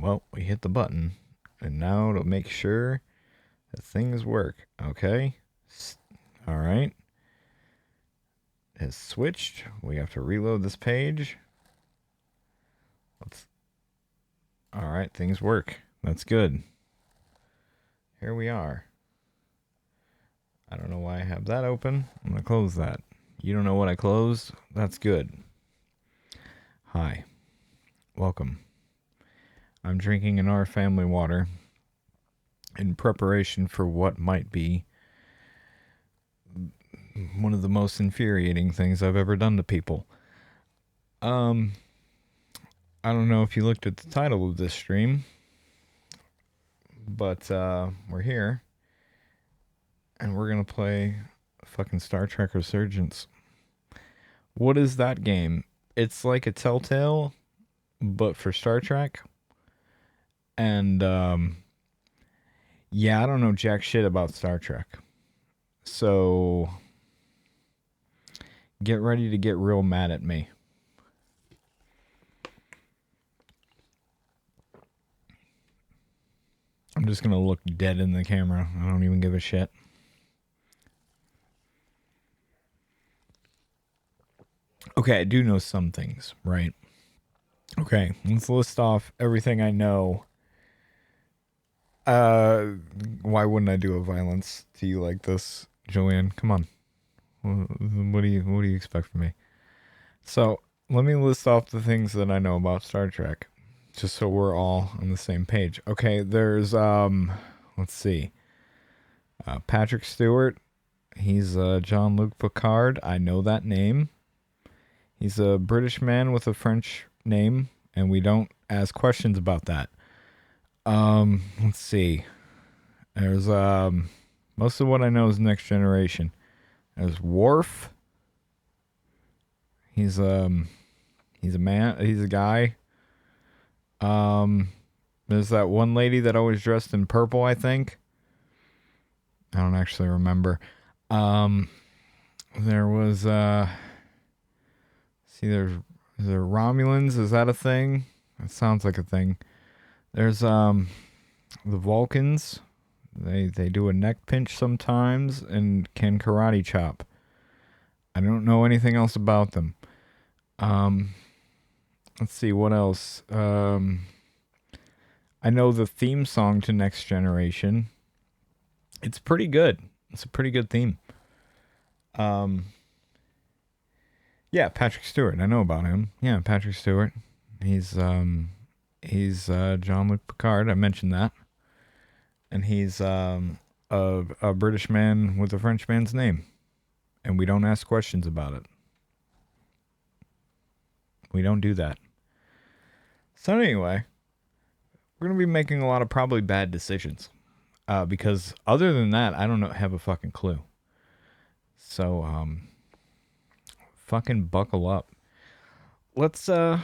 Well, we hit the button. And now to make sure that things work. Okay. All right. It has switched. We have to reload this page. Let's. All right, things work. That's good. Here we are. I don't know why I have that open. I'm going to close that. You don't know what I closed? That's good. Hi. Welcome. I'm drinking an Our Family water in preparation for what might be one of the most infuriating things I've ever done to people. I don't know if you looked at the title of this stream, but we're here, and we're gonna play fucking Star Trek Resurgence. What is that game? It's like a Telltale, but for Star Trek. And yeah, I don't know jack shit about Star Trek, so get ready to get real mad at me. I'm just gonna look dead in the camera. I don't even give a shit. Okay, I do know some things, right? Okay, let's list off everything I know. Why wouldn't I do a violence to you like this, Julian? Come on. What do you expect from me? So, let me list off the things that I know about Star Trek, just so we're all on the same page. Okay, there's let's see. Patrick Stewart. He's Jean-Luc Picard. I know that name. He's a British man with a French name, and we don't ask questions about that. Let's see. There's most of what I know is Next Generation. There's Worf. He's a man. He's a guy. There's that one lady that always dressed in purple, I think. I don't actually remember. There was see, there's Romulans. Is that a thing? That sounds like a thing. There's the Vulcans. They do a neck pinch sometimes and can karate chop. I don't know anything else about them. Let's see what else. I know the theme song to Next Generation. It's pretty good. It's a pretty good theme. Yeah, Patrick Stewart. I know about him. Yeah, Patrick Stewart. He's Jean-Luc Picard. I mentioned that. And he's a British man with a French man's name. And we don't ask questions about it. We don't do that. So anyway, we're going to be making a lot of probably bad decisions. Because other than that, I don't have a fucking clue. So, fucking buckle up. Let's go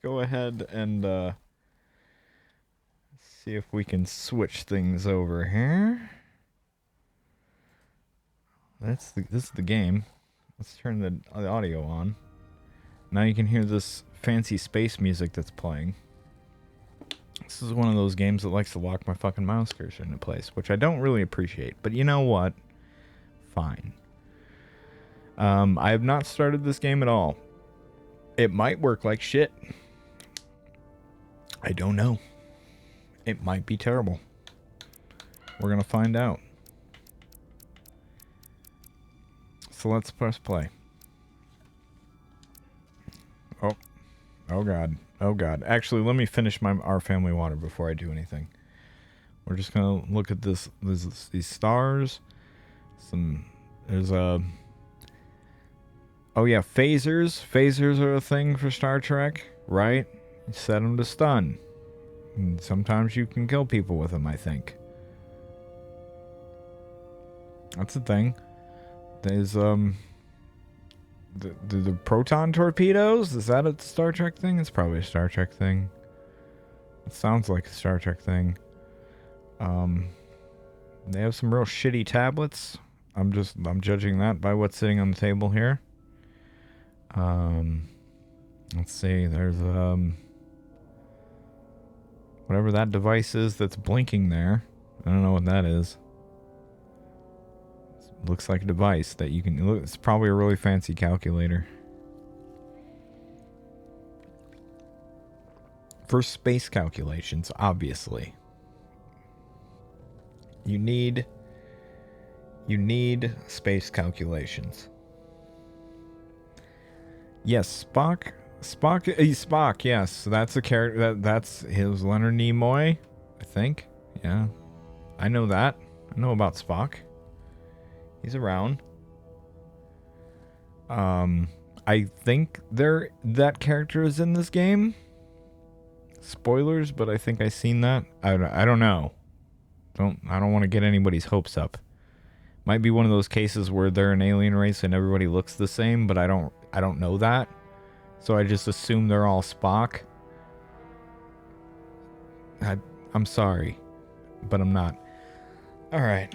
ahead and see if we can switch things over here. This is the game. Let's turn the audio on. Now you can hear this fancy space music that's playing. This is one of those games that likes to lock my fucking mouse cursor into place, which I don't really appreciate. But you know what? Fine. I have not started this game at all. It might work like shit. I don't know. It might be terrible. We're gonna find out. So let's press play. Oh god. Oh god. Actually, let me finish Our Family water before I do anything. We're just gonna look at these stars. There's a... Oh yeah, phasers. Phasers are a thing for Star Trek, right? You set them to stun. And sometimes you can kill people with them, I think. That's a thing. There's the proton torpedoes. Is that a Star Trek thing? It's probably a Star Trek thing. It sounds like a Star Trek thing. They have some real shitty tablets. I'm judging that by what's sitting on the table here. Let's see. There's Whatever that device is that's blinking there. I don't know what that is. It looks like a device that you can... It's probably a really fancy calculator. For space calculations, obviously. You need space calculations. Yes, Spock. Spock, yes. That's a character that's his Leonard Nimoy, I think. Yeah. I know that. I know about Spock. He's around. I think that character is in this game. Spoilers, but I think I seen that. I don't know. I don't want to get anybody's hopes up. Might be one of those cases where they're an alien race and everybody looks the same, but I don't know that. So I just assume they're all Spock. I'm sorry, but I'm not. All right.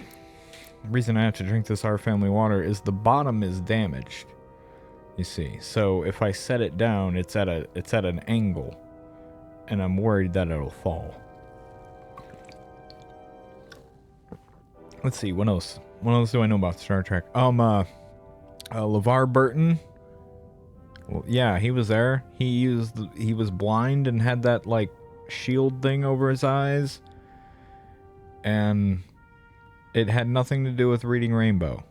The reason I have to drink this Our Family water is the bottom is damaged. You see, so if I set it down, it's at an angle, and I'm worried that it'll fall. Let's see, what else? What else do I know about Star Trek? LeVar Burton. Well, yeah, he was there. He was blind and had that like shield thing over his eyes, and it had nothing to do with reading Rainbow.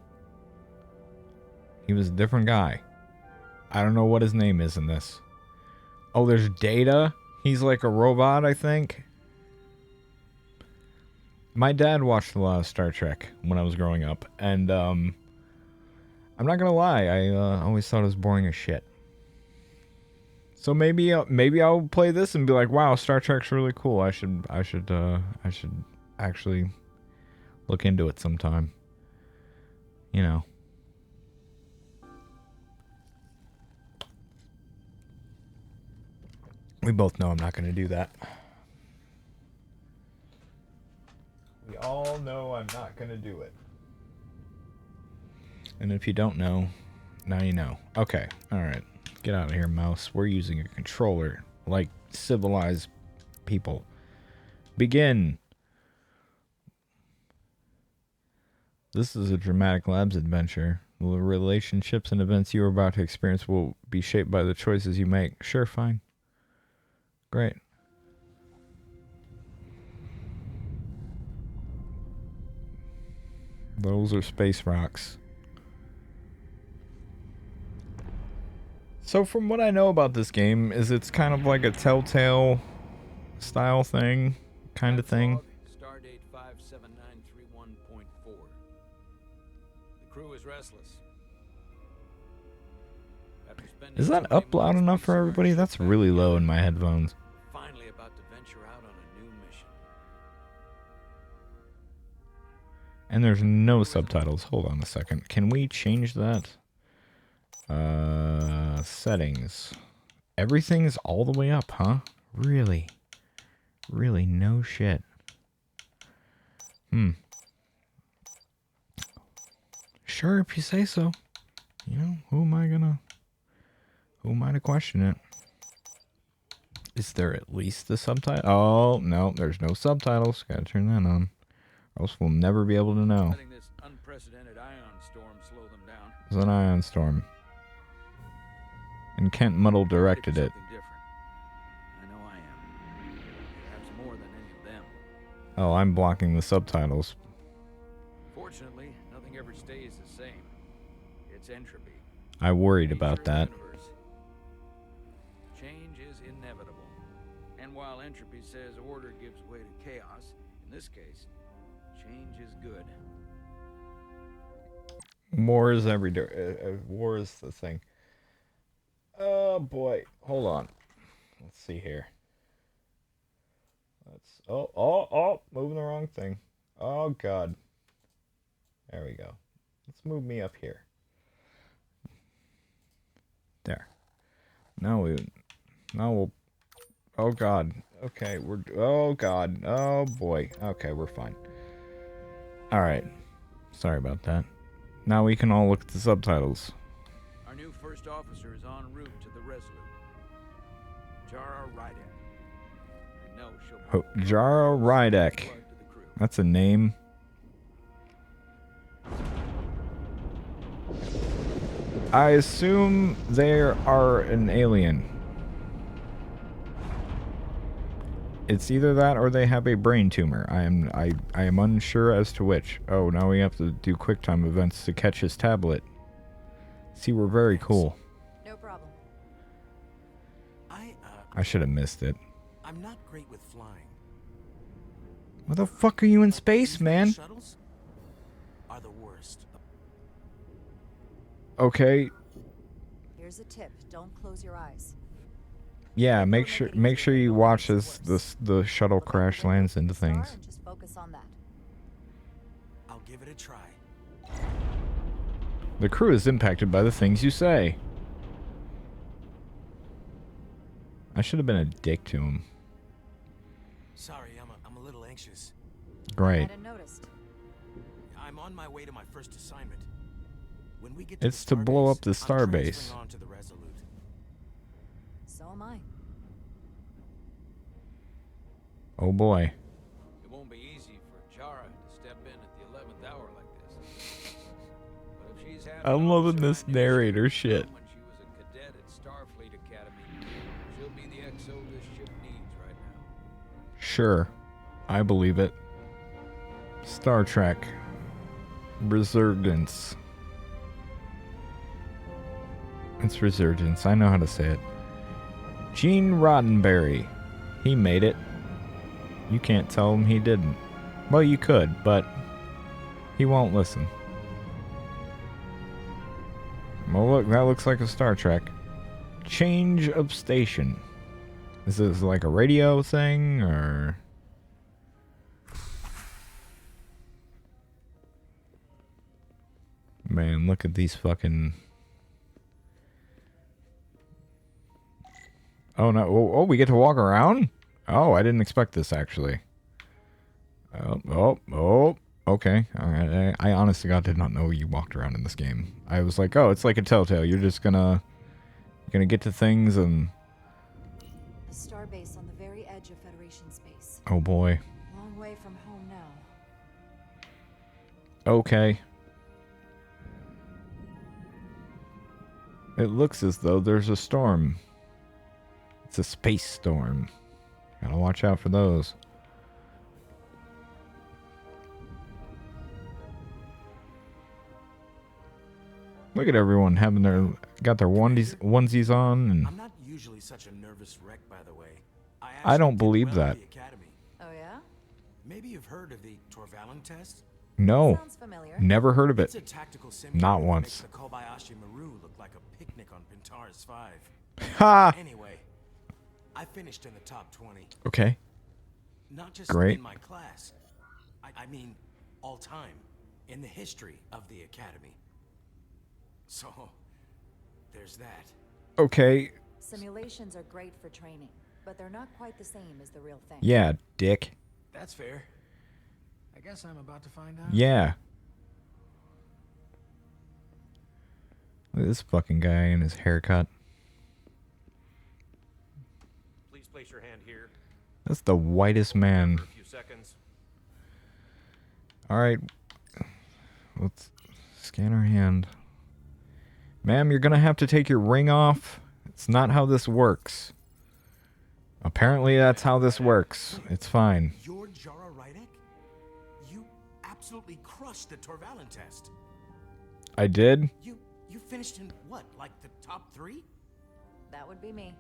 He was a different guy. I don't know what his name is in this. Oh, there's Data. He's like a robot, I think. My dad watched a lot of Star Trek when I was growing up, and I'm not gonna lie, I always thought it was boring as shit. So maybe I'll play this and be like, wow, Star Trek's really cool. I should actually look into it sometime. You know. We both know I'm not going to do that. We all know I'm not going to do it. And if you don't know, now you know. Okay, alright. Get out of here, mouse. We're using a controller like civilized people. Begin. This is a dramatic labs adventure. The relationships and events you are about to experience will be shaped by the choices you make. Sure, fine. Great. Those are space rocks. So from what I know about this game, is it's kind of like a Telltale style thing, kind of thing. Stardate 57931.4. The crew is restless. Is that up loud enough for everybody? That's really low in my headphones. Finally about to venture out on a new mission. And there's no subtitles. Hold on a second. Can we change that? Settings. Everything's all the way up, huh? Really? Really? No shit. Sure, if you say so. You know, who am I to question it? Is there at least the subtitle? Oh, no, there's no subtitles. Gotta turn that on. Or else we'll never be able to know. Letting this unprecedented ion storm slow them down. It was an ion storm. And Kent Muddle directed it. I know I am. Perhaps more than any of them. Oh, I'm blocking the subtitles. Fortunately, nothing ever stays the same. It's entropy. I worried about that. Change is inevitable. And while entropy says order gives way to chaos, in this case, change is good. War is every day. War is the thing. Oh boy, hold on. Let's see here. Let's. Oh! Moving the wrong thing. Oh god. There we go. Let's move me up here. There. Now we'll. Oh god. Okay, we're. Oh god. Oh boy. Okay, we're fine. All right. Sorry about that. Now we can all look at the subtitles. Our new first officer is en route to the Resolute. Jara Ryder. I know she'll Jara Rydek. blood to the crew. That's a name. I assume they are an alien. It's either that or they have a brain tumor. I am unsure as to which. Oh, now we have to do QuickTime events to catch his tablet. See, we're very cool. No problem. I should have missed it. I'm not great with flying. Where the fuck are you in space, man? Shuttles are the worst. Okay. Here's a tip. Don't close your eyes. Yeah, make sure you watch as the shuttle crash lands into things. Just focus on that. I'll give it a try. The crew is impacted by the things you say. I should have been a dick to him. Sorry, I'm a little anxious. Great. Hadn't noticed. I'm on my way to my first assignment. When we get to It's the to blow starbase, up the I'm starbase. transferring on to the Resolute. So am I. Oh boy. It won't be easy for Jara to step in at the 11th hour like this. But if she's had I'm an loving officer this on narrator duty shit. When she was a cadet at Starfleet Academy, she'll be the XO this ship needs right now. Sure. I believe it. Star Trek. Resurgence. It's Resurgence. I know how to say it. Gene Roddenberry. He made it. You can't tell him he didn't. Well, you could, but he won't listen. Well, look, that looks like a Star Trek. Change of station. Is this like a radio thing, or... Man, look at these fucking... Oh, no. Oh, we get to walk around? Oh, I didn't expect this, actually. Oh. Okay. All right. I honestly God did not know you walked around in this game. I was like, oh, it's like a Telltale. You're just gonna get to things and... A starbase on the very edge of Federation space. Oh, boy. Long way from home now. Okay. It looks as though there's a storm. It's a space storm. Gotta watch out for those. Look at everyone having got their onesies on, and I'm not usually such a nervous wreck, by the way. I don't actually did believe well that. at the academy. Oh yeah? Maybe you've heard of the Torvalin test? No, Sounds familiar. never heard of It's it. a tactical simulator Not that once. makes the Kobayashi Maru look like a picnic on Pintaris 5. Ha! Anyway, I finished in the top 20. Okay. Not just Great. in my class. I mean, all time. In the history of the academy. So, there's that. Okay. Simulations are great for training, but they're not quite the same as the real thing. Yeah, dick. That's fair. I guess I'm about to find out. Yeah. Look at this fucking guy and his haircut. Please place your hand here That's the whitest man. for a few seconds. Alright. Let's scan her hand. Ma'am, you're gonna have to take your ring off. It's not how this works. Apparently that's how this works. It's fine. You're Jara Rydek? You absolutely crushed the Torvalin test. I did? You finished in what, like the top 3? That would be me.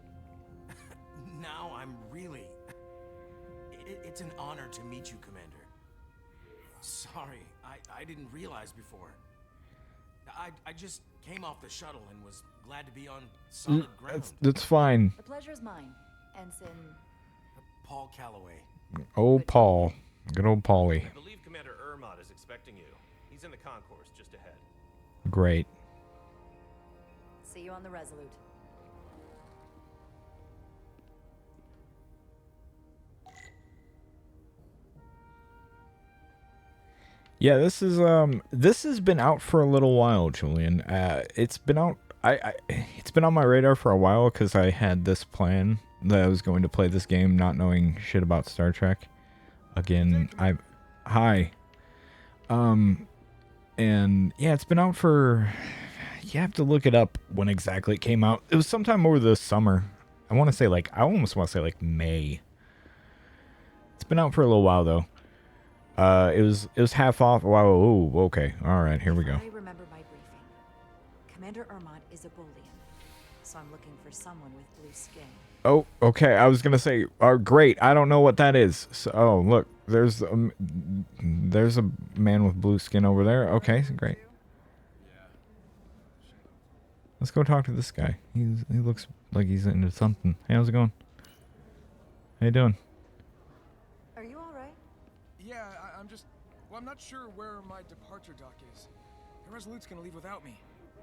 Now I'm really... It's an honor to meet you, Commander. Sorry, I didn't realize before. I just came off the shuttle and was glad to be on solid ground. That's fine. The pleasure is mine. Ensign. Paul Calloway. Old Paul. Good old Paulie. I believe Commander Ermot is expecting you. He's in the concourse just ahead. Great. See you on the Resolute. Yeah, this has been out for a little while, Julian. It's been out. It's been on my radar for a while because I had this plan that I was going to play this game not knowing shit about Star Trek. Again, hi. And yeah, it's been out for, you have to look it up when exactly it came out. It was sometime over the summer. I want to say like, I almost want to say like May. It's been out for a little while though. It was half off. Wow. Oh, okay. All right. Here we go. I remember my briefing. Commander Ermont is a Bolian, so I'm looking for someone with blue skin. Oh, okay. I was gonna say, great. I don't know what that is. So, oh, look, there's a man with blue skin over there. Okay, great. Let's go talk to this guy. He looks like he's into something. Hey, how's it going? How you doing? Are you all right? Yeah, I'm just... Well, I'm not sure where my departure dock is. The Resolute's gonna leave without me.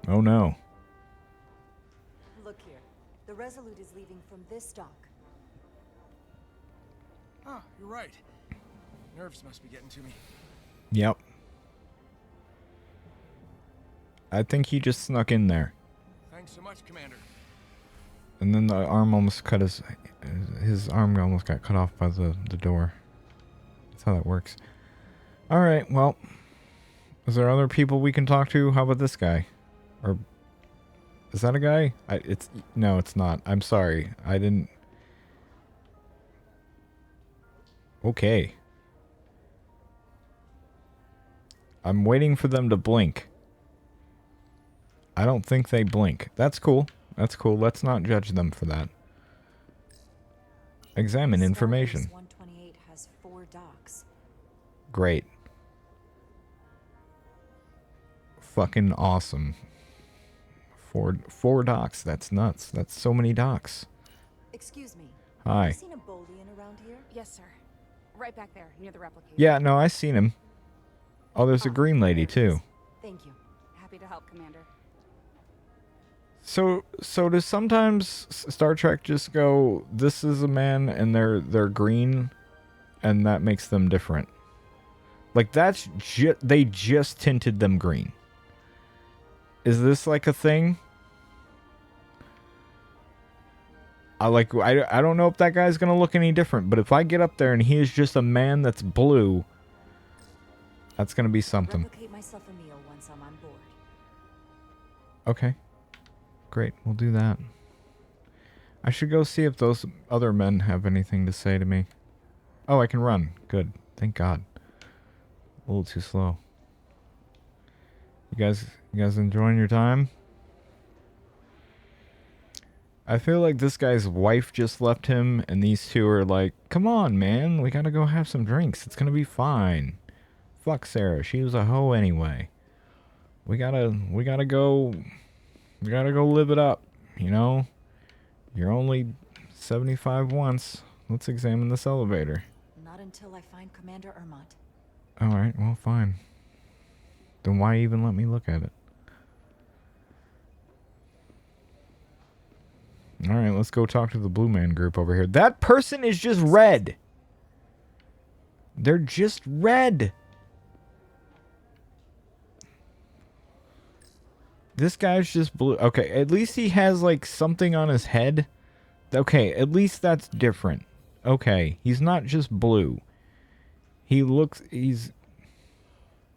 Oh, no. Look here. The Resolute is leaving from this dock. Ah, you're right. Nerves must be getting to me. Yep. I think he just snuck in there. Thanks so much, Commander. And then the arm almost cut his arm almost got cut off by the door. That's how that works. Alright, well. Is there other people we can talk to? How about this guy? Or is that a guy? No, it's not. I'm sorry. I didn't. Okay. I'm waiting for them to blink. I don't think they blink. That's cool. That's cool. Let's not judge them for that. Examine information. 128 has 4 docks. Great. Fucking awesome. Four docks. That's nuts. That's so many docks. Excuse me. Hi. Have you seen a Bolian around here? Yes, sir. Right back there, near the replicator. Yeah, no, I seen him. Oh, there's a green lady there it is. too. Thank you. Happy to help, Commander. So does sometimes Star Trek just go, this is a man and they're green, and that makes them different? Like that's they just tinted them green. Is this like a thing? I don't know if that guy's gonna look any different, but if I get up there and he is just a man that's blue, that's gonna be something. Replicate myself a meal once I'm on board. Okay. Great, we'll do that. I should go see if those other men have anything to say to me. Oh, I can run. Good. Thank God. A little too slow. You guys enjoying your time? I feel like this guy's wife just left him, and these two are like, come on, man, we gotta go have some drinks. It's gonna be fine. Fuck Sarah, she was a hoe anyway. We gotta go live it up, you know? You're only 75 once. Let's examine this elevator. Not until I find Commander Ermont. Alright, well, fine. Then why even let me look at it? Alright, let's go talk to the Blue Man group over here. That person is just red! They're just red! This guy's just blue. Okay, at least he has, like, something on his head. Okay, at least that's different. Okay, he's not just blue. He's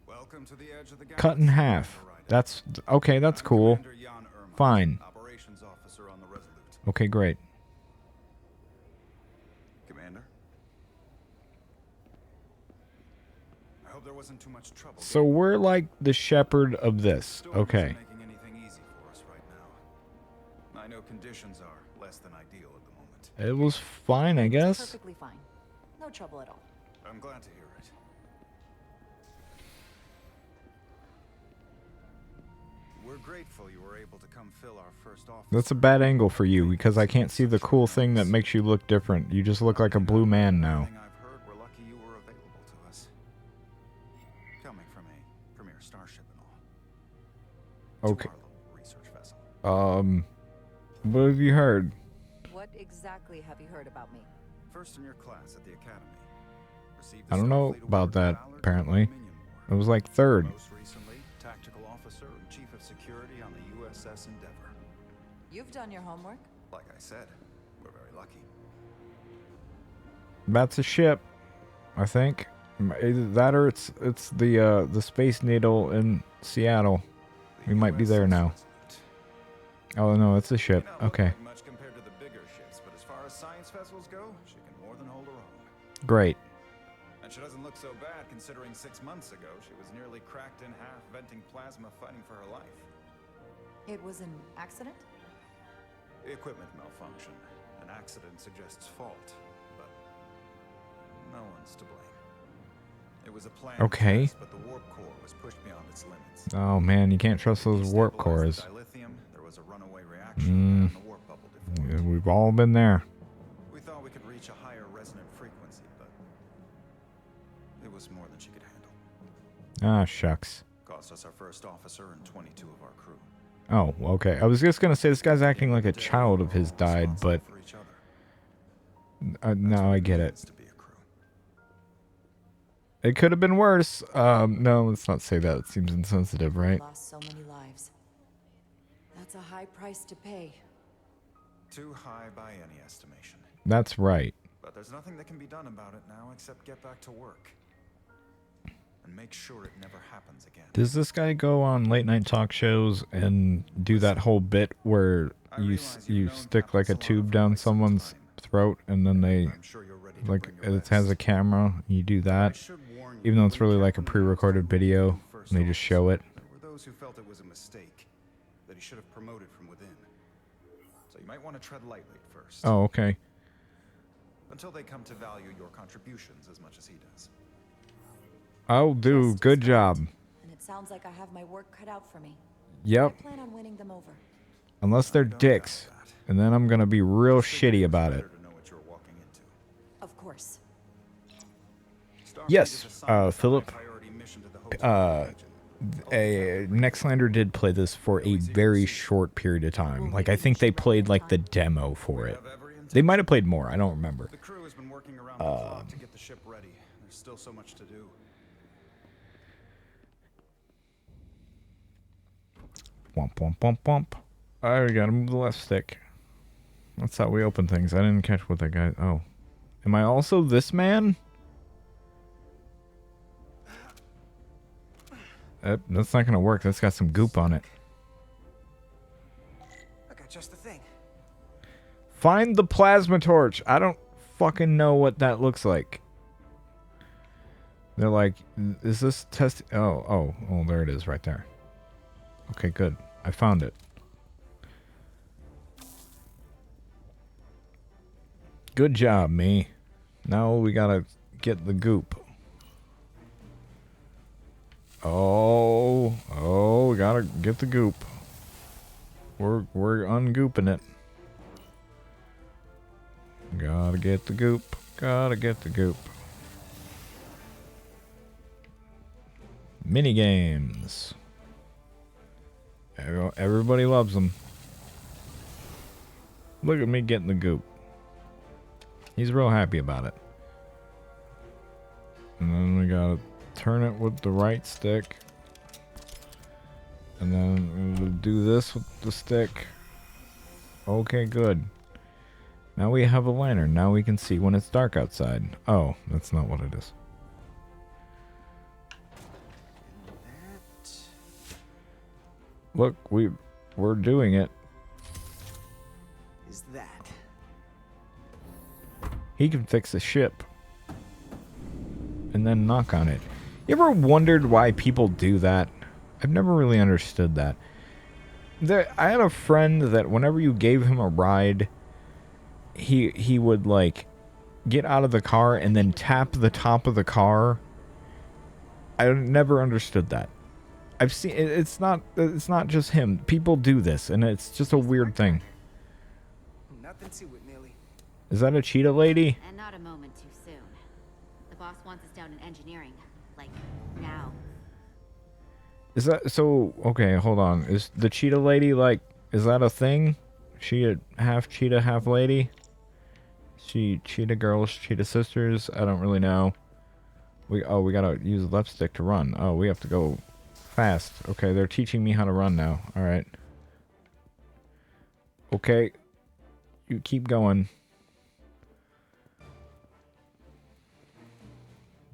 Welcome to the edge of the cut in half. That's, okay, that's cool. Fine. Operations officer on the Resolute. Okay, great. Commander? I hope there wasn't too much trouble. So we're like the shepherd of this. Okay. Making anything easy for us right now. I know conditions are less than ideal at the moment. It was fine, I guess. Perfectly fine. No trouble at all. I'm glad to hear it. We're grateful you were able to come fill our first office. That's a bad angle for you because I can't see the cool thing that makes you look different. You just look like a blue man now. Everything I've heard, we're lucky you were available to us. Coming from a premier starship and all. Okay. To our little research vessel. What have you heard? What exactly have you heard about me? First in your class at the academy. Received the I don't know Starfleet about Award for that, Valor apparently. during the Dominion It War. was like third. Most recently, tactical officer and chief of security on the USS Endeavor. You've done your homework. Like I said, We're very lucky. That's a ship, I think. Either that or it's the Space Needle in Seattle. We might be there now. Oh no, it's a ship. Okay, Much compared to the bigger ships, but as far as science vessels go, she can more than hold her own. great. And she doesn't look so bad considering 6 months ago she was nearly cracked in half, venting plasma, fighting for her life. It was an accident? Equipment malfunction. An accident suggests fault, but no one's to blame. It was a planned Okay. test, but the warp core was pushed beyond its limits. Oh man, you can't trust those warp Destabilized cores. the dilithium, there was a runaway reaction, and the warp bubble deformed. We've all been there. We thought we could reach a higher resonant frequency, but it was more than she could handle. Ah, shucks. Cost us our first officer and 22 of our crew. Oh, okay. I was just gonna say this guy's acting like a child of his died, but For each other. now I get it. To be a crew. It could have been worse. No, let's not say that. It seems insensitive, right? Lost so many lives. That's a high price to pay. Too high by any estimation. That's right. But there's nothing that can be done about it now except get back to work. And make sure it never happens again. Does this guy go on late night talk shows and do that whole bit where you stick like a tube down someone's throat and then they I'm sure you're ready to like bring your it has a best. camera? You do I that, should warn you, even though it's be really like a careful now pre-recorded because video you're and first they just show it. There were those who felt it was a mistake, that he should have promoted from within. So you might want to tread lightly at first. Oh, okay. Until they come to value your contributions as much as he does. I'll do. Just Good as job. And it sounds like I have my work cut out for me. Yep. I plan on winning them over. Unless they're I don't doubt dicks, that. and then I'm gonna be real Just figured shitty was about it. better to know what you're walking into. Of course. Starfleet Yes, is assigned a Philip, high-priority mission to the Hotel region. Nextlander did play this for a very short period of time. Like I think they played like the demo for it. They might have played more. I don't remember. The crew has been working around the clock to get the ship ready. There's still so much to do. Womp womp womp womp. I gotta move the left stick. That's how we open things. I didn't catch what that guy. Oh, am I also this man? That's not gonna work. That's got some goop on it. I got just the thing. Find the plasma torch. I don't fucking know what that looks like. They're like, is this test? Oh, there it is right there. Okay, good. I found it. Good job, me. Now we gotta get the goop. Oh, we gotta get the goop. We're ungooping it. Gotta get the goop. Gotta get the goop. Mini games. Everybody loves them. Look at me getting the goop. He's real happy about it. And then we gotta turn it with the right stick. And then we'll do this with the stick. Okay, good. Now we have a lantern. Now we can see when it's dark outside. Oh, that's not what it is. Look, we're doing it. Is that? He can fix a ship. And then knock on it. You ever wondered why people do that? I've never really understood that. I had a friend that whenever you gave him a ride, he would like get out of the car and then tap the top of the car. I never understood that. I've seen it's not just him. People do this and it's just a weird thing. Nothing to it, Millie. Is that a cheetah lady? And not a moment too soon. The boss wants us down in engineering. Like, now. Is that so? Okay, hold on. Is the cheetah lady like? Is that a thing? She a half cheetah, half lady? She cheetah girls, cheetah sisters? I don't really know. We gotta use left stick to run. Oh, we have to go fast. Okay, they're teaching me how to run now. All right. Okay, You keep going.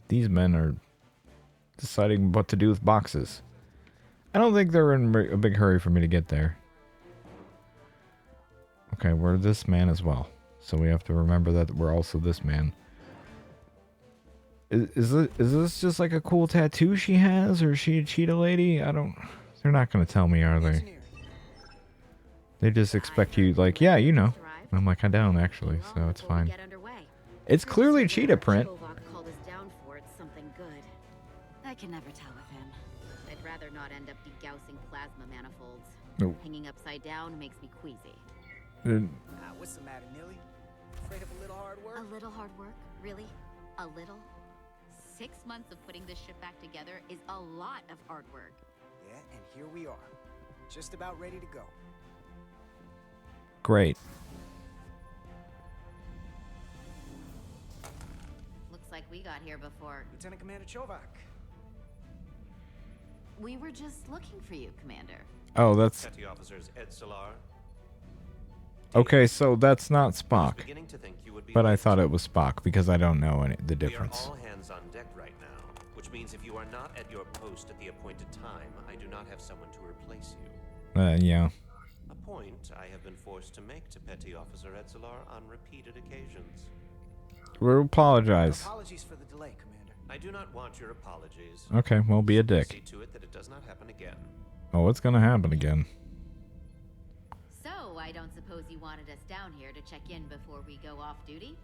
These men are deciding what to do with boxes. I don't think they're in a big hurry for me to get there. Okay, we're this man as well. So we have to remember that we're also this man. Is this just like a cool tattoo she has? Or is she a cheetah lady? I don't... They're not going to tell me, are they? They just expect you, like, yeah, you know. I'm like, I don't actually, so it's fine. It's clearly cheetah print. I can never tell with him. I'd rather not end up degousing plasma manifolds. Nope. Hanging upside down makes me queasy. What's the matter, Nilly? Afraid of a little hard work? A little hard work? Really? A little? 6 months of putting this ship back together is a lot of hard work. Yeah, and here we are. Just about ready to go. Great. Looks like we got here before. Lieutenant Commander Chovak. We were just looking for you, Commander. Oh, that's... Petty officers Ed Solar. Okay, so that's not Spock. Beginning to think you would be But I late. thought it was Spock because I don't know the We are difference. all hands on deck right now, which means if you are not at your post at the appointed time, I do not have someone to replace you. Yeah. A point I have been forced to make to Petty Officer Edzelar on repeated occasions. We'll apologize. Apologies for the delay, Commander. I do not want your apologies. Okay, well, be a See dick. to it that it does not happen again. Oh, what's gonna happen again? So, I don't suppose you wanted us down here to check in before we go off duty?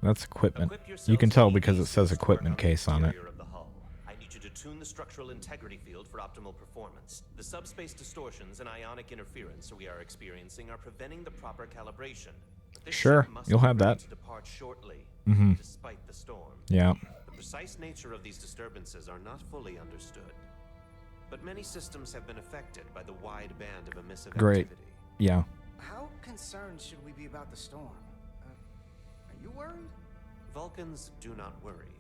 That's equipment. Equip yourselves You can tell with because it EV says suits equipment around the case on it. exterior of the hull. I need you to tune the structural integrity field for optimal performance. The subspace distortions and ionic interference we are experiencing are preventing the proper calibration. This Sure, ship must you'll be have ready that. to depart shortly, despite the storm. Yeah. The precise nature of these disturbances are not fully understood. But many systems have been affected by the wide band of emissive Great. activity. Yeah. How concerned should we be about the storm? Are you worried? Vulcans do not worry.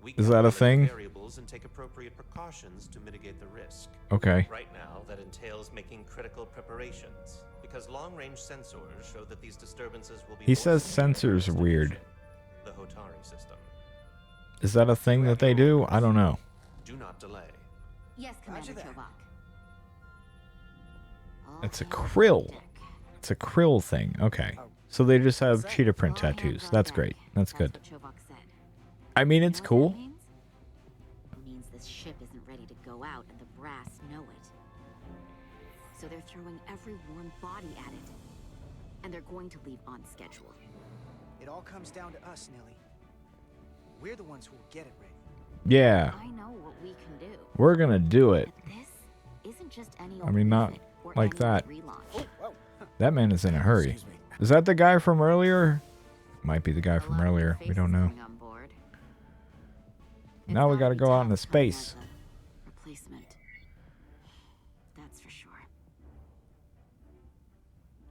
We Is that a calculate thing? variables and take appropriate precautions to mitigate the risk. Okay. Right now, that entails making critical preparations, because long-range sensors show that these disturbances will be. He more says severe sensors are than weird. The Hotari system. Is that a thing that they do? I don't know. Do not delay. Yes, Commander that. Chovak. It's a krill. It's a krill thing. Okay. So they just have cheetah print tattoos. That's great. That's good. What Chovak said. I mean, it's You know what cool. that means? It means this ship isn't ready to go out, and the brass know it. So they're throwing every warm body at it, and they're going to leave on schedule. It all comes down to us, Nilly. We're the ones who will get it ready. Yeah. I know what we can do. We're gonna do it. But this isn't just any I old mean, not refit or like any that. relaunch. Whoa. That man is in a hurry. Is that the guy from earlier? Might be the guy A from lot of new earlier. We faces don't know. coming on board. It's Now we gotta gotta be go out tough into coming space. as a replacement. That's for sure.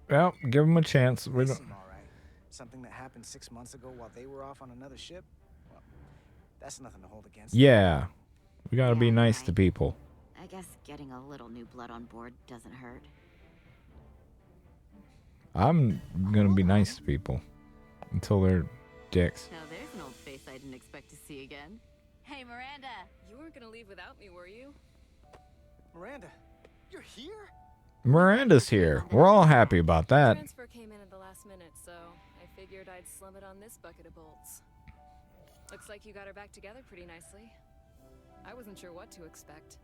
Well, give him a chance. We They don't. seem all right. Something that happened 6 months ago while they were off on another ship? Well, that's nothing to hold against them. Yeah. We gotta be Yeah, nice right. to people. I guess getting a little new blood on board doesn't hurt. I'm gonna be nice to people until they're dicks. Now there's an old face I didn't expect to see again. Hey, Miranda. You weren't gonna leave without me, were you? Miranda, you're here? Miranda's here. We're all happy about that. Transfer came in at the last minute, so I figured I'd slum it on this bucket of bolts. Looks like you got her back together pretty nicely. I wasn't sure what to expect.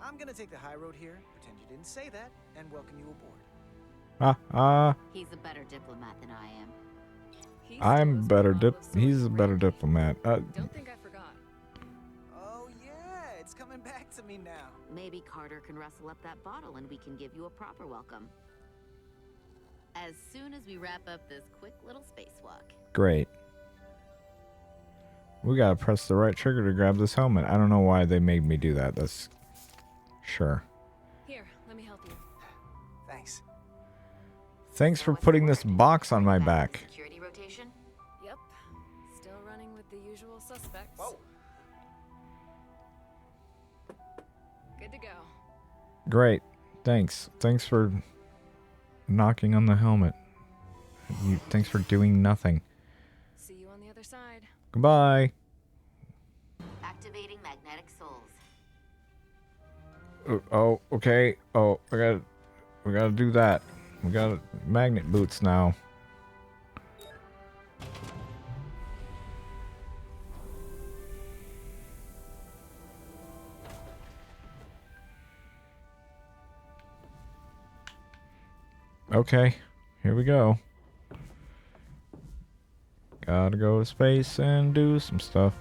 I'm gonna take the high road here, pretend you didn't say that, and welcome you aboard. He's a better diplomat than I am. He still I'm owes me better a bottle of he's a soda better brandy. diplomat. Don't think I forgot. Oh yeah, it's coming back to me now. Maybe Carter can rustle up that bottle and we can give you a proper welcome. As soon as we wrap up this quick little spacewalk. Great. We gotta press the right trigger to grab this helmet. I don't know why they made me do that. That's sure. Here, let me help you. Thanks. Thanks for putting this box on my back. Security rotation? Yep. Still running with the usual suspects. Whoa. Good to go. Great. Thanks. Thanks for knocking on the helmet. Thanks for doing nothing. See you on the other side. Goodbye. Activating magnetic souls. Oh, okay. Oh, we gotta do that. We got magnet boots now. Okay, here we go. Gotta go to space and do some stuff.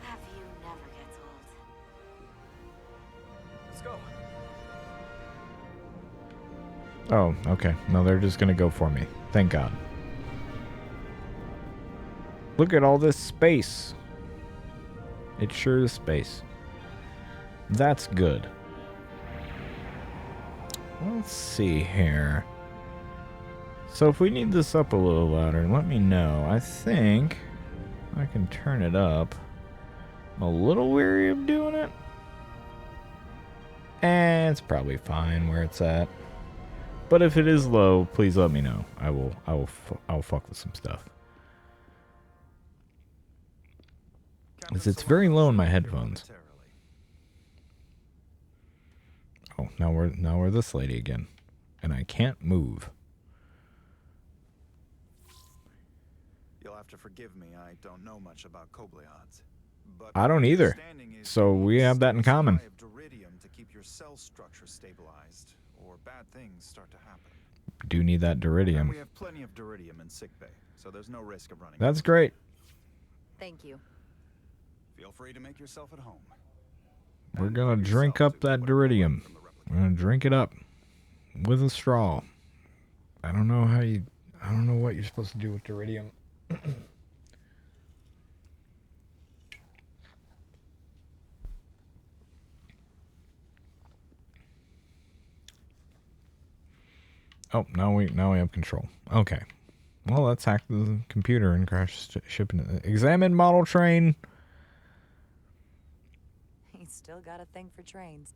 Have you never gets old. Let's go. Oh, okay. No, they're just gonna go for me. Thank God. Look at all this space. It sure is space. That's good. Let's see here. So if we need this up a little louder, let me know. I think I can turn it up. I'm a little weary of doing it. And it's probably fine where it's at. But if it is low, please let me know. I'll fuck with some stuff. It's very low in my headphones. Oh, now we're this lady again, and I can't move. You'll have to forgive me. I don't know much about Kobliads. But I don't either. So we have that in common. Supply of duridium to keep your cell structure stabilized, or bad things start to happen. Do need that And duridium. we have plenty of duridium in sickbay, so there's no risk of running. That's great. Thank you. Feel free to make yourself at home. We're gonna drink up that duridium. We're gonna drink it up with a straw. I don't know what you're supposed to do with duridium. Oh, now we have control. Okay. Well, let's hack the computer and crash shipping. Examine model train. He's still got a thing for trains.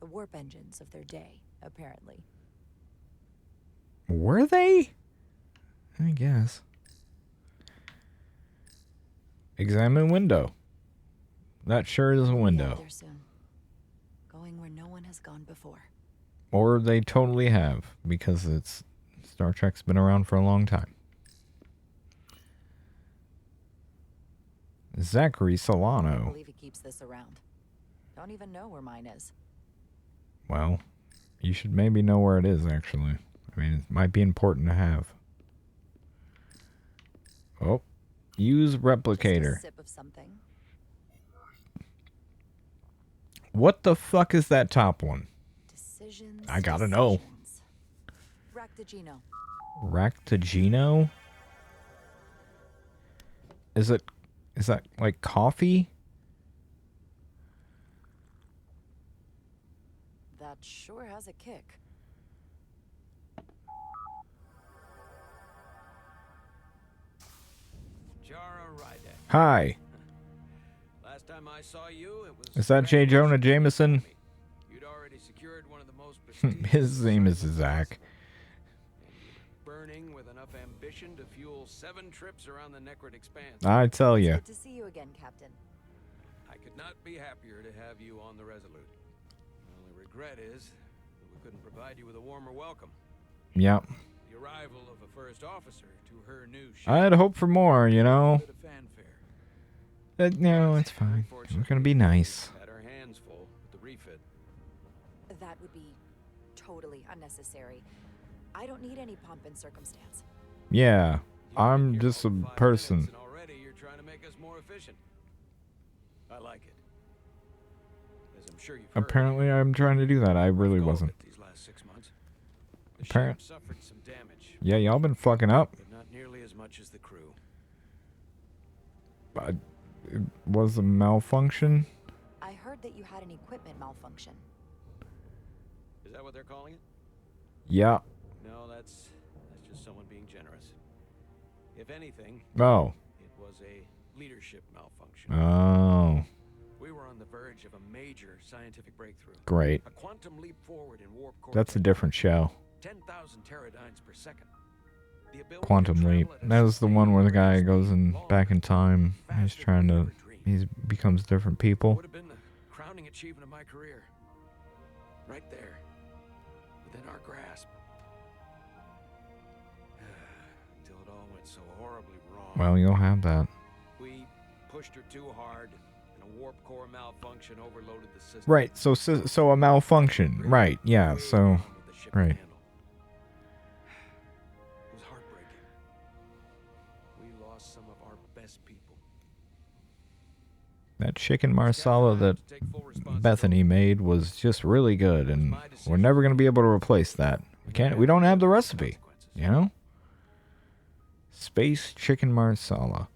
The warp engines of their day, apparently. Were they? I guess. Examine window. That sure is a window. There soon. Going where no one has gone before. Or they totally have, because it's Star Trek's been around for a long time. Zachary I Solano. believe he keeps this around. Don't even know where mine is. Well, you should maybe know where it is, actually. I mean, it might be important to have. Oh, use replicator. Just a sip of something. What the fuck is that top one? Decisions. I gotta know. Ractagino. Ractagino? Is that like coffee? That sure has a kick. Jara Rydek. Hi. Last time I saw you, it was. Is that J. Jonah Jameson? You'd already secured one of the most His name is Zach. burning with enough ambition to fuel 7 trips around the Necrid Expanse. I tell you. Good to see you again, Captain. I could not be happier to have you on the Resolute. The only regret is that we couldn't provide you with a warmer welcome. Yep. The arrival of a first officer to her new ship. I had hoped for more, you know. A bit of fanfare. No, it's fine. We're gonna be nice. Had our hands full with the refit. That would be totally unnecessary. I don't need any pomp and circumstance. Yeah, You've been I'm here just for a 5 person. minutes, and already you're trying to make us more efficient. I like it. As I'm sure you've heard, Apparently, I'm trying to do that. I really we've wasn't. these last 6 months. The Apparent. ship suffered some damage, Yeah, y'all been fucking up. but not nearly as much as the crew. It was a malfunction. I heard that you had an equipment malfunction. Is that what they're calling it? Yeah. No, that's just someone being generous. If anything, Oh. it was a leadership malfunction. Oh, We were on the verge of a major scientific breakthrough. great. A quantum leap forward in warp core. That's a different show. 10,000 teradynes per second. The ability Quantum to Leap. travel at a That was the one where the guy sustained goes in speed back in time. He's faster trying than we to. ever dreamed. He becomes different people. Would have been the crowning achievement of my career. Right there. Within our grasp. Until it all went so horribly wrong. Well, you'll have that. We pushed her too hard, and a warp core malfunction overloaded the system. Right. So a malfunction. Right. Yeah. Way So. beyond what the ship could Right. handle. It was heartbreaking. We lost some of our best people. That chicken marsala that Bethany made was just really good, and we're never gonna be able to replace that. We don't have the recipe, you know. Space chicken marsala.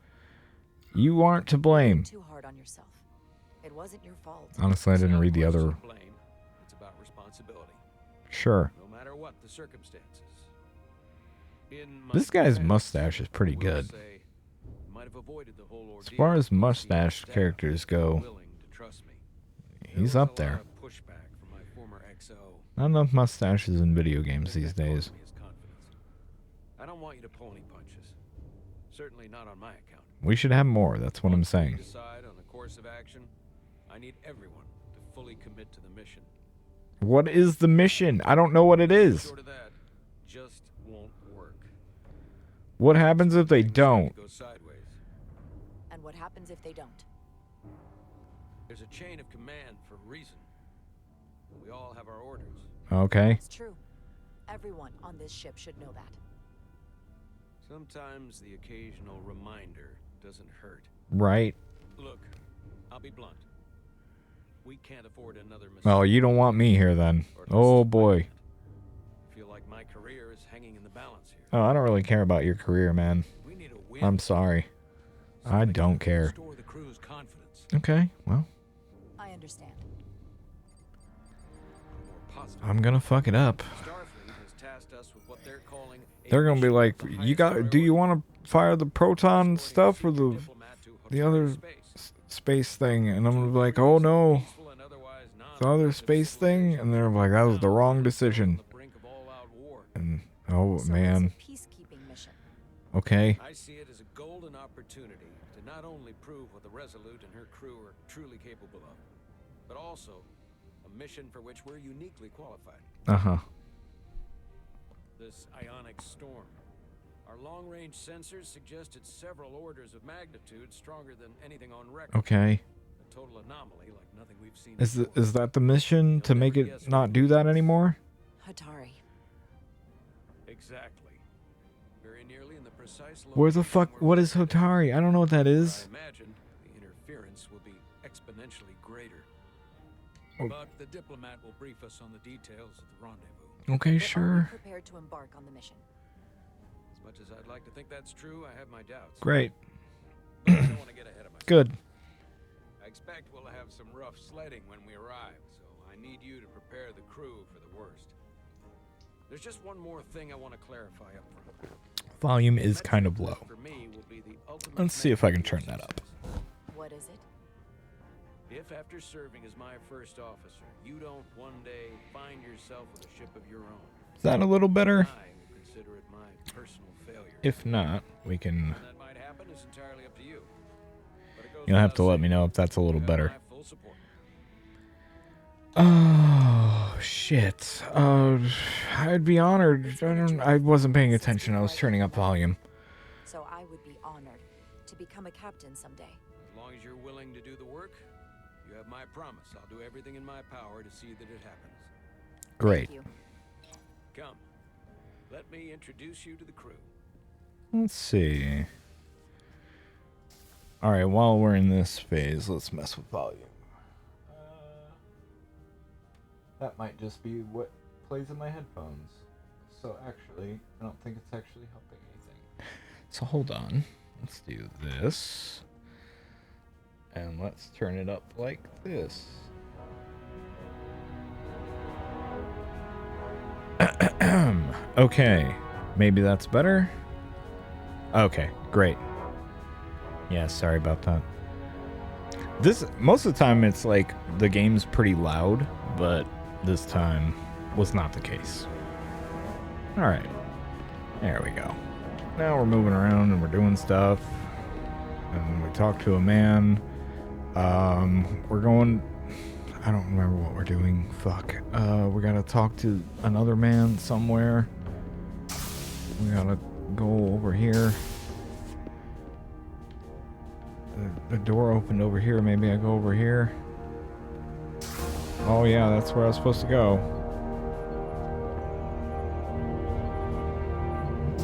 You aren't to blame. Too hard on yourself. It wasn't your fault. Honestly, I didn't read the other. Blame. It's about responsibility. Sure. No matter what the circumstances. In This my guy's defense, mustache is pretty I will good. say, might have avoided the whole As ordeal far as if he mustache instead characters go, willing to trust me. he's was up a lot there. of pushback from my former XO. Not enough mustaches in video games these That days. cost me his confidence. I don't want you to pull any punches. Certainly not on my account. We should have more. That's what I'm Once we saying. decide on the course of action, I need everyone to fully commit to the mission. What is the mission? I don't know what it is. Short of that, just won't work. What happens if they Things start don't? to go sideways. And what happens if they don't? There's a chain of command for a reason. We all have our orders. Okay. It's true. Everyone on this ship should know that. Sometimes the occasional reminder doesn't hurt. Right. Look, I'll be blunt. We can't afford another mistake. Well, you don't want me here then. Or at least Oh I boy. can't. I feel like my career is hanging in the balance here. Oh, I don't really care about your career, man. We need a win. I'm sorry. I don't care. Restore the crew's confidence. Okay, well, I understand. More positive. I'm gonna fuck it up. Starfleet has tasked us with what they're calling a They're gonna be mission like, of the you highest got? Do priority. you want to fire the proton Escorting a stuff or senior the diplomat to the Hawaii other space. space thing? And I'm gonna be like, oh no, Peaceful and otherwise the other non-aggressive space thing. And they're like, that was the wrong decision. on the brink of all-out war. And oh So man, it's a peacekeeping mission. okay. I see it as a golden opportunity to not only prove what the Resolute and her crew are truly capable of, but also a mission for which we're uniquely qualified. Uh-huh. This ionic storm. Our long-range sensors suggested several orders of magnitude stronger than anything on record. Okay. A total anomaly like nothing we've seen Is before. is that the mission to make it not do that anymore? Hatari. Exactly. Very nearly in the precise Where the location fuck? where What we is intended. Hotari? I don't know what that is. I imagine the interference will be exponentially greater. Oh. But the diplomat will brief us on the details of the rendezvous. Okay, But are we sure. prepared to embark on the mission? As much as I'd like to think that's true, I have my doubts. Great. I don't want to get ahead of myself. Good. I expect we'll have some rough sledding when we arrive, so I need you to prepare the crew for the worst. There's just one more thing I want to clarify up front. Volume is That kind of checklist low. For me will be the ultimate Let's see if I can measure turn of that up. success. What is it? If after serving as my first officer, you don't one day find yourself with a ship of your own, Is that a little better? I will consider it my personal failure. If not, we can. When that might happen is entirely up to you. But it goes You'll have to without let me saying, know if that's a little you have better. my full support. Oh shit. I'd be honored. I wasn't paying attention. I was turning up volume. So I would be honored to become a captain someday. As long as you're willing to do the work, you have my promise. I'll do everything in my power to see that it happens. Great. Thank you. Come. Let me introduce you to the crew. Let's see. All right. While we're in this phase, let's mess with volume. That might just be what plays in my headphones. So actually, I don't think it's actually helping anything. So hold on. Let's do this. And let's turn it up like this. Okay. Maybe that's better. Okay, great. Yeah, sorry about that. Most of the time it's like the game's pretty loud, but this time was not the case. Alright. There we go. Now we're moving around and we're doing stuff. And we talk to a man. We're going... I don't remember what we're doing. Fuck. We gotta talk to another man somewhere. We gotta go over here. The door opened over here. Maybe I go over here. Oh yeah, that's where I was supposed to go.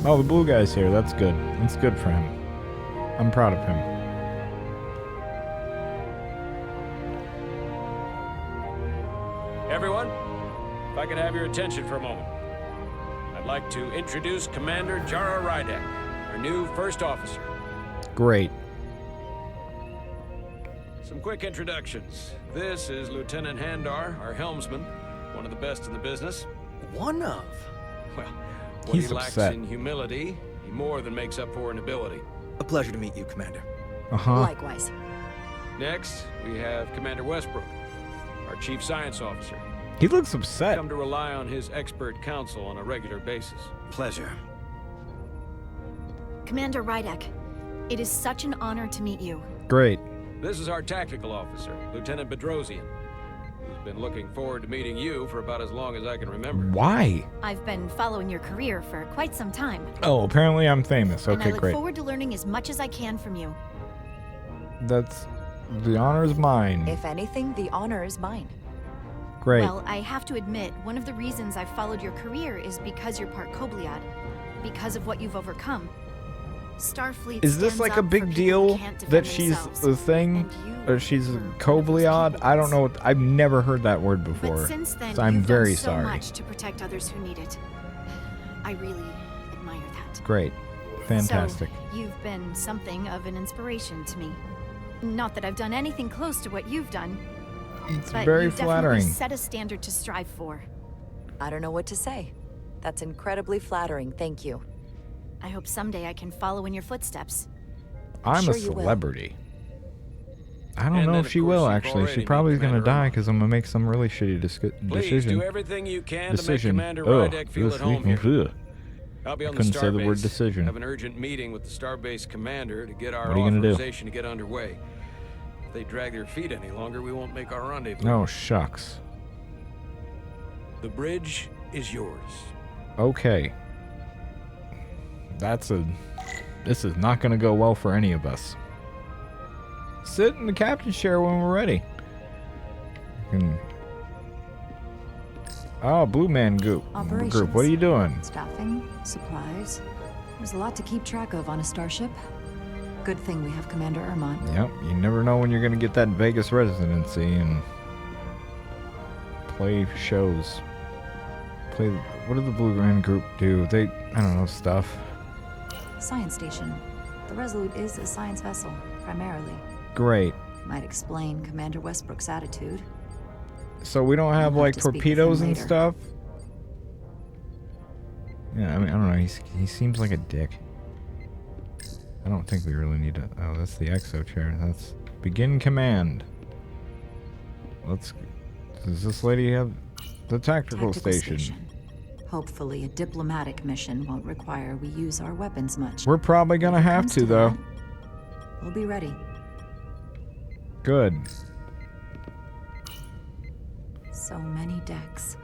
Oh, the blue guy's here. That's good. That's good for him. I'm proud of him. Everyone, if I could have your attention for a moment. I'd like to introduce Commander Jara Rydek, our new first officer. Great. Some quick introductions. This is Lieutenant Handar, our helmsman, one of the best in the business. One of? Well, what He's he lacks upset. in humility, he more than makes up for in ability. A pleasure to meet you, Commander. Likewise. Next, we have Commander Westbrook, our chief science officer. He looks upset. Come to rely on his expert counsel on a regular basis. Pleasure. Commander Rydek, it is such an honor to meet you. Great. This is our tactical officer, Lieutenant Bedrosian, who's been looking forward to meeting you for about as long as I can remember. Why? I've been following your career for quite some time. Oh, apparently I'm famous. And I Okay, look great. forward to learning as much as I can from you. That's... the honor's mine. If anything, the honor is mine. Great. Well, I have to admit, one of the reasons I've followed your career is because you're part Kobliad. Because of what you've overcome. Starfleet Is this stands like a up for big people deal who can't that defend she's themselves. a thing? Or she's a Kobliad? I don't know. I've never heard that word before. But since then, so I'm you've very done so sorry. much to protect others who need it. I really admire that. Great. Fantastic. So, you've been something of an inspiration to me. Not that I've done anything close to what you've done. It's but very you've flattering. definitely set a standard to strive for. I don't know what to say. That's incredibly flattering, thank you. I hope someday I can follow in your footsteps. I'm Sure a you will. celebrity. I don't And know then, if of she course, will, you've actually. already She met probably is going to Commander die Irma. because I'm going to make some really shitty Please decision. do everything you can to make Decision. Commander Ugh. Rydek feel at home here. Ugh. I'll be on Couldn't the say the word starbase. decision. Have an urgent meeting with the starbase commander to get our What are you gonna do? authorization to get underway. If they drag their feet any longer, we won't make our rendezvous. Oh, shucks. The bridge is yours. Okay. This is not going to go well for any of us. Sit in the captain's chair when we're ready. Oh, Blue Man Group. Operations. What are you doing? Staffing, supplies. There's a lot to keep track of on a starship. Good thing we have Commander Irma. Yep, you never know when you're going to get that Vegas residency and play shows. What did the Blue Man Group do? I don't know, stuff. Science station. The Resolute is a science vessel, primarily. Great. Might explain Commander Westbrook's attitude. So we don't have We'll have like to speak with torpedoes him and later. stuff? Yeah, I mean, I don't know. He seems like a dick. I don't think we really need to... Oh, that's the exo chair. That's... Begin command. Does this lady have the tactical station? Hopefully a diplomatic mission won't require we use our weapons much. We're probably gonna If it have comes to, though. that, we'll be ready. Good. So many decks.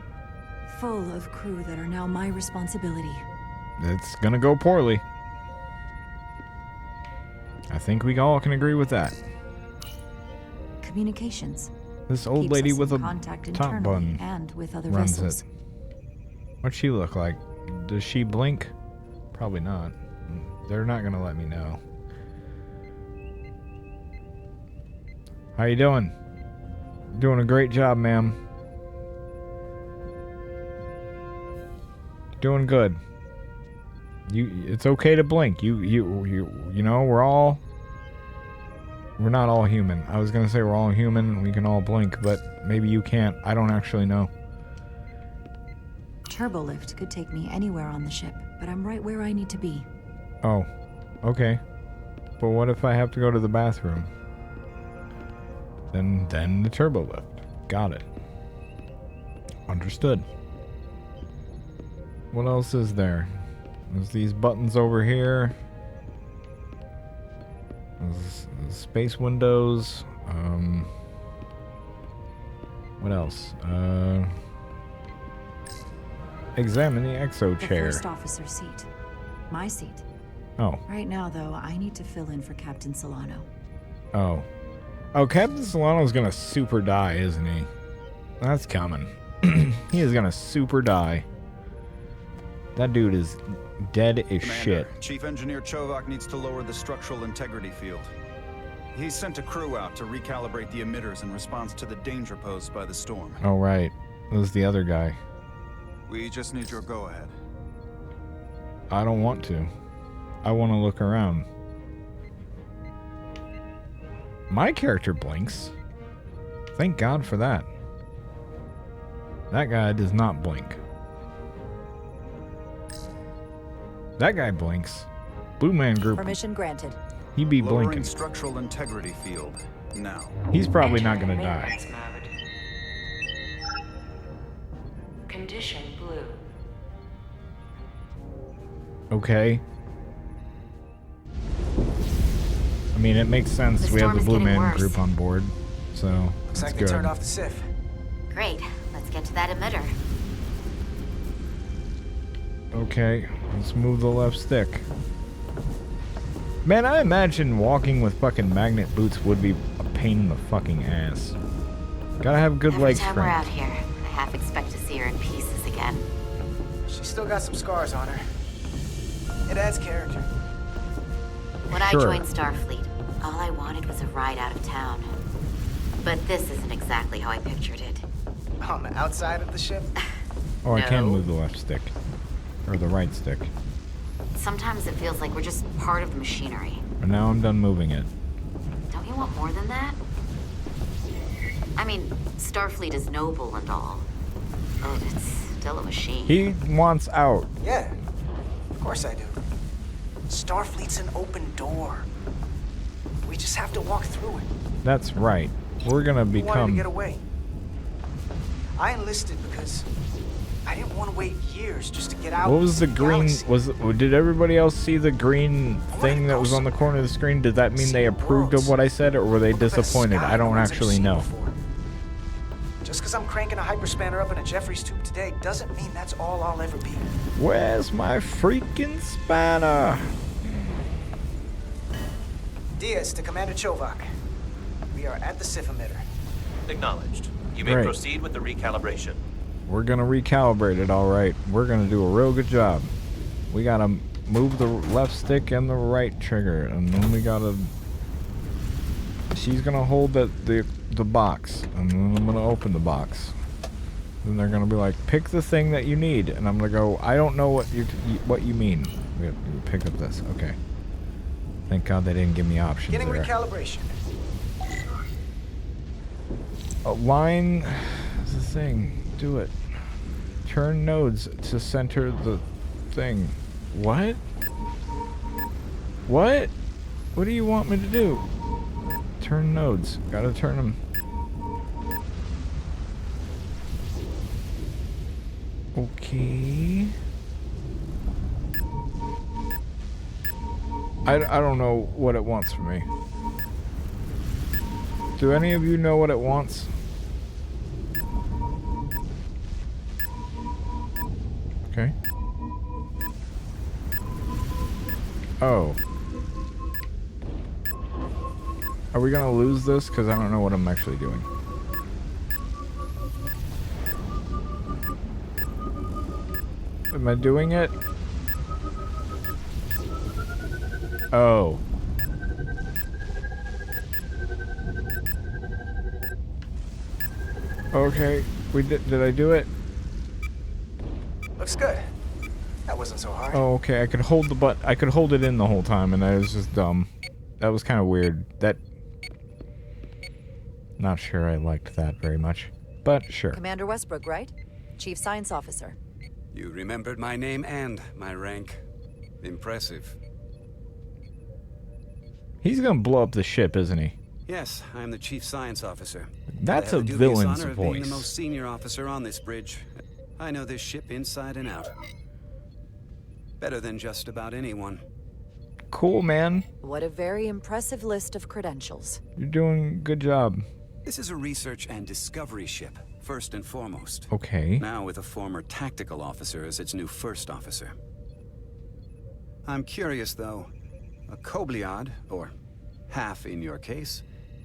Full of crew that are now my responsibility. It's gonna go poorly. I think we all can agree with that. Communications. This old Keeps lady us with in a contact top internally bun and with other runs vessels. it. What's she look like? Does she blink? Probably not. They're not gonna let me know. How you doing? Doing a great job, ma'am. Doing good. It's okay to blink. You know, we're not all human. I was gonna say we're all human. We can all blink, but maybe you can't. I don't actually know. Turbolift could take me anywhere on the ship, but I'm right where I need to be. Oh, okay. But what if I have to go to the bathroom? Then the turbo lift. Got it. Understood. What else is there? There's these buttons over here. There's space windows. What else? Examine the exo chair. The first officer's seat. My seat. Oh. Right now, though, I need to fill in for Captain Solano. Oh. Oh, Captain Solano's gonna super die, isn't he? That's coming. He is gonna super die. That dude is dead as shit. Chief Engineer Chovak needs to lower the structural integrity field. He's sent a crew out to recalibrate the emitters in response to the danger posed by the storm. Oh, right. That was the other guy. We just need your go-ahead. I don't want to. I want to look around. My character blinks. Thank God for that. That guy does not blink. That guy blinks. Blue Man Group. Permission granted. He be Lowering blinking. structural integrity field now. He's probably not gonna die. Condition blue. Okay. I mean, it makes sense. We have the Blue Man Group on board, so Looks that's like good. they turned off the SIF. Great. Let's get to that emitter. Okay, let's move the left stick. Man, I imagine walking with fucking magnet boots would be a pain in the fucking ass. Gotta have good leg Every time we're out strength. here, I half expect to see her in pieces again. She's still got some scars on her. It adds character. When I joined Starfleet, all I wanted was a ride out of town. But this isn't exactly how I pictured it. On the outside of the ship? Oh, I can move the left stick. Or the right stick. Sometimes it feels like we're just part of the machinery. But now I'm done moving it. Don't you want more than that? I mean, Starfleet is noble and all, but it's still a machine. He wants out. Yeah, of course I do. Starfleet's an open door. We just have to walk through it. That's right. We're gonna We wanted to become... get away. I enlisted because I didn't want to wait years just to get out. What was the green... galaxy. Did everybody else see the green thing that was on the corner of the screen? Did that mean they approved of what I said, or were they disappointed? I don't actually know. Just because I'm cranking a hyperspanner up in a Jeffries tube today doesn't mean that's all I'll ever be. Where's my freaking spanner? Diaz to Commander Chovak. We are at the SIF emitter. Acknowledged. You may Great. proceed with the recalibration. We're gonna recalibrate it, alright. We're gonna do a real good job. We gotta move the left stick and the right trigger, and then we gotta... She's gonna hold the box, and then I'm gonna open the box. Then they're gonna be like, pick the thing that you need, and I'm gonna go, I don't know what you mean. We have to pick up this, okay. Thank God they didn't give me options Getting there. recalibration. Line is the thing. Do it. Turn nodes to center the thing. What? What? What do you want me to do? Turn nodes. Gotta turn them. Okay. I don't know what it wants from me. Do any of you know what it wants? Okay. Oh. Are we gonna lose this? Because I don't know what I'm actually doing. Am I doing it? Oh. Okay. Did I do it? Looks good. That wasn't so hard. Oh, okay. I could hold the butt. I could hold it in the whole time, and that was just dumb. That was kind of weird. Not sure I liked that very much, but sure. Commander Westbrook, right? Chief Science Officer. You remembered my name and my rank. Impressive. He's gonna blow up the ship, isn't he? Yes, I am the chief science officer. That's I a have the dubious villain's honor of being voice. the most senior officer on this bridge. I know this ship inside and out. Better than just about anyone. Cool, man. What a very impressive list of credentials. You're doing a good job. This is a research and discovery ship, first and foremost. Okay. Now with a former tactical officer as its new first officer. I'm curious, though. A Kobliad, or half in your case,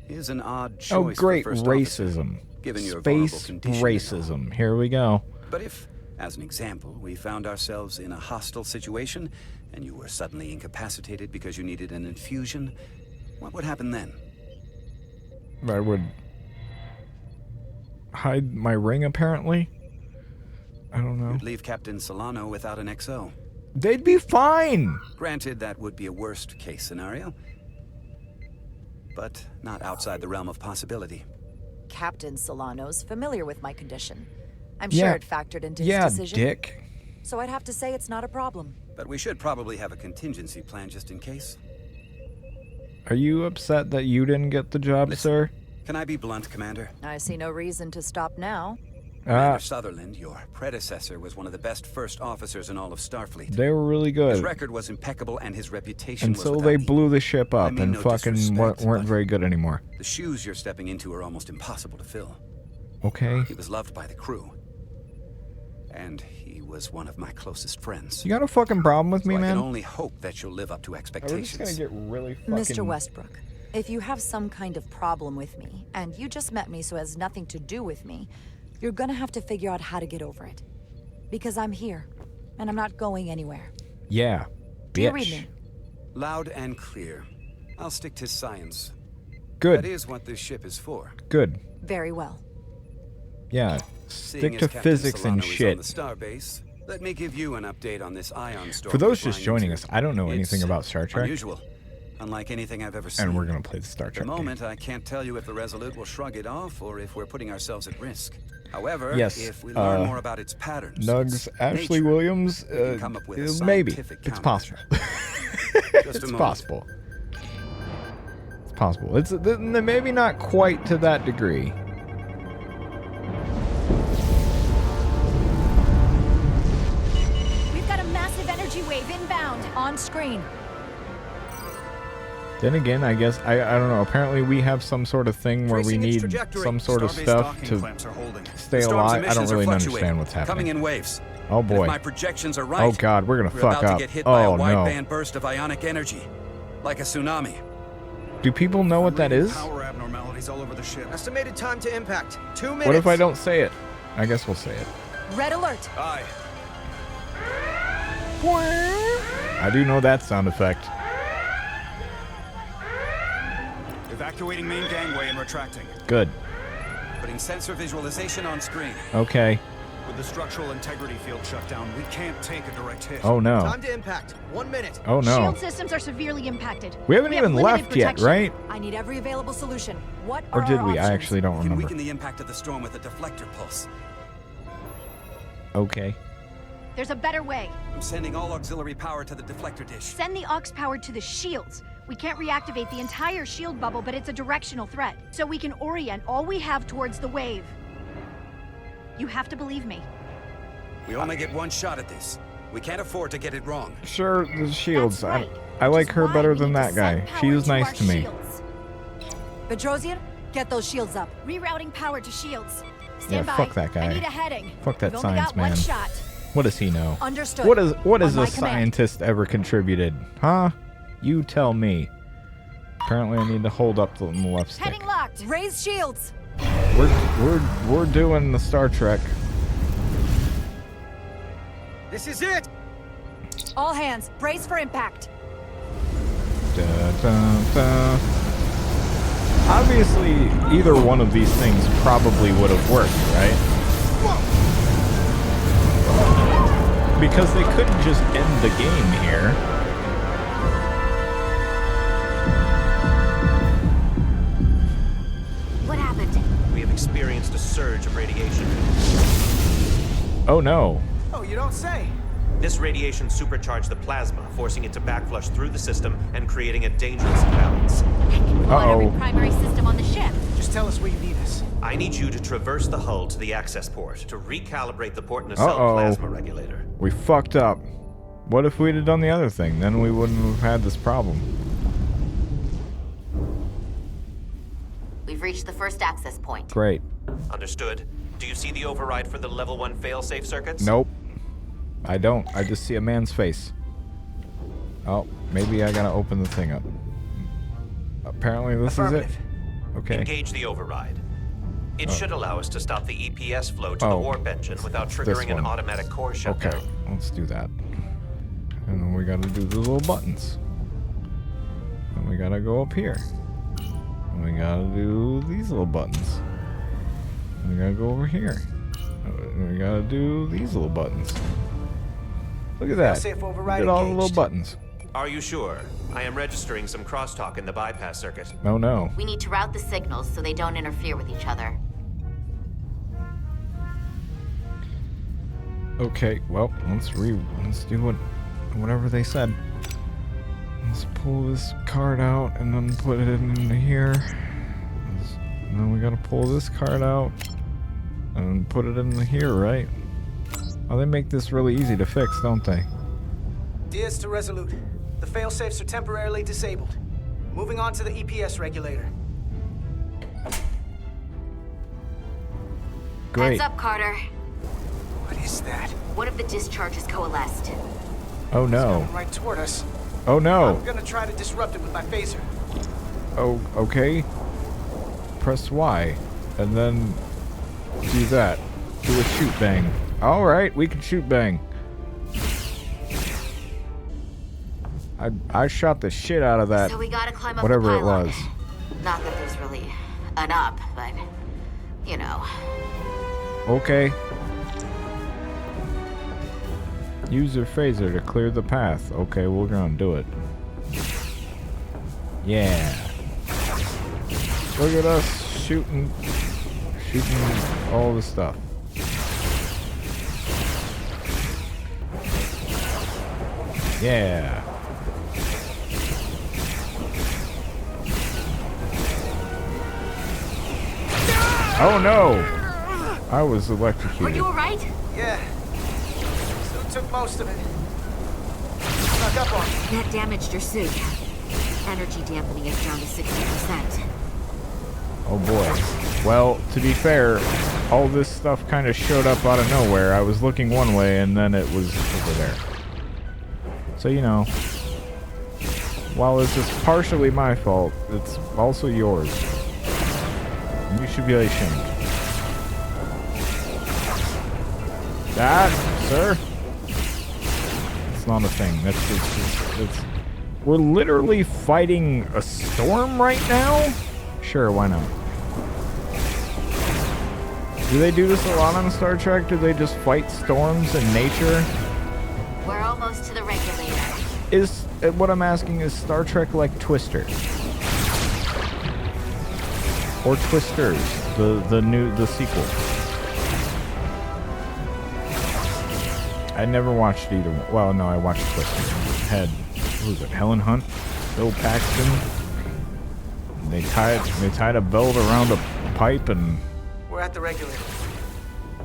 is an odd choice. Oh, great. For first Racism. officer, given your vulnerable Space condition. racism. Here we go. But if, as an example, we found ourselves in a hostile situation, and you were suddenly incapacitated because you needed an infusion, what would happen then? I would hide my ring, apparently. I don't know. You'd leave Captain Solano without an XO. They'd be fine! Granted, that would be a worst-case scenario, but not outside the realm of possibility. Captain Solano's familiar with my condition. I'm sure it factored into his decision. Yeah, dick. So I'd have to say it's not a problem. But we should probably have a contingency plan just in case. Are you upset that you didn't get the job, sir? Can I be blunt, Commander? I see no reason to stop now. Commander Sutherland, your predecessor, was one of the best first officers in all of Starfleet. They were really good. His record was impeccable and his reputation was Until without they equal. blew the ship up I mean and no fucking disrespect, weren't but very good anymore. The shoes you're stepping into are almost impossible to fill. Okay. He was loved by the crew. And he was one of my closest friends. You got a fucking problem with me, I man? can only hope that you'll live up to expectations. We're just gonna get really fucking... Mr. Westbrook, if you have some kind of problem with me, and you just met me so it has nothing to do with me, you're gonna have to figure out how to get over it. Because I'm here, and I'm not going anywhere. Yeah, Do you read me? Loud and clear. I'll stick to science. Good. That is what this ship is for. Good. Very well. Yeah, Seeing stick as to Captain physics Solano and is shit. on the starbase, let me give you an update on this ion storm. For those we're just flying joining into. us, I don't know It's anything about Star Trek. Unusual, unlike anything I've ever seen. And we're gonna play the Star At Trek the game. moment, I can't tell you if the Resolute will shrug it off or if we're putting ourselves at risk. However, Yes, if we learn more about its patterns, Nugs, its Ashley nature, Williams, we can come up with a maybe. scientific It's countermeasure. possible. Just a It's moment. possible. It's possible. It's maybe not quite to that degree. We've got a massive energy wave inbound. On screen. Then again, I guess, I don't know, apparently we have some sort of thing where we Tracing its need trajectory. some sort of Starbase stuff docking to clamps are holding. stay The storm's alive. I don't emissions are really fluctuating, understand what's happening. Coming in waves. Oh boy. If my projections are right, Oh god, we're gonna we're fuck about up. to get hit by a Oh no. wideband burst of ionic energy, like a tsunami. Do people know what that is? Power abnormalities all over the ship. Estimated time to impact, 2 minutes. What if I don't say it? I guess we'll say it. Red alert. Aye. I do know that sound effect. Evacuating main gangway and retracting. Good. Putting sensor visualization on screen. Okay. With the structural integrity field shut down, we can't take a direct hit. Oh no. Time to impact, 1 minute. Oh no. Shield systems are severely impacted. We haven't have even limited left yet, protection. right? I need every available solution. What Or are did our we? I options? actually don't We can remember. weaken the impact of the storm with a deflector pulse. Okay. There's a better way. I'm sending all auxiliary power to the deflector dish. Send the aux power to the shields. We can't reactivate the entire shield bubble, but it's a directional threat. So we can orient all we have towards the wave. You have to believe me. We only get one shot at this. We can't afford to get it wrong. Sure, the shields. That's right. I like her Why better we than need to that guy. send power She was to nice our to me. shields. Bedrosian, get those shields up. Rerouting power to shields. Yeah, Stand by. fuck that guy. I need a heading. Fuck that We've only science got one man. shot. What does he know? Understood. What has On a my command. scientist ever contributed? Huh? You tell me. Apparently I need to hold up the left stick. Heading locked. Raise shields. We're doing the Star Trek. This is it. All hands, brace for impact. Da, da, da. Obviously, either one of these things probably would have worked, right? Because they couldn't just end the game here. What happened? We have experienced a surge of radiation. Oh no. Oh, you don't say. This radiation supercharged the plasma, forcing it to backflush through the system and creating a dangerous imbalance. Every primary system on the ship. Just tell us where you need us. I need you to traverse the hull to the access port to recalibrate the port nacelle plasma regulator. We fucked up. What if we'd have done the other thing? Then we wouldn't have had this problem. We've reached the first access point. Great. Understood. Do you see the override for the level 1 failsafe circuits? Nope. I don't. I just see a man's face. Oh, maybe I gotta open the thing up. Apparently this is it. Okay. Engage the override. It should allow us to stop the EPS flow to the warp engine without triggering an automatic core shutdown. Okay, let's do that. And then we gotta do the little buttons. And we gotta go up here. And we gotta do these little buttons. And we gotta go over here. And we gotta do these little buttons. Look at that. Failsafe Look override at all the engaged. little buttons. Are you sure? I am registering some crosstalk in the bypass circuit. Oh no. We need to route the signals so they don't interfere with each other. Okay, well, let's do whatever they said. Let's pull this card out and then put it into here. And then we gotta pull this card out and put it in here, right? Oh, they make this really easy to fix, don't they? Diaz to Resolute. The failsafes are temporarily disabled. Moving on to the EPS regulator. Great. Heads up, Carter. What is that? One of the discharges coalesced. Oh no. Coming right toward us. Oh no. I'm gonna try to disrupt it with my phaser. Oh, okay. Press Y. And then do that. Do a shoot bang. Alright, we can shoot bang. I shot the shit out of that. So we gotta climb up whatever the it pylon. was. Not that there's really an up, but you know. Okay. Use your phaser to clear the path. Okay, we're gonna do it. Yeah. Look at us shooting all the stuff. Yeah. Oh no! I was electrocuted. Are you alright? Yeah. Still took most of it. Snuck up on me. That damaged your suit. Energy dampening is down to 60%. Oh boy. Well, to be fair, all this stuff kind of showed up out of nowhere. I was looking one way and then it was over there. So, you know, while this is partially my fault, it's also yours. You should be ashamed. That, sir? It's not a thing. It's we're literally fighting a storm right now? Sure, why not? Do they do this a lot on Star Trek? Do they just fight storms in nature? We're almost to the regulator. What I'm asking is Star Trek like Twister? Or Twisters, the sequel. I never watched either one. Well, no, I watched Twister. Had, who was it, Helen Hunt? Bill Paxton? They tied a belt around a pipe and We're at the regulator.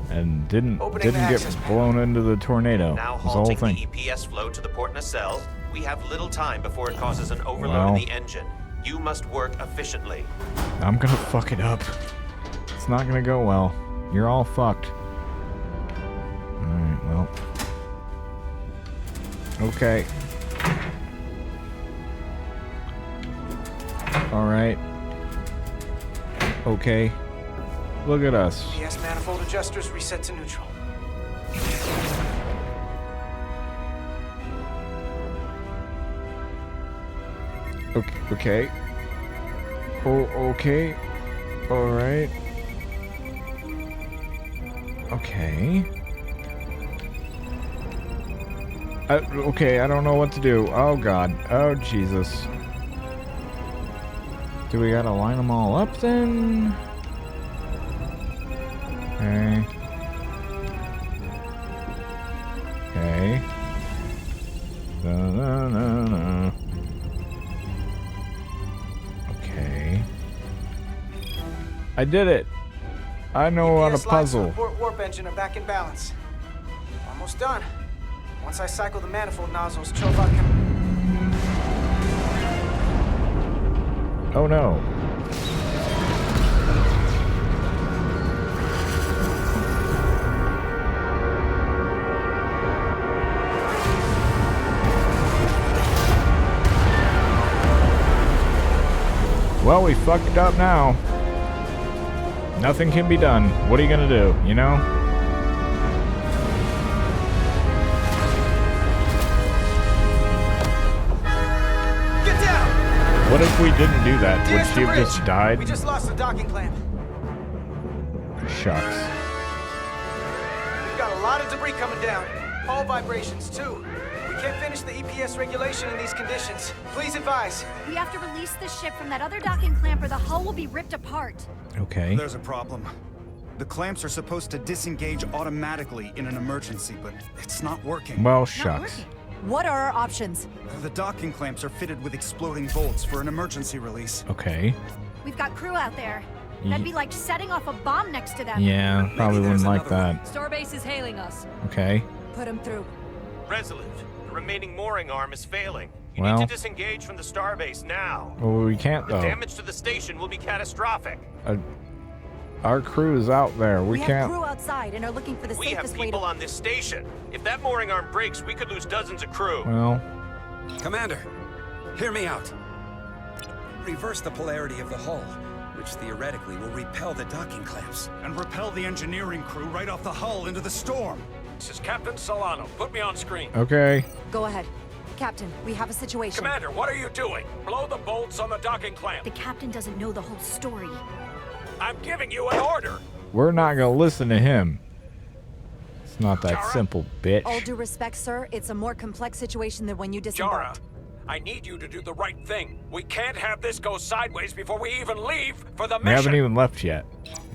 didn't Opening the get access blown into the tornado. Now It was the whole halting thing. the EPS flow to the port nacelle. We have little time before it causes an overload Well. in the engine. You must work efficiently. I'm gonna fuck it up. It's not gonna go well. You're all fucked. Alright, well. Okay. Alright. Okay. Look at us. EPS manifold adjusters reset to neutral. Okay. Oh, okay. Alright. Okay. Okay, I don't know what to do. Oh, God. Oh, Jesus. Do we gotta line them all up, then? Okay. Okay. Na-na-na-na. Okay. I did it. I know how to EPS lines for puzzle. the port warp engine are back in balance. Almost done. Once I cycle the manifold nozzles, Chobot can... Oh no. Well, we fucked up now. Nothing can be done. What are you gonna do, you know? Get down! What if we didn't do that? Would DS she have bridge. just died? We just lost the docking clamp. Shucks. We've got a lot of debris coming down. Hull vibrations, too. We can't finish the EPS regulation in these conditions. Please advise. We have to release the ship from that other docking clamp or the hull will be ripped apart. Okay. There's a problem. The clamps are supposed to disengage automatically in an emergency, but it's not working. Well, shucks. What are our options? The docking clamps are fitted with exploding bolts for an emergency release. Okay. We've got crew out there. That'd be like setting off a bomb next to them. Yeah, probably wouldn't like that. Starbase is hailing us. Okay. Put him through. Resolute, the remaining mooring arm is failing. You Well. need to disengage from the starbase now. Well, we can't The though. damage to the station will be catastrophic. Our crew is out there. We have can't. crew outside and are looking for the We safest have way people to... on this station. If that mooring arm breaks, we could lose dozens of crew. Well, Commander, hear me out. Reverse the polarity of the hull, which theoretically will repel the docking clamps. And repel the engineering crew right off the hull into the storm. This is Captain Solano. Put me on screen. okay. Go ahead. Captain, we have a situation. Commander, what are you doing? Blow the bolts on the docking clamp. The captain doesn't know the whole story. I'm giving you an order. We're not gonna listen to him. It's not that Jara? simple, bitch. All due respect, sir, it's a more complex situation than when you Jara, disembarked. I need you to do the right thing. We can't have this go sideways before we even leave for the We mission. haven't even left yet.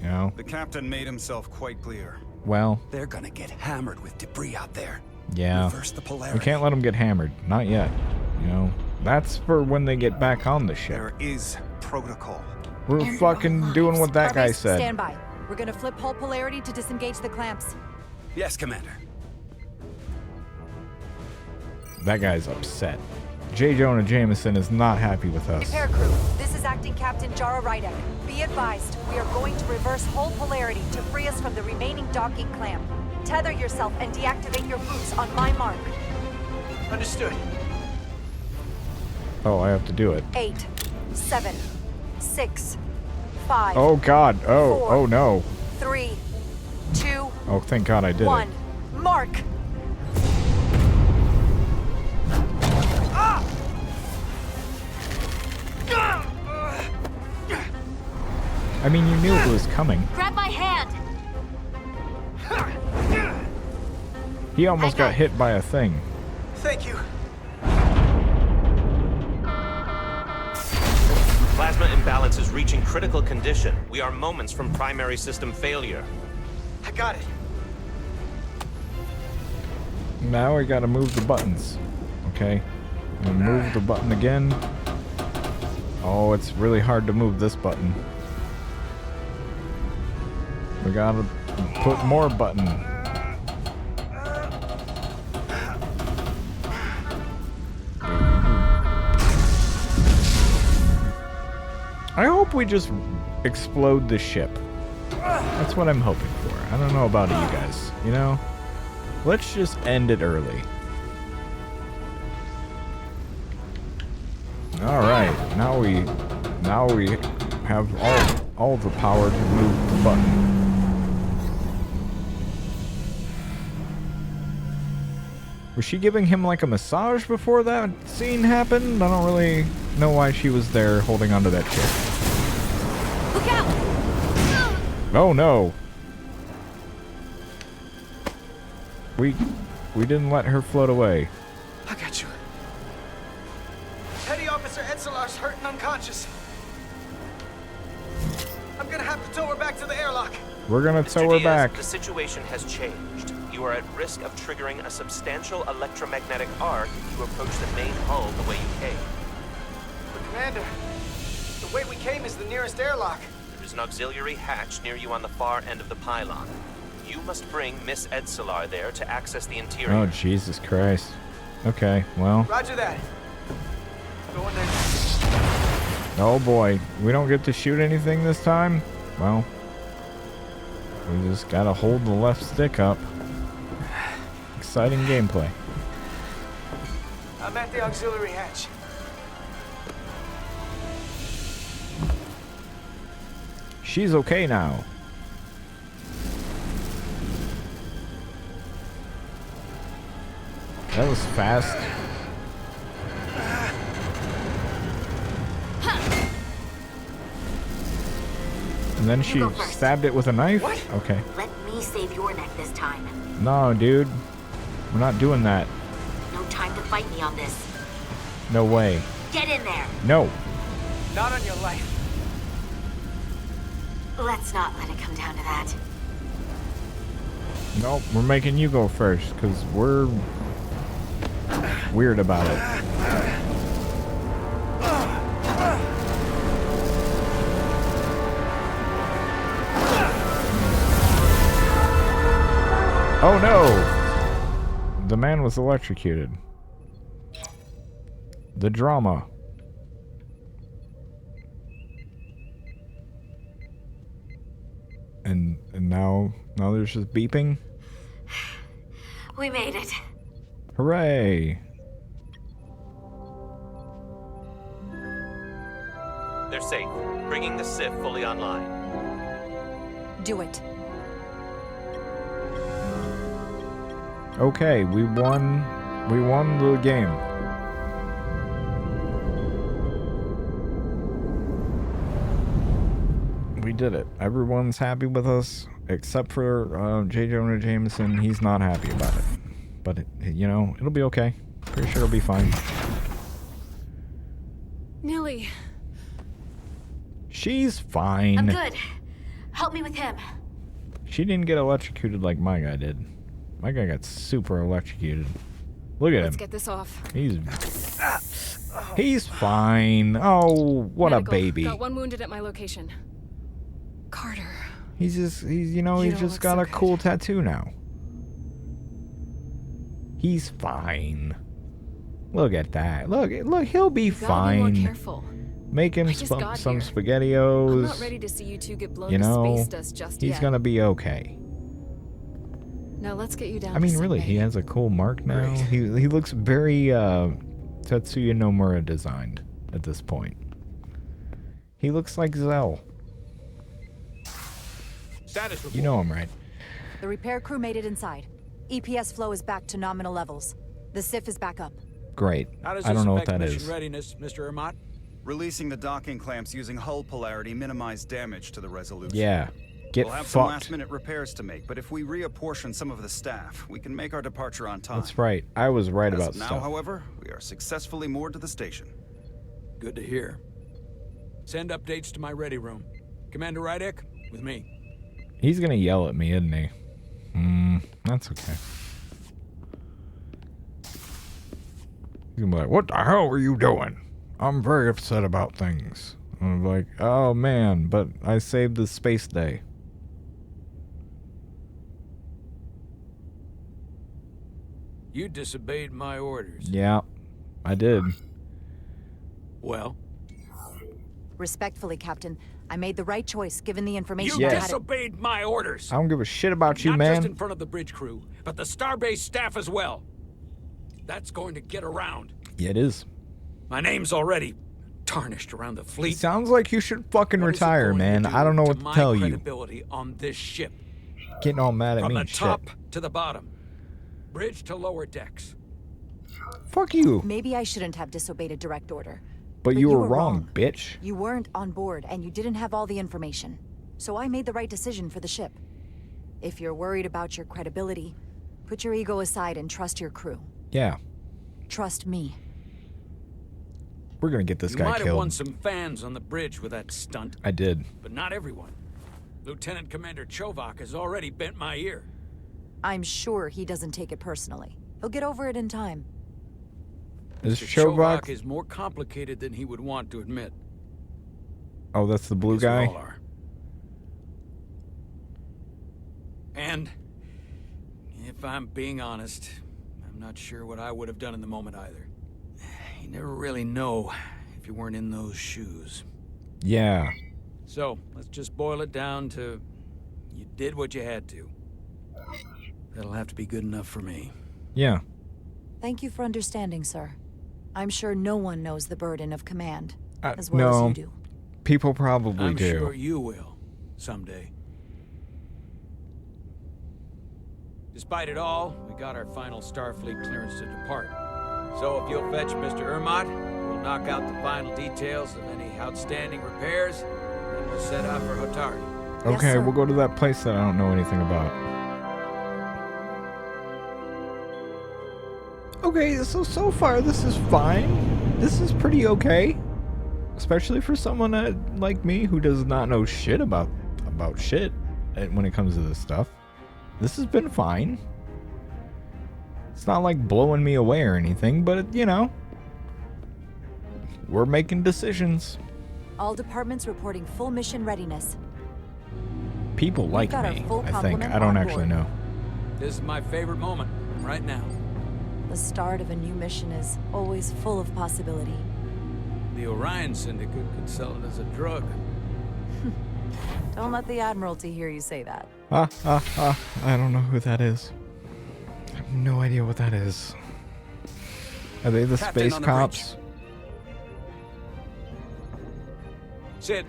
You know? The captain made himself quite clear. Well, They're gonna get hammered with debris out there. yeah. Reverse the polarity. We can't let them get hammered. Not yet. You know? That's for when they get back on the ship. There is protocol. We're fucking doing what that guy Starbase, said. stand by. We're gonna flip hull polarity to disengage the clamps. Yes, Commander. That guy's upset. J. Jonah Jameson is not happy with us. Repair crew, this is Acting Captain Jara Rydek. Be advised, we are going to reverse hull polarity to free us from the remaining docking clamp. Tether yourself and deactivate your boots on my mark. Understood. Oh, I have to do it. 8, 7, 6, 5. Oh God. Oh, Four. oh no. 3, 2, Oh, thank God I did 1. it. Mark! I mean, you knew it was coming. Grab my hand! He almost got hit by a thing. Thank you. Plasma imbalance is reaching critical condition. We are moments from primary system failure. I got it. Now we gotta move the buttons. Okay. And move the button again. Oh, it's really hard to move this button. We gotta put more button. I hope we just explode the ship. That's what I'm hoping for. I don't know about you guys, you know? Let's just end it early. Alright, now we have all the power to move the button. Was she giving him like a massage before that scene happened? I don't really know why she was there holding onto that ship. Look out! Oh no. We didn't let her float away. I got you. Petty Officer Etzelar's hurt and unconscious. I'm gonna have to tow her back to the airlock. We're gonna Mr. tow her Diaz, back. The situation has changed. you are at risk of triggering a substantial electromagnetic arc if you approach the main hull the way you came. But Commander, the way we came is the nearest airlock. There is an auxiliary hatch near you on the far end of the pylon. You must bring Miss Edsolar there to access the interior. Oh, Jesus Christ. Okay, well. Roger that. Going there. Oh boy, we don't get to shoot anything this time? Well, we just gotta hold the left stick up. Exciting gameplay. I'm at the auxiliary hatch. She's okay now. That was fast. And then she stabbed it with a knife? What? Okay. Let me save your neck this time. No, dude. We're not doing that. No time to fight me on this. No way. Get in there. No. Not on your life. Let's not let it come down to that. Nope, we're making you go first, because we're weird about it. Oh no! The man was electrocuted. The drama. And now there's just beeping. We made it. Hooray! They're safe, bringing the Sif fully online. Do it. Okay, we won. We won the game. We did it. Everyone's happy with us, except for J. Jonah Jameson. He's not happy about it. But, you know, it'll be okay. Pretty sure it'll be fine. Nilly. She's fine. I'm good. Help me with him. She didn't get electrocuted like my guy did. My guy got super electrocuted. Look at him. Let's get this off. He's fine. Oh, what Medical. a baby. Got one wounded at my location. Carter. He's just look got so a good. cool tattoo now. He's fine. Look at that. Look, he'll be You gotta fine. be more careful. Make him I just got some here. SpaghettiOs. I'm not ready to see you two get blown You to know, space dust just he's yet. gonna be okay. Now let's get you down. I mean, to really, sick he bay. has a cool mark now. He looks very Tetsuya Nomura designed at this point. He looks like Zell. Status report. You know him, right? The repair crew made it inside. EPS flow is back to nominal levels. The SIF is back up. Great. How does I this don't know what affect that mission is. readiness, Mr. Ermont? Releasing the docking clamps using hull polarity minimize damage to the Resolution. Yeah. Get We'll have some fucked. last-minute repairs to make, but if we reapportion some of the staff, we can make our departure on time. That's right. I was right As about of now, stuff. however, we are successfully moored to the station. Good to hear. Send updates to my ready room. Commander Rydek, with me. He's gonna yell at me, isn't he? That's okay. He's gonna be like, "What the hell are you doing? I'm very upset about things." I'm like, "Oh man, but I saved the space day." You disobeyed my orders. Yeah, I did. Well? Respectfully, Captain, I made the right choice given the information You I had. disobeyed my orders! I don't give a shit about you, Not man. just in front of the bridge crew, but the starbase staff as well. That's going to get around. Yeah, it is. My name's already tarnished around the fleet. Sounds like you should fucking What is it retire, going to man. do I don't know what to my tell you. credibility on this ship. Getting all mad at From me the and shit. top to the bottom. Bridge to lower decks. Fuck you. Maybe I shouldn't have disobeyed a direct order. But you were wrong, bitch. You weren't on board, and you didn't have all the information. So I made the right decision for the ship. If you're worried about your credibility, put your ego aside and trust your crew. Yeah, Trust me. we're gonna get this You guy might have won killed. some fans on the bridge with that stunt. I did. But not everyone. Lieutenant Commander Chovak has already bent my ear. I'm sure he doesn't take it personally. He'll get over it in time. Is Mr. Chobok? is more complicated than he would want to admit. Oh, that's the blue Guess we guy? all are. And if I'm being honest, I'm not sure what I would have done in the moment either. You never really know if you weren't in those shoes. Yeah. So, let's just boil it down to you did what you had to. That'll have to be good enough for me. Yeah. Thank you for understanding, sir. I'm sure no one knows the burden of command as well no, as you do. People probably I'm do. sure you will, someday. Despite it all, we got our final Starfleet clearance to depart. So if you'll fetch Mr. Ermot, we'll knock out the final details of any outstanding repairs, and then we'll set out for Hotari. Okay, we'll go to that place that I don't know anything about. Okay, so far this is fine. This is pretty okay. Especially for someone like me who does not know shit about shit when it comes to this stuff. This has been fine. It's not like blowing me away or anything, but you know, we're making decisions. All departments reporting full mission readiness. People like got our me, full I think. complement I don't on actually board. know. This is my favorite moment, right now. The start of a new mission is always full of possibility. The Orion Syndicate could sell it as a drug. Don't let the Admiralty hear you say that. I don't know who that is. I have no idea what that is. Are they the Captain space on the cops? Sit,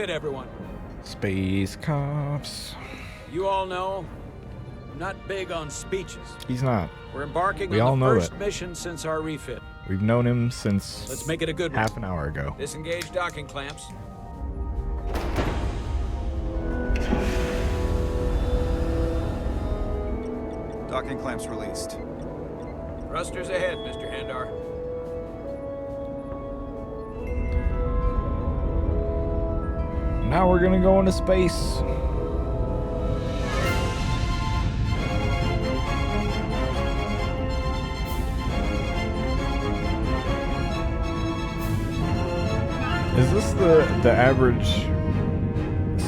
everyone. Space cops. You all know, I'm not big on speeches. He's not. We're embarking We all on the know first that. mission since our refit. We've known him since Let's make it a good one. half an hour ago. Disengage docking clamps. Docking clamps released. Thrusters ahead, Mr. Handar. Now we're gonna go into space. Is this the average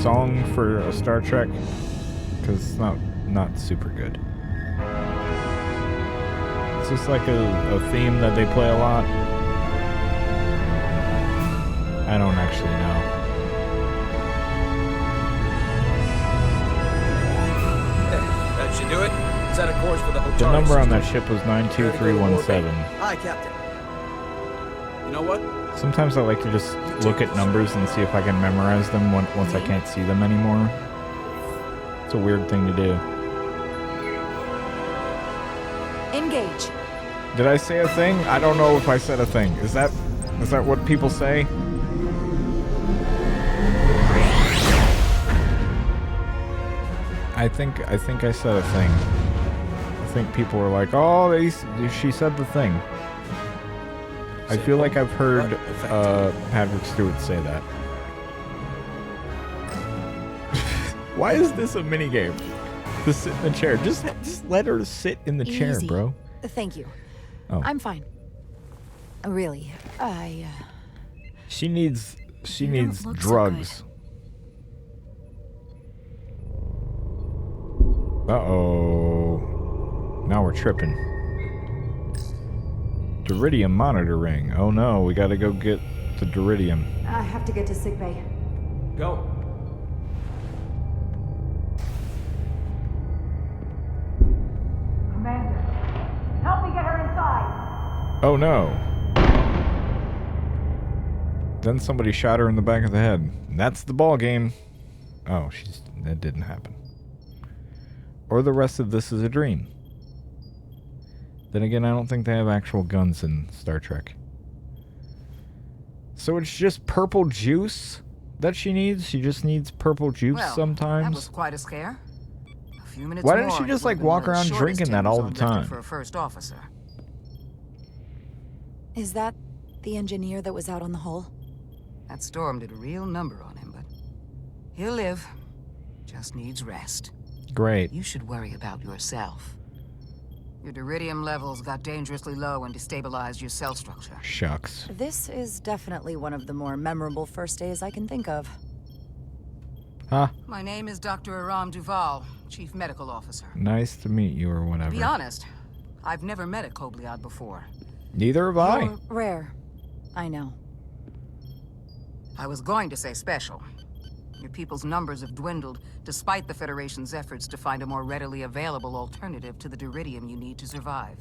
song for a Star Trek? Because it's not super good. It's just like a theme that they play a lot. I don't actually know. That should do it. Set a course for the Hotari The number on system. that ship was 92317. Aye, Captain. You know what? Sometimes I like to just look at numbers and see if I can memorize them once I can't see them anymore. It's a weird thing to do. Engage. Did I say a thing? I don't know if I said a thing. Is that what people say? I think I said a thing. I think people were like, "Oh, she said the thing." I feel like I've heard Patrick Stewart say that. Why is this a minigame? To sit in the chair. Just let her sit in the chair, Easy. bro. Thank you. Oh. I'm fine. Really, She needs look so drugs. Uh-oh. Now we're tripping. Duridium monitoring. Oh no, we gotta go get the Duridium. I have to get to sickbay. Go. Commander, help me get her inside. Oh no. Then somebody shot her in the back of the head. That's the ball game. Oh, that didn't happen. Or the rest of this is a dream. Then again, I don't think they have actual guns in Star Trek. So it's just purple juice that she needs? She just needs purple juice sometimes? That was quite a scare. A few minutes Why didn't more, she and just it would've like been walk one of around the drinking shortest that all timbers the on record time? For a first officer. Is that the engineer that was out on the hull? That storm did a real number on him, but he'll live. Just needs rest. Great. You should worry about yourself. Your duridium levels got dangerously low and destabilized your cell structure. Shucks. This is definitely one of the more memorable first days I can think of. Huh? My name is Dr. Aram Duval, Chief Medical Officer. Nice to meet you, or whatever. To be honest, I've never met a Kobliad before. Neither have I. You're rare. I know. I was going to say special. Your people's numbers have dwindled, despite the Federation's efforts to find a more readily available alternative to the duridium you need to survive.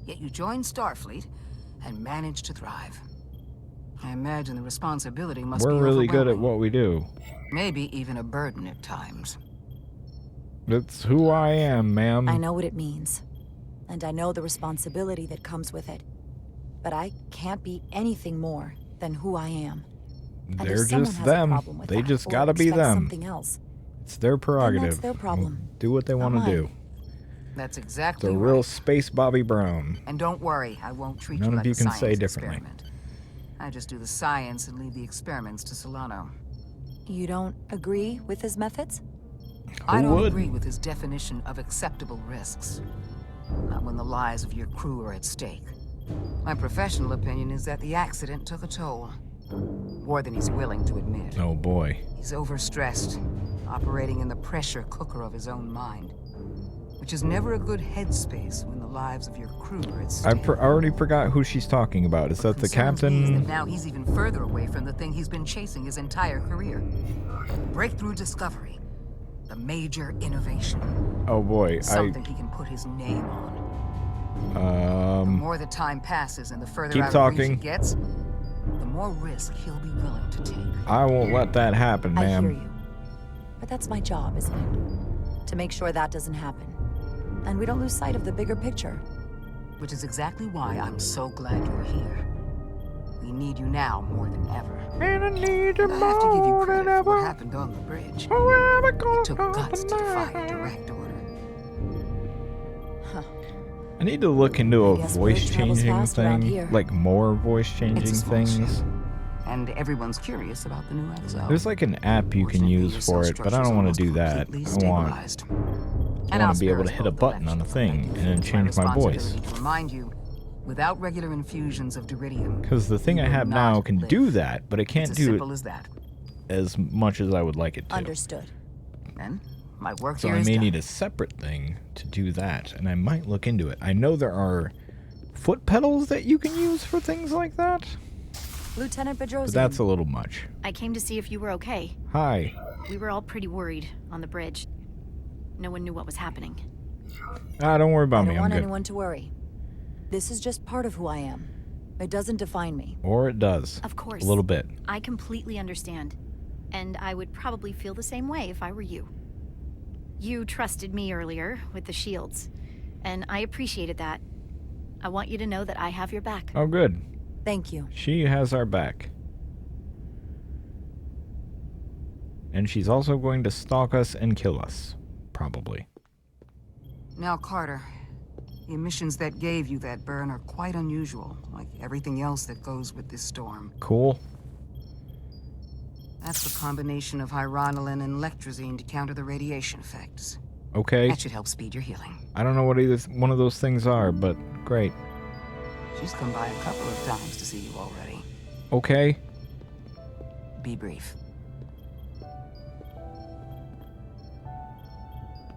Yet you joined Starfleet and managed to thrive. I imagine the responsibility must be We're really good at overwhelming. what we do. Maybe even a burden at times. That's who I am, ma'am. I know what it means. And I know the responsibility that comes with it. But I can't be anything more than who I am. And if They're someone just has a them. problem with They that, just or gotta be expects them. something else, It's their prerogative. that's their problem. Do what they want Not to mine. do. That's exactly The right. real space Bobby Brown. And don't worry, I won't treat None you of like you a can say science differently. experiment. I just do the science and leave the experiments to Solano. You don't agree with his methods? I don't would? agree with his definition of acceptable risks. Not when the lives of your crew are at stake. My professional opinion is that the accident took a toll. More than he's willing to admit. Oh boy. He's overstressed, operating in the pressure cooker of his own mind. Which is never a good headspace when the lives of your crew are at I stake. already forgot who she's talking about. Is that the Concerns me is captain? that now he's even further away from the thing he's been chasing his entire career. Breakthrough discovery. The major innovation. Oh boy. Something he can put his name on. The Um. more the time passes and the further Keep out of reach talking. it gets, the more risk he'll be willing to take. I won't let that happen, I hear ma'am. you. But that's my job, isn't it? To make sure that doesn't happen. And we don't lose sight of the bigger picture. Which is exactly why I'm so glad you're here. We need you now more than ever. And I need you I have to give you more credit than for what ever. happened on the bridge. Forever It took gonna guts to defy a tonight. direct order. I need to look into a guess voice word travels changing fast around thing. here. Like more voice changing It's a small things. ship, and everyone's curious about the new XO. There's like an app you can use for it, but I don't want to do that. I want to be able to hit a button on a thing and then change my voice. To remind you, without regular infusions of duridium, Because the thing you I will have not now can live. do that, but it can't It's as do simple it as that. as much as I would like it to. Understood. Then my work So here I is may done. need a separate thing to do that, and I might look into it. I know there are foot pedals that you can use for things like that, Lieutenant Bedrosian. but that's a little much. I came to see if you were okay. Hi. We were all pretty worried on the bridge. No one knew what was happening. Don't worry about I me. don't I'm want good. anyone to worry. This is just part of who I am. It doesn't define me. Or it does. Of course. A little bit. I completely understand. And I would probably feel the same way if I were you. You trusted me earlier with the shields, and I appreciated that. I want you to know that I have your back. Oh, good. Thank you. She has our back. And she's also going to stalk us and kill us. Probably. Now, Carter, the emissions that gave you that burn are quite unusual, like everything else that goes with this storm. Cool. That's the combination of hyronolin and lectrazine to counter the radiation effects. Okay. That should help speed your healing. I don't know what either one of those things are, but great. She's come by a couple of times to see you already. Okay. Be brief.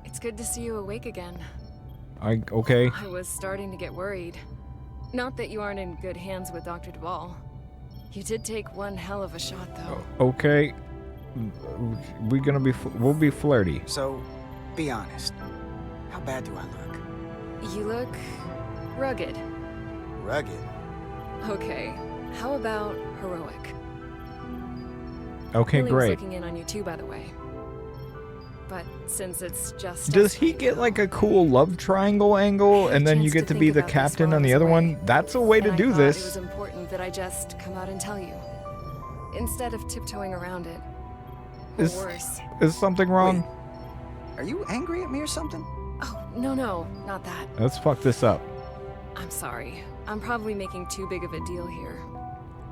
It's good to see you awake again. Okay. I was starting to get worried. Not that you aren't in good hands with Dr. Duvall. You did take one hell of a shot, though. Okay. We'll be flirty. So, be honest. How bad do I look? You look rugged. Rugged? Okay. How about heroic? Okay, Billy was great. looking in on you too, by the way. But since it's just Does he get like a cool love triangle angle, and then you get to be the captain on the other one? That's a way to do It was this. important that I just come out and tell you, instead of tiptoeing around it. Or Is worse. is something wrong? Are you angry at me or something? Oh, no, not that. Let's fuck this up. I'm sorry. I'm probably making too big of a deal here.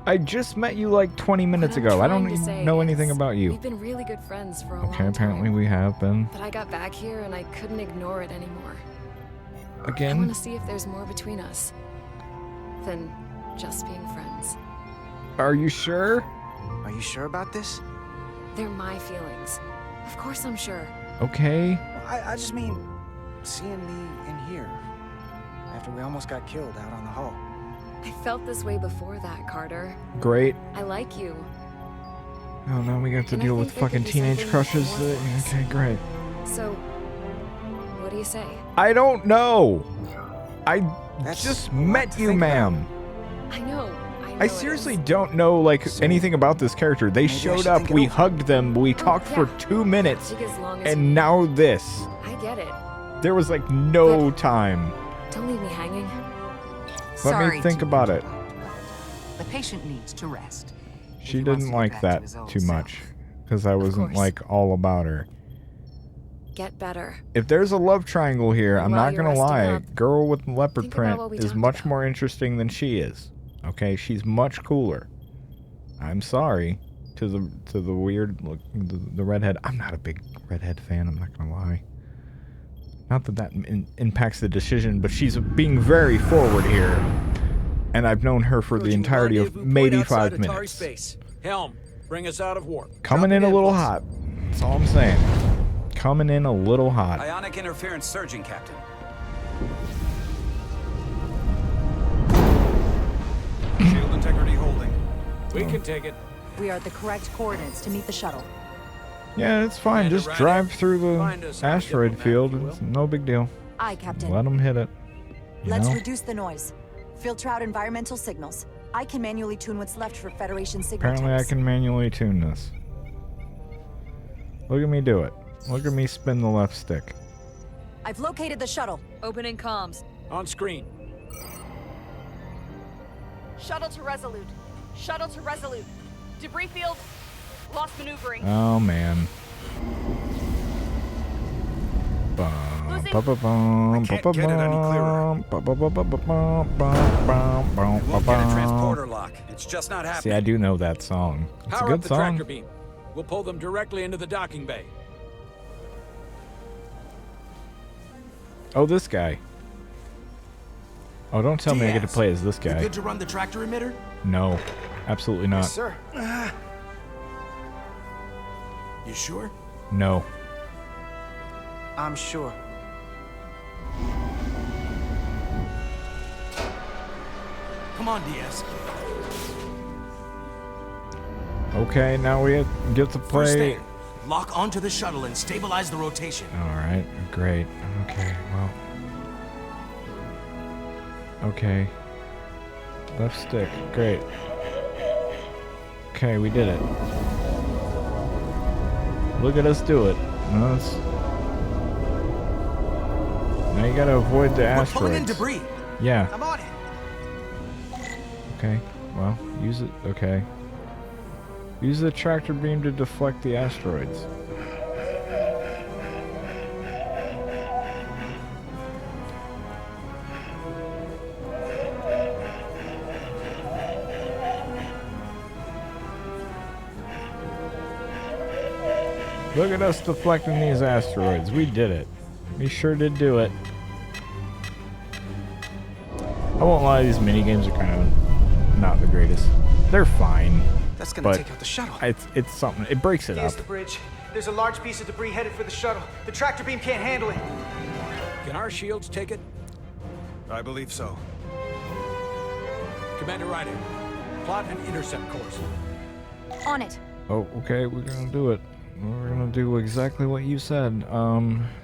I just met you like 20 minutes ago. I don't even know anything about you. We've been really good friends for a long Okay, time. apparently we have been. But I got back here and I couldn't ignore it anymore. I Again? want to see if there's more between us than just being friends. Are you sure? Are you sure about this? They're my feelings. Of course I'm sure. Okay. I just mean, seeing me in here after we almost got killed out on the hull. I felt this way before that, Carter. Great. I like you. Oh, now we have to And I deal think with there fucking could be teenage something crushes. more for us. Okay, great. So, what do you say? I don't know. I That's just a lot met to you, think about. ma'am. I know I it seriously is. don't know like anything about this character. They I showed should up, think it we over. hugged them, we Oh, talked for yeah. 2 minutes, Take as long as and now this. I get it. There was like no time. Don't leave me hanging. Let Sorry me think to about it. interrupt. The patient needs to rest. She he wants didn't to get like back to that his old too self. much because I wasn't course. like all about her. Get better. If there's a love triangle here, And I'm while not you're gonna resting lie. up, Girl with leopard think about print what we is talked much about. more interesting than she is. Okay, she's much cooler. I'm sorry to the weird look, the redhead. I'm not a big redhead fan. I'm not gonna lie. Not that that impacts the decision, but she's being very forward here, and I've known her for the entirety of maybe 5 minutes. Space. Helm, bring us out of warp. Coming in a little hot. That's all I'm saying. Coming in a little hot. Ionic interference surging, Captain. Shield integrity holding. We can take it. We are at the correct coordinates to meet the shuttle. Yeah, it's fine. Commander Just Ryder, drive through find the us some asteroid diplomat, field. if you will. It's no big deal. Aye, Captain. Let them hit it. You Let's know? reduce the noise. Filter out environmental signals. I can manually tune what's left for Federation signal Apparently I types. can manually tune this. Look at me do it. Look at me spin the left stick. I've located the shuttle. Opening comms. On screen. Shuttle to Resolute. Shuttle to Resolute. Debris field. Lost maneuvering. Oh man. I can't get it any clearer. We won't get a transporter lock. It's just not happening. See, I do know that song. It's Power a up good the song. tractor beam. We'll pull them directly into the docking bay. Oh, this guy. Oh, don't tell me I get to play as this You guy. good to run the tractor emitter? No, absolutely not. Yes, sir. You sure? No. I'm sure. Come on, DS. Okay, now we get to First play. thing, lock onto the shuttle and stabilize the rotation. All right, great. Okay, well. Okay. Left stick, great. Okay, we did it. Look at us do it. No, that's... Now you gotta avoid the We're pulling in asteroids. debris. Yeah. I'm on it. Okay. Well, use it. Okay. Use the tractor beam to deflect the asteroids. Look at us deflecting these asteroids. We did it. We sure did do it. I won't lie, these minigames are kind of not the greatest. They're fine. That's gonna But take out the shuttle. it's something. It breaks it up. Here's the bridge. There's a large piece of debris headed for the shuttle. The tractor beam can't handle it. Can our shields take it? I believe so. Commander Ryder, plot an intercept course. On it. Oh, okay, we're gonna do it. We're gonna do exactly what you said.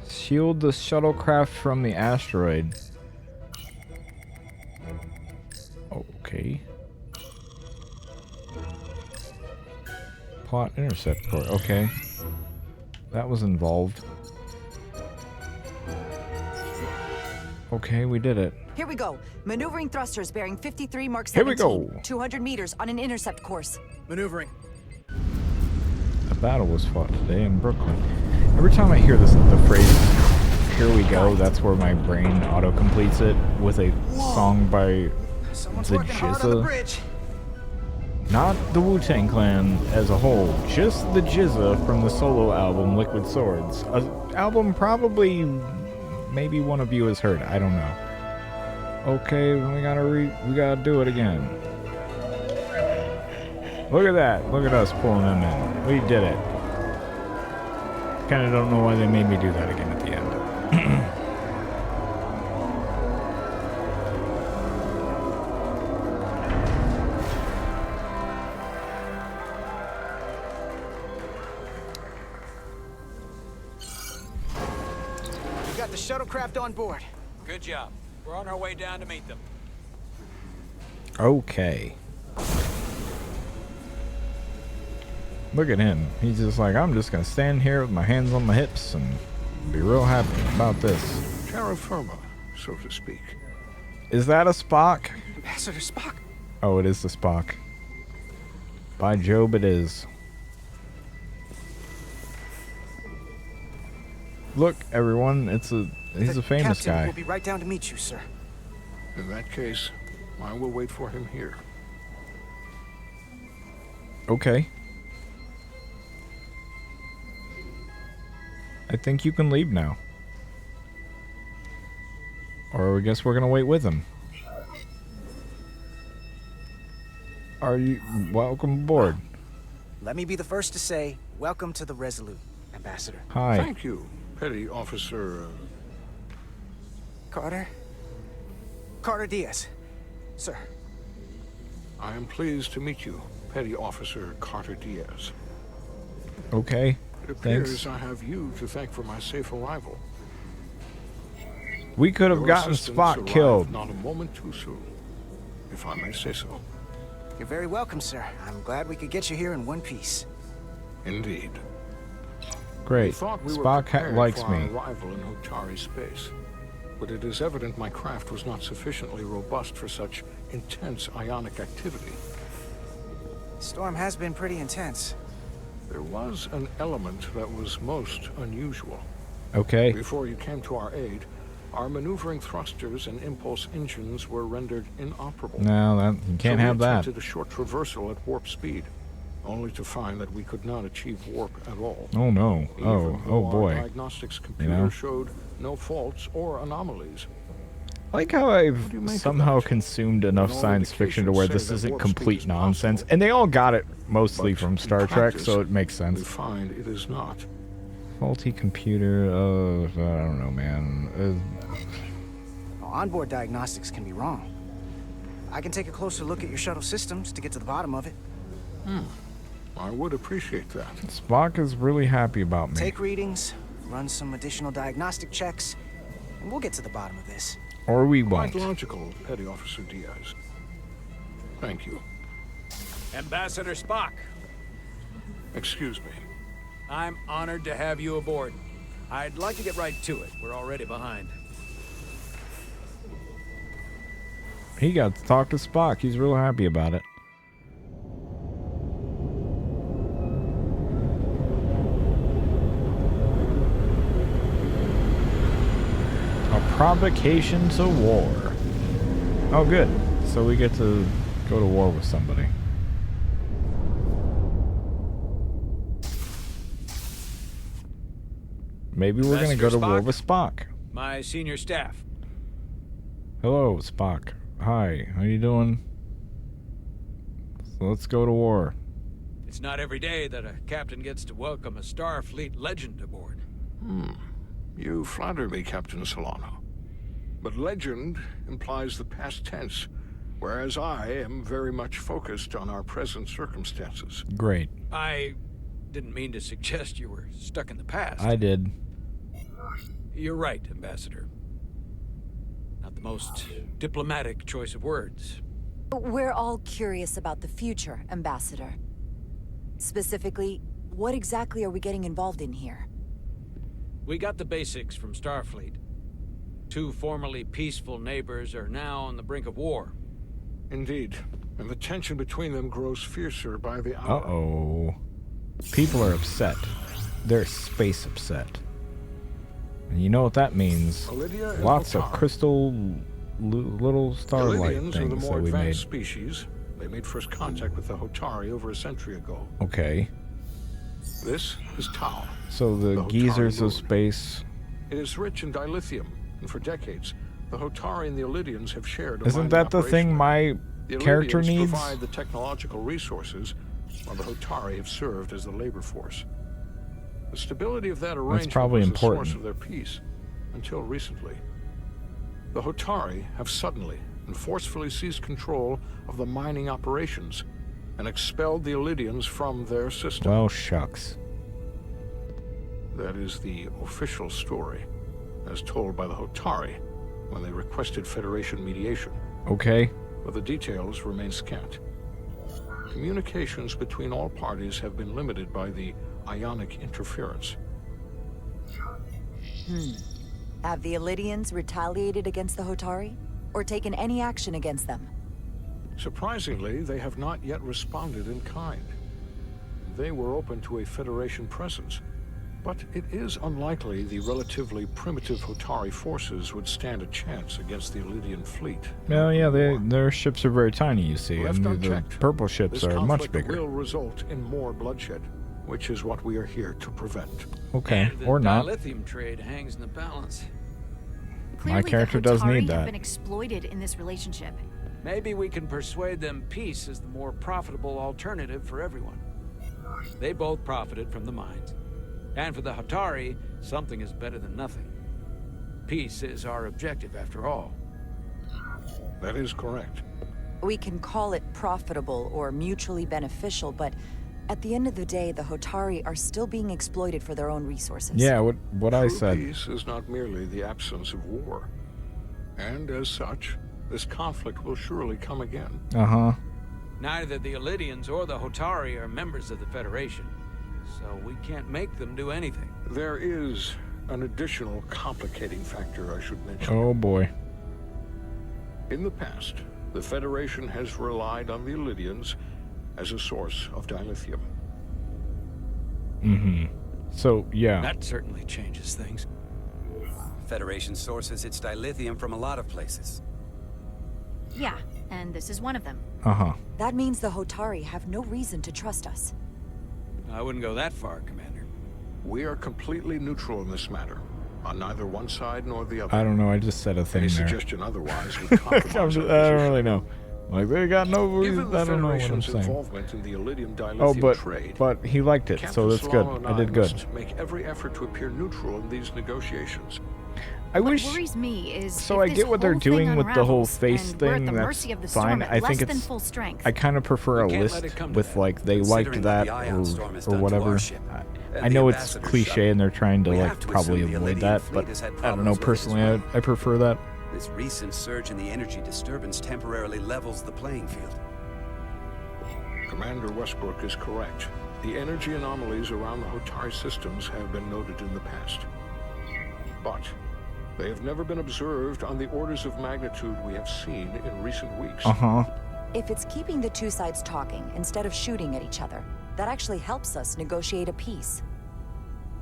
Shield the shuttlecraft from the asteroid. Okay. Plot intercept course. Okay. That was involved. Okay, we did it. Here we go. Maneuvering thrusters bearing 53 Mark Here we 17. go. 200 meters on an intercept course. Maneuvering. A battle was fought today in Brooklyn. Every time I hear the phrase "Here we go," that's where my brain auto-completes it with a song by Someone's the working hard on the Jizza. bridge. Not the Wu-Tang Clan as a whole, just the Jizza from the solo album Liquid Swords. An album probably maybe one of you has heard. I don't know. Okay, we gotta do it again. Look at that. Look at us pulling them in. We did it. Kinda don't know why they made me do that again at the end. We got the shuttlecraft on board. Good job. We're on our way down to meet them. Okay. Look at him. He's just like, I'm just gonna stand here with my hands on my hips and be real happy about this. Terra firma, so to speak. Is that a Spock? Ambassador Spock. Oh, it is the Spock. By Job, it is. Look, everyone, he's a famous Captain guy. will be right down to meet you, sir. In that case, I will wait for him here. Okay. I think you can leave now. Or I guess we're gonna wait with him. Are you welcome aboard? Let me be the first to say, welcome to the Resolute, Ambassador. Hi. Thank you, Petty Officer... Carter? Carter Diaz. Sir. I am pleased to meet you, Petty Officer Carter Diaz. Okay. It appears Thanks. I have you to thank for my safe arrival. We could have Your gotten assistance Spock arrived killed. Not a moment too soon, if I may say so. You're very welcome, sir. I'm glad we could get you here in one piece. Indeed. Great. We thought we were Spock prepared likes for our me. arrival in Hotari space, but it is evident my craft was not sufficiently robust for such intense ionic activity. Storm has been pretty intense. There was an element that was most unusual. Okay. Before you came to our aid, our maneuvering thrusters and impulse engines were rendered inoperable. No, you can't have we that. attempted a short traversal at warp speed, only to find that we could not achieve warp at all. Oh no. Even Oh though boy. Our diagnostics computer You know? showed no faults or anomalies. I like how I've somehow consumed enough all science fiction to where this indications say that isn't warp speed complete is nonsense. possible. And they all got it mostly But from in Star Trek, practice, so it makes We sense. find it is not. Faulty computer, I don't know, man. Onboard diagnostics can be wrong. I can take a closer look at your shuttle systems to get to the bottom of it. I would appreciate that. Spock is really happy about me. Take readings, run some additional diagnostic checks, and we'll get to the bottom of this. Or we Quite won't. logical, Petty Officer Diaz. Thank you. Ambassador Spock, Excuse me. I'm honored to have you aboard. I'd like to get right to it. We're already behind. He got to talk to Spock. He's real happy about it. A provocation to war. Oh, good. So we get to go to war with somebody. Maybe we're going to go to war Spock? with Spock. My senior staff. Hello, Spock. Hi, how you doing? So let's go to war. It's not every day that a captain gets to welcome a Starfleet legend aboard. You flatter me, Captain Solano. But legend implies the past tense, whereas I am very much focused on our present circumstances. Great. I didn't mean to suggest you were stuck in the past. I did. You're right, Ambassador. Not the most diplomatic choice of words. We're all curious about the future, Ambassador. Specifically, what exactly are we getting involved in here? We got the basics from Starfleet. Two formerly peaceful neighbors are now on the brink of war. Indeed, and the tension between them grows fiercer by the hour. Uh-oh. People are upset. They're space upset. And you know what that means. Lydia and Lots of Ottar. crystal little starlight Illyrians are the things more that we advanced made. species, they made first contact with the Hotari over a century ago. Okay. This is Tau. So the Hotari geezers moon. of space. It is rich in dilithium, and for decades, the Hotari and the Illidians have shared a Isn't mining that the operation. thing my The character Illidians needs? provide the technological resources, while the Hotari have served as the labor force. The stability of that arrangement probably was important. the source of their peace, until recently. The Hotari have suddenly and forcefully seized control of the mining operations and expelled the Illidians from their system. Well, shucks. That is the official story, as told by the Hotari when they requested Federation mediation. Okay. But the details remain scant. Communications between all parties have been limited by the ionic interference. Have the Illidians retaliated against the Hotari? Or taken any action against them? Surprisingly, they have not yet responded in kind. They were open to a Federation presence, but it is unlikely the relatively primitive Hotari forces would stand a chance against the Illidian fleet. Well, yeah, their ships are very tiny, you see, Left and the unchecked, purple ships this are much conflict bigger. will result in more bloodshed, which is what we are here to prevent. Okay, And the or not. dilithium trade hangs in the balance. Clearly, character the does Hotari need that. have been exploited in this relationship. Maybe we can persuade them peace is the more profitable alternative for everyone. They both profited from the mines. And for the Hotari, something is better than nothing. Peace is our objective, after all. That is correct. We can call it profitable or mutually beneficial, but at the end of the day, the Hotari are still being exploited for their own resources. Yeah, what I True said. peace is not merely the absence of war. And as such, this conflict will surely come again. Uh-huh. Neither the Illidians or the Hotari are members of the Federation, so we can't make them do anything. There is an additional complicating factor I should mention. Oh, boy. In the past, the Federation has relied on the Illidians as a source of dilithium. Mm-hmm. So, yeah. That certainly changes things. Federation sources its dilithium from a lot of places. Yeah, and this is one of them. Uh-huh. That means the Hotari have no reason to trust us. I wouldn't go that far, Commander. We are completely neutral in this matter, on neither one side nor the other. I don't know, I just said a thing Any there. suggestion otherwise would compromise our I don't position. really know. Like, they got no reason. Given the I don't know what I'm Federation's saying. involvement in the Illidium dilithium Oh, trade, but he liked it, so Captain that's good. Solano and I did good. must make every effort to appear neutral in these negotiations. I What wish. worries me is So if I this get what they're whole thing doing with the whole unravels face and we're at thing. the That's mercy of the fine. storm at I less think than it's. full strength. I kind of prefer a We can't let list it come to with that. like they liked Considering that what the Ion Storm has or done to whatever. our ship, I and know the it's ambassador's cliche shuttle, and they're trying to we like have to probably assume the avoid Illidian that, fleet but has had I don't know. problems with it as Personally, well. I prefer that. This recent surge in the energy disturbance temporarily levels the playing field. Commander Westbrook is correct. The energy anomalies around the Hotari systems have been noted in the past. But they have never been observed on the orders of magnitude we have seen in recent weeks. Uh-huh. If it's keeping the two sides talking instead of shooting at each other, that actually helps us negotiate a peace.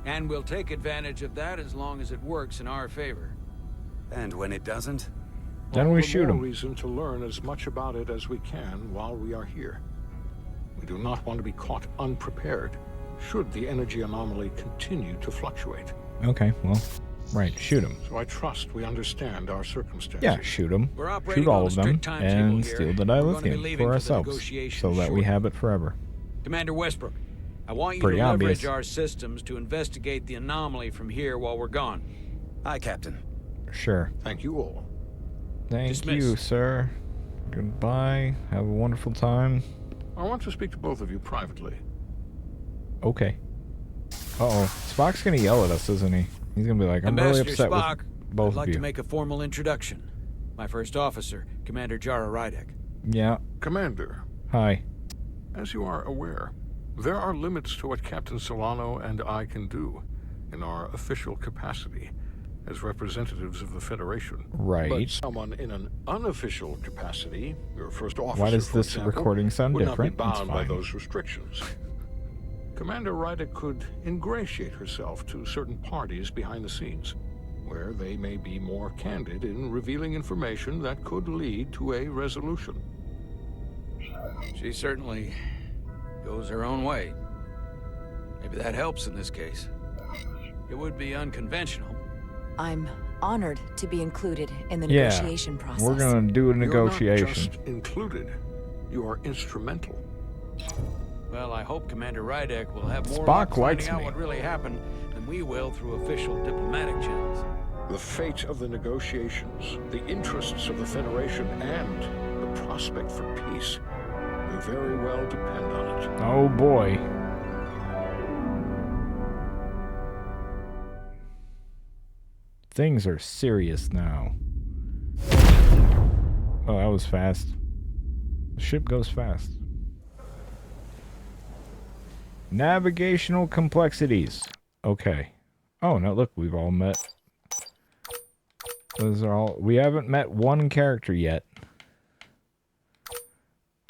And we'll take advantage of that as long as it works in our favor. And when it doesn't? Then All we the shoot more 'em. reason to learn as much about it as we can while we are here. We do not want to be caught unprepared should the energy anomaly continue to fluctuate. Okay, well, right. Shoot them. So I trust we understand our circumstances. Yeah, shoot them. We're operating Shoot all on a of them strict timetable and here. steal the We're going to be dilithium leaving for the ourselves, negotiations so that we shortly. have it forever. Commander Westbrook, I want you Pretty to leverage obvious. our systems to investigate the anomaly from here while we're gone. Aye, Captain. Sure. Thank you all. Thank Dismiss. you, sir. Goodbye. Have a wonderful time. I want to speak to both of you privately. Okay. Uh-oh. Spock's gonna yell at us, isn't he? He's gonna be like, I'm really Ambassador upset Spock, with both I'd like of you. to make a formal introduction. My first officer, Commander Jara Rydek. Yeah. Commander, Hi. as you are aware, there are limits to what Captain Solano and I can do in our official capacity as representatives of the Federation. Right. But someone in an unofficial capacity, your first officer, Why does for this example, recording sound would different? not be It's bound by fine. those restrictions. Commander Ryder could ingratiate herself to certain parties behind the scenes, where they may be more candid in revealing information that could lead to a resolution. She certainly goes her own way. Maybe that helps in this case. It would be unconventional. I'm honored to be included in the Yeah, negotiation process. we're gonna do a You're not negotiation. just included. You are instrumental. Well, I hope Commander Rydek will have more Spock luck likes finding out me. what really happened than we will through official diplomatic channels. The fate of the negotiations, the interests of the Federation, and the prospect for peace may very well depend on it. Oh boy. Things are serious now. Oh, that was fast. The ship goes fast. Navigational complexities. Okay. Oh, no, look, we've all met. Those are all... We haven't met one character yet.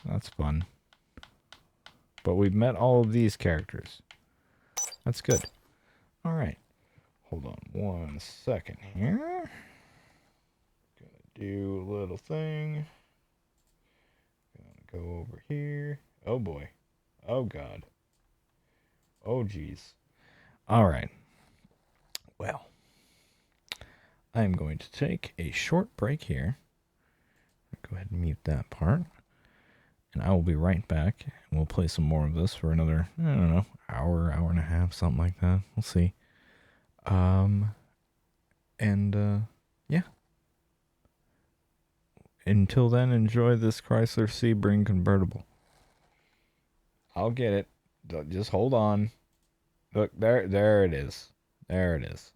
That's fun. But we've met all of these characters. That's good. Alright. Hold on 1 second here. Gonna do a little thing. Gonna go over here. Oh boy. Oh god. Oh geez. Alright. Well. I'm going to take a short break here. Go ahead and mute that part. And I will be right back. And we'll play some more of this for another, I don't know, hour and a half, something like that. We'll see. Yeah. Until then, enjoy this Chrysler Sebring convertible. I'll get it. Just hold on. Look, there it is. There it is.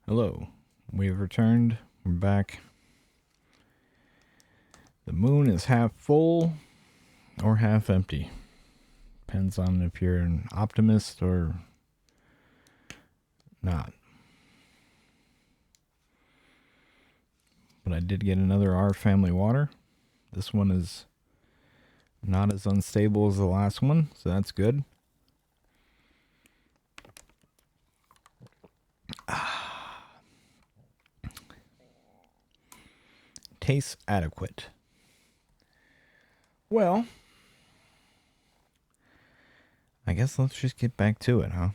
Hello. We have returned. We're back. The moon is half full or half empty. Depends on if you're an optimist or not. But I did get another R family water. This one is not as unstable as the last one, so that's good. Tastes adequate. Well, I guess let's just get back to it, huh?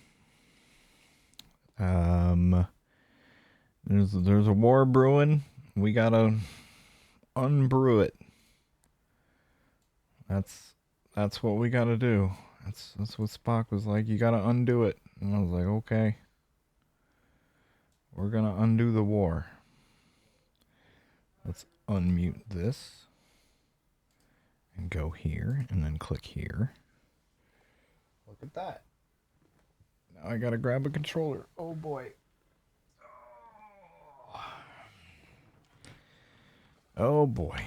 There's a war brewing. We gotta unbrew it. That's what we gotta do. That's what Spock was like. You gotta undo it. And I was like, okay. We're gonna undo the war. Let's unmute this. And go here. And then click here. Look at that. Now I gotta grab a controller. Oh boy. Oh boy.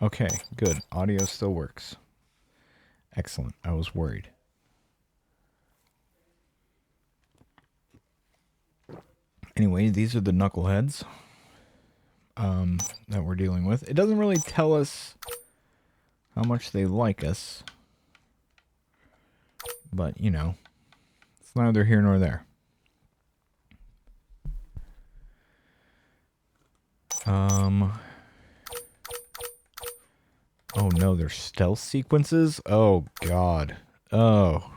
Okay, good. Audio still works. Excellent. I was worried. Anyway, these are the knuckleheads that we're dealing with. It doesn't really tell us how much they like us. But, you know, it's neither here nor there. Oh no, they're stealth sequences? Oh god. Oh.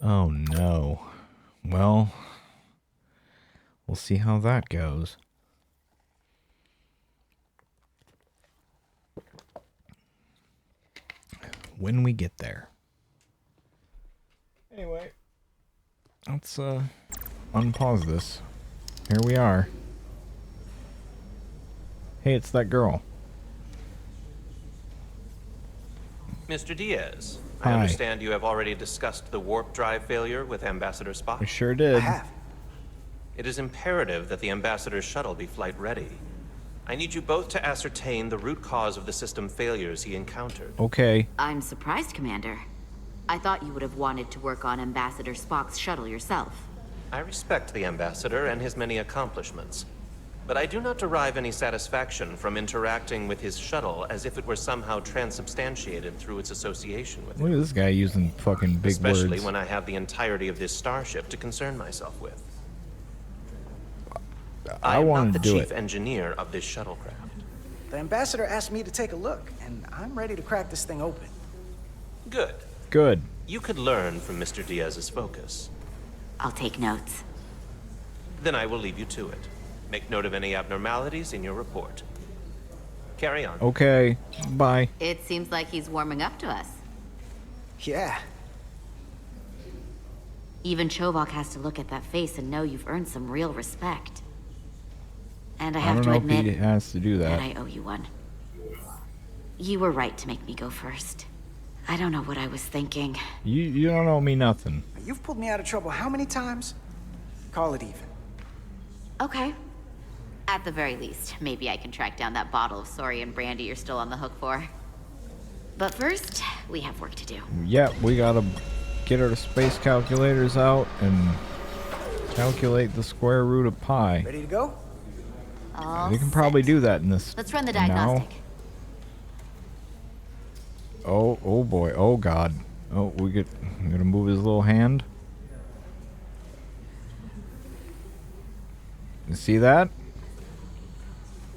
Oh no. Well, we'll see how that goes. When we get there. Anyway, let's unpause this. Here we are. Hey, it's that girl. Mr. Diaz, Hi. I understand you have already discussed the warp drive failure with Ambassador Spock. I sure did. It is imperative that the Ambassador's shuttle be flight ready. I need you both to ascertain the root cause of the system failures he encountered. Okay. I'm surprised, Commander. I thought you would have wanted to work on Ambassador Spock's shuttle yourself. I respect the Ambassador and his many accomplishments, but I do not derive any satisfaction from interacting with his shuttle as if it were somehow transubstantiated through its association with Look at this guy using fucking big especially words. when I have the entirety of this starship to concern myself with. I am want not to the do chief it. engineer of this shuttlecraft. The ambassador asked me to take a look, and I'm ready to crack this thing open. Good. Good. You could learn from Mr. Diaz's focus. I'll take notes. Then I will leave you to it. Make note of any abnormalities in your report. Carry on. Okay. Bye. It seems like he's warming up to us. Yeah. Even Chovok has to look at that face and know you've earned some real respect. And I I have don't to know admit if he has to do that. I owe you one. You were right to make me go first. I don't know what I was thinking. You don't owe me nothing. You've pulled me out of trouble how many times? Call it even. Okay. At the very least, maybe I can track down that bottle of Saurian brandy you're still on the hook for. But first, we have work to do. Yeah, we gotta get our space calculators out and calculate the square root of pi. Ready to go? We can probably do that in this. Let's run the now. diagnostic. Oh boy, oh god. Oh, I'm gonna move his little hand. You see that?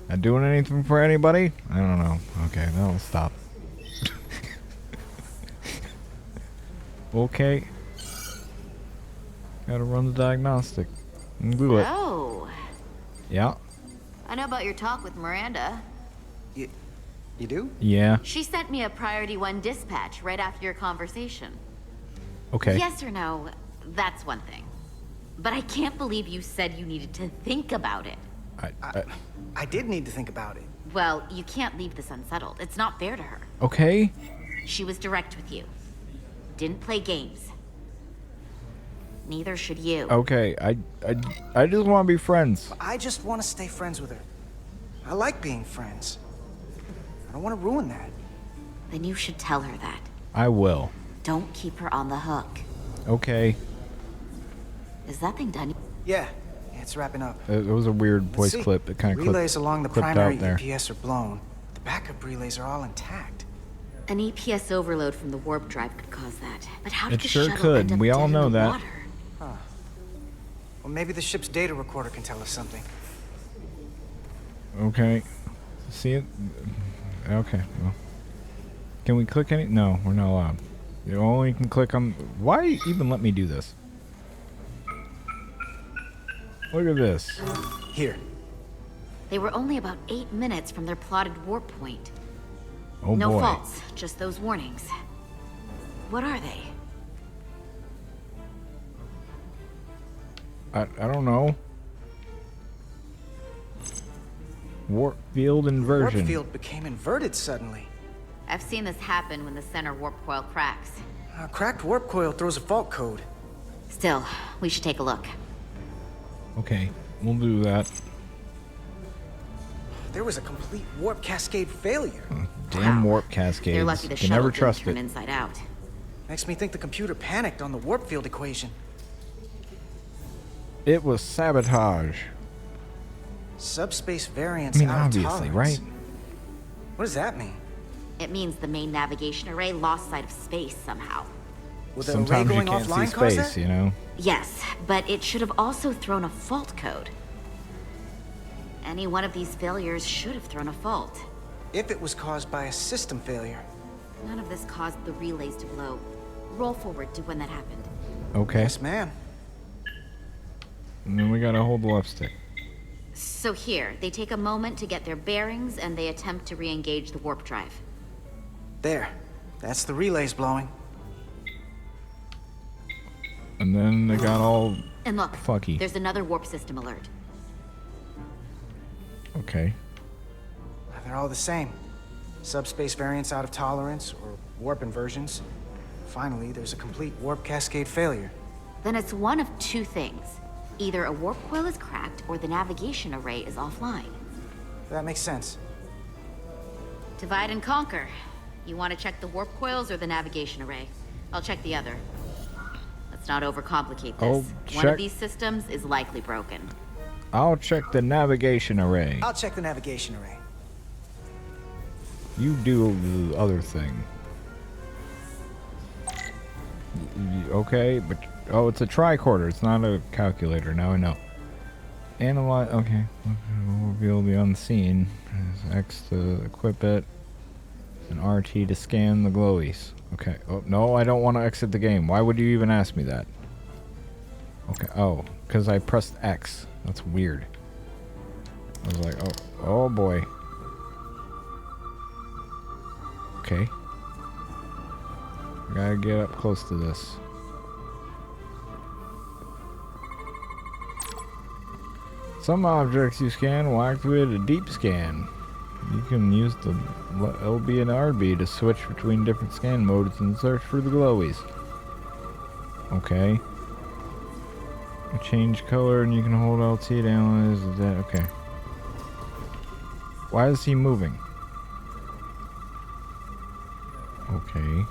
Not doing anything for anybody? I don't know. Okay, that'll stop. Okay. Gotta run the diagnostic. And do it. Oh, Yeah. I know about your talk with Miranda. You do? Yeah. She sent me a Priority 1 dispatch right after your conversation. Okay. Yes or no, that's one thing. But I can't believe you said you needed to think about it. I did need to think about it. Well, you can't leave this unsettled. It's not fair to her. Okay. She was direct with you. Didn't play games. Neither should you. Okay, I just want to be friends. I just want to stay friends with her. I like being friends. I don't want to ruin that. Then you should tell her that. I will. Don't keep her on the hook. Okay. Is that thing done? Yeah, it's wrapping up. It was a weird voice clip. It kind of Relays along the clipped primary out there. EPS are blown. The backup relays are all intact. An EPS overload from the warp drive could cause that. But how did It the sure shuttle end could. up We dead all in know the that. water? Huh. Well, maybe the ship's data recorder can tell us something. Okay. See it? Okay. Well, can we click any? No, we're not allowed. You only can click on. Why even let me do this? Look at this. Here. They were only about 8 minutes from their plotted warp point. Oh No boy. faults, just those warnings. What are they? I don't know. Warp field inversion. Warp field became inverted suddenly. I've seen this happen when the center warp coil cracks. A cracked warp coil throws a fault code. Still, we should take a look. Okay, we'll do that. There was a complete warp cascade failure. Damn warp cascades. They're lucky the Can shuttle never didn't trust turn it. inside out. Makes me think the computer panicked on the warp field equation. It was sabotage. Subspace variance I mean, out of obviously, tolerance. right? What does that mean? It means the main navigation array lost sight of space somehow. Will the Sometimes array you going can't see offline cause space, that? you know? Yes, but it should have also thrown a fault code. Any one of these failures should have thrown a fault. If it was caused by a system failure. None of this caused the relays to blow. Roll forward to when that happened. Okay. Yes, ma'am. And then we gotta hold the left stick. So here, they take a moment to get their bearings and they attempt to re-engage the warp drive. There. That's the relays blowing. And then they got all And look, fucky. there's another warp system alert. Okay. They're all the same. Subspace variance out of tolerance, or warp inversions. Finally, there's a complete warp cascade failure. Then it's one of two things. Either a warp coil is cracked or the navigation array is offline. That makes sense. Divide and conquer. You want to check the warp coils or the navigation array? I'll check the other. Let's not overcomplicate this. Oh, One of check. these systems is likely broken. I'll check the navigation array. I'll check the navigation array. You do the other thing. Okay, but oh, it's a tricorder. It's not a calculator. Now I know. Analyze. Okay, we'll reveal the unseen. There's X to equip it, and RT to scan the glowies. Okay. Oh no, I don't want to exit the game. Why would you even ask me that? Okay. Oh, because I pressed X. That's weird. I was like, oh boy. Okay. I gotta get up close to this. Some objects you scan will activate a deep scan. You can use the LB and RB to switch between different scan modes and search for the glowies. Okay. Change color and you can hold LT to analyze that. Okay. Why is he moving? Okay.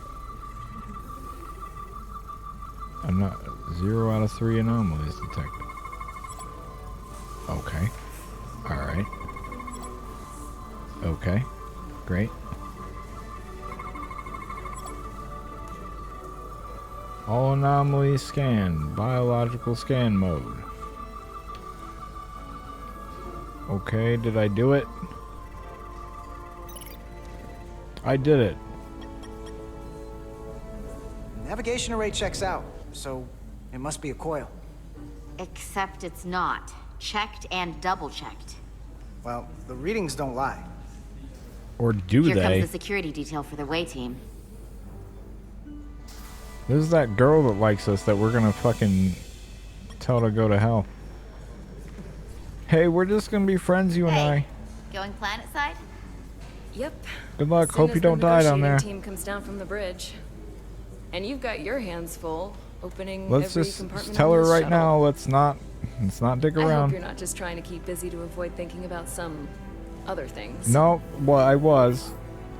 I'm not 0 out of 3 anomalies detected. Okay. Alright. Okay. Great. All anomalies scanned. Biological scan mode. Okay, did I do it? I did it. Navigation array checks out, so it must be a coil. Except it's not. Checked and double-checked. Well, the readings don't lie. Or do Here they? comes the security detail for the way team. This is that girl that likes us that we're gonna fucking tell to go to hell. Hey, we're just gonna be friends, you and I. Going planet side? Yep. Good luck. As Hope soon you as the don't die down there. negotiating team comes down from the bridge. And you've got your hands full. opening Let's every just compartment tell on her this right shuttle. now. Let's not dig I hope around. you're not just trying to keep busy to avoid thinking about some other things. No, well, I was.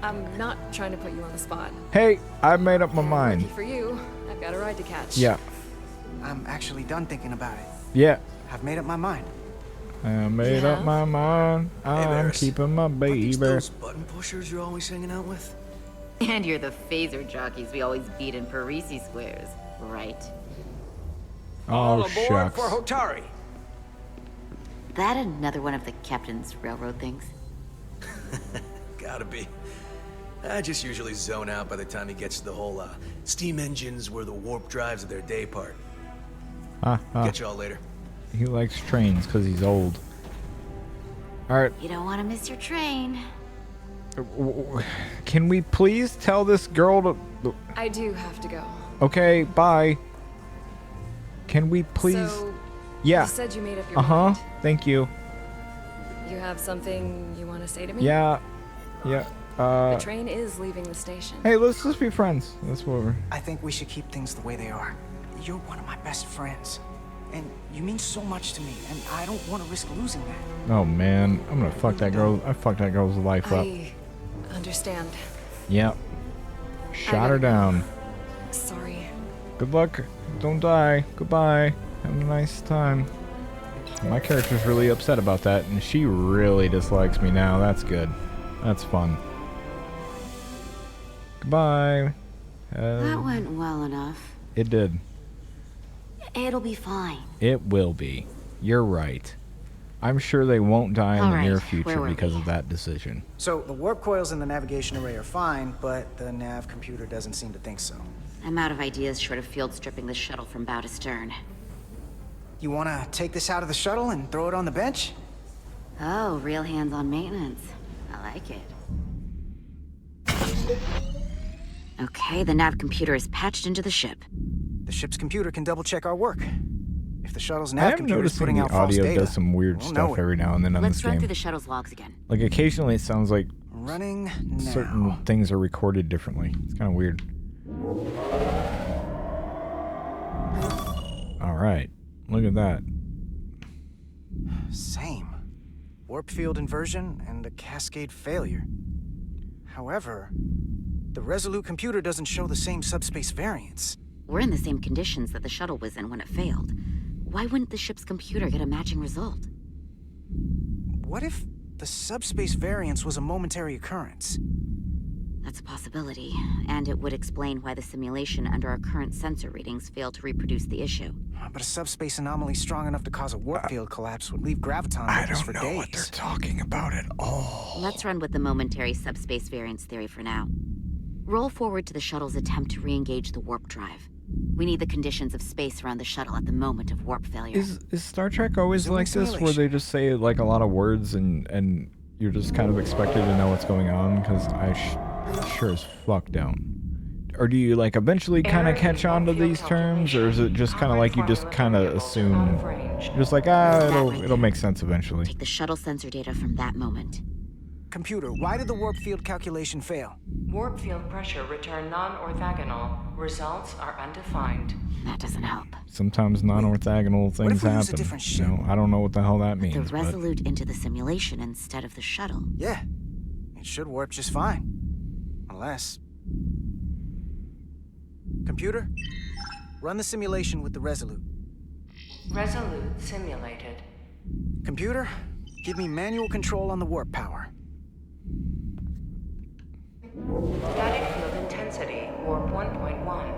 I'm not trying to put you on the spot. Hey, I made up my And mind. lucky for you, I've got a ride to catch. Yeah. I'm actually done thinking about it. Yeah. I've made up my mind. I made up my mind. I'm Varys. keeping my baby. Those button pushers you're always hanging out with? And you're the phaser jockeys we always beat in Parisi squares, right? All Oh, aboard shucks. for Hotari. That another one of the captain's railroad things? Gotta be. I just usually zone out by the time he gets to the whole steam engines were the warp drives of their day part. Catch y'all later. He likes trains because he's old. All right. You don't want to miss your train. Can we please tell this girl to... I do have to go. Okay, bye. Can we please... So, yeah. you said you made up your mind. Thank you. You have something you want to say to me? Yeah. Yeah. The train is leaving the station. Hey, let's just be friends. That's what we're... I think we should keep things the way they are. You're one of my best friends. And you mean so much to me, and I don't want to risk losing that. Oh, man. I'm gonna fuck that girl. I fucked that girl's life up. I understand. Yep. Shot her down. Sorry. Good luck. Don't die. Goodbye. Have a nice time. My character's really upset about that, and she really dislikes me now. That's good. That's fun. Goodbye. That went well enough. It did. It'll be fine. It will be. You're right. I'm sure they won't die in All the right, near where future were because we? of that decision. So the warp coils in the navigation array are fine, but the nav computer doesn't seem to think so. I'm out of ideas short of field stripping the shuttle from bow to stern. You want to take this out of the shuttle and throw it on the bench? Oh, real hands-on maintenance. I like it. Okay, the nav computer is patched into the ship. The ship's computer can double-check our work. If the shuttle's I nav am computer is noticing putting the out false audio data, does some weird we'll know stuff it. every now and then on Let's this run game. through the shuttle's logs again. Like occasionally it sounds like Running now. certain things are recorded differently. It's kind of weird. All right. Look at that. Same. Warp field inversion and a cascade failure. However, the Resolute computer doesn't show the same subspace variance. We're in the same conditions that the shuttle was in when it failed. Why wouldn't the ship's computer get a matching result? What if the subspace variance was a momentary occurrence? That's a possibility, and it would explain why the simulation under our current sensor readings failed to reproduce the issue. But a subspace anomaly strong enough to cause a warp field collapse would leave graviton I with us don't for know days. what they're talking about at all. Let's run with the momentary subspace variance theory for now. Roll forward to the shuttle's attempt to re-engage the warp drive. We need the conditions of space around the shuttle at the moment of warp failure. Is Star Trek always Zooming like this, where simulation. they just say like a lot of words and you're just kind of expected to know what's going on? Because I sure as fuck don't. Or do you like eventually kind of catch on to these terms, or is it just kind of like you just kind of assume, just like it'll make sense eventually? Take the shuttle sensor data from that moment. Computer, why did the warp field calculation fail? Warp field pressure returned non-orthogonal. Results are undefined. That doesn't help. Sometimes non-orthogonal things if we use a happen. different You know, I don't know what the hell that The means. But Resolute into the simulation instead of the shuttle. Yeah, it should warp just fine. Unless... Computer, run the simulation with the Resolute. Resolute simulated. Computer, give me manual control on the warp power. Static field intensity, warp 1.1.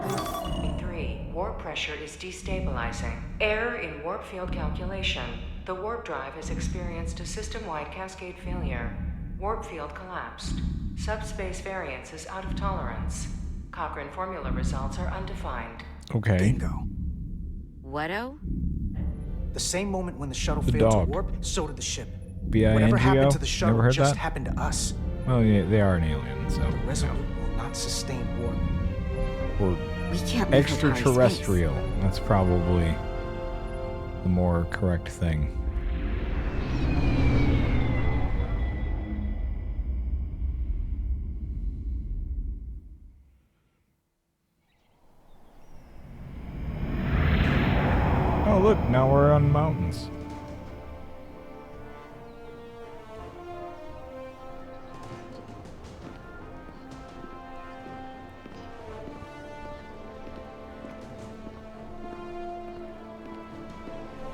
1.2. 3. Warp pressure is destabilizing. Error in warp field calculation. The warp drive has experienced a system-wide cascade failure. Warp field collapsed. Subspace variance is out of tolerance. Cochrane formula results are undefined. okay. Bingo. What-o? The same moment when the shuttle The failed dog. to warp, so did the ship. B-I-N-G-O? Whatever happened to the shuttle Never heard just that? happened to us. Well, yeah, they are an alien, so. The Resolute will not sustain warp. Or We can't leave Hotari extraterrestrial. That's probably the more correct thing. look, now we're on mountains.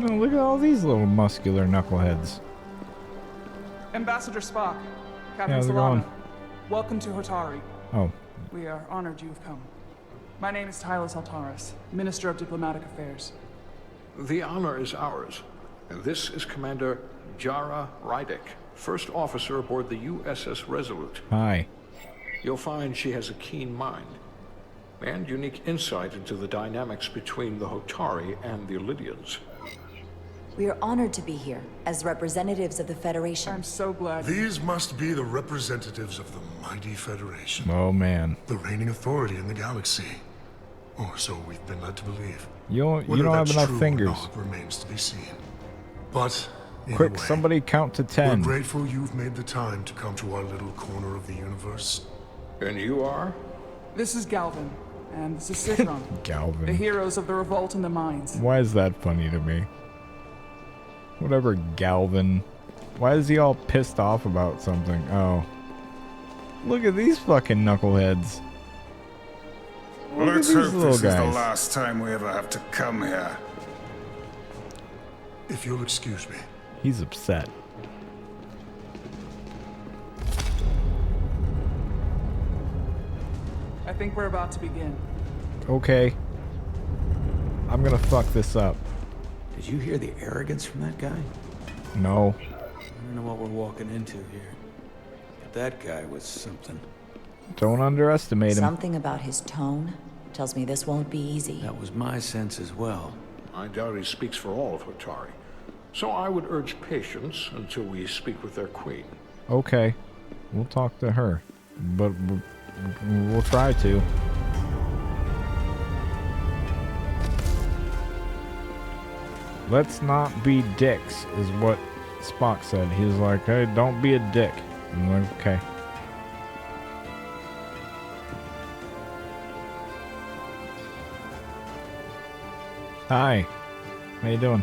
Oh, look at all these little muscular knuckleheads. Ambassador Spock, Captain How's it Solana, going? welcome to Hotari. Oh. We are honored you have come. My name is Tylos Altaris, Minister of Diplomatic Affairs. The honor is ours. And this is Commander Jara Rydick, first officer aboard the USS Resolute. Hi. You'll find she has a keen mind and unique insight into the dynamics between the Hotari and the Illidians. We are honored to be here as representatives of the Federation. I'm so glad. These must be the representatives of the mighty Federation. Oh, man. The reigning authority in the galaxy. Or so we've been led to believe. You don't Whether have that's enough true or fingers. not remains to be seen. But either Quick, way, somebody count to 10. We're grateful you've made the time to come to our little corner of the universe. And you are? This is Galvin, and this is Citron. Galvin. The heroes of the revolt in the mines. Why is that funny to me? Whatever, Galvin. Why is he all pissed off about something? Oh. Look at these fucking knuckleheads. Look Let's at hope these this little is the guys. last time we ever have to come here. If you'll excuse me. He's upset. I think we're about to begin. Okay. I'm gonna fuck this up. Did you hear the arrogance from that guy? No. I don't know what we're walking into here. But that guy was something. Don't underestimate him. Something about his tone tells me this won't be easy. That was my sense as well. I doubt he speaks for all of Hotari. So I would urge patience until we speak with their queen. Okay. We'll talk to her. But we'll try to. Let's not be dicks, is what Spock said. He was like, hey, don't be a dick. I'm like, okay. Hi. How you doing?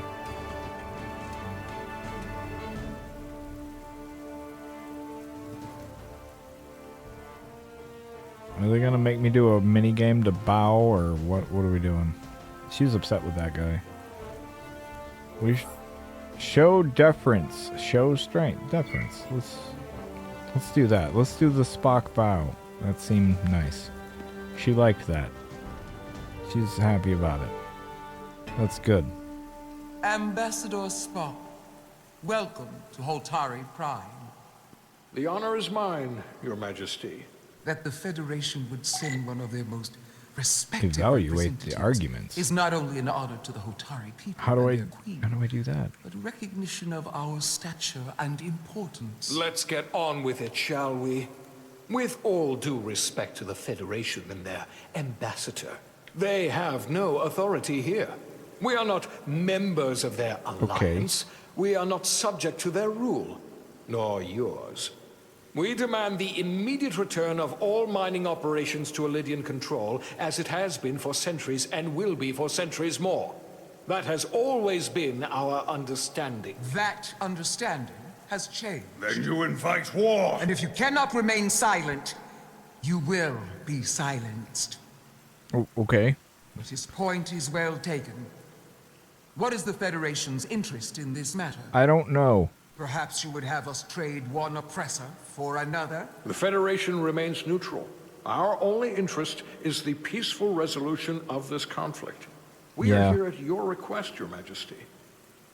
Are they gonna make me do a mini game to bow, or what? What are we doing? She's upset with that guy. We show deference, show strength, deference. Let's do that. Let's do the Spock bow. That seemed nice. She liked that. She's happy about it. That's good. Ambassador Spock, welcome to Holtari Prime. The honor is mine, Your Majesty. That the Federation would send one of their most respected Evaluate the arguments. is not only an honor to the Hotari people How do and I their queen, how do I do that? but recognition of our stature and importance. Let's get on with it, shall we? With all due respect to the Federation and their ambassador, they have no authority here. We are not members of their alliance. We are not subject to their rule, nor yours. We demand the immediate return of all mining operations to Illidian control, as it has been for centuries and will be for centuries more. That has always been our understanding. That understanding has changed. Then you invite war. And if you cannot remain silent, you will be silenced. Oh, okay. But his point is well taken. What is the Federation's interest in this matter? I don't know. Perhaps you would have us trade one oppressor for another? The Federation remains neutral. Our only interest is the peaceful resolution of this conflict. We are here at your request, Your Majesty.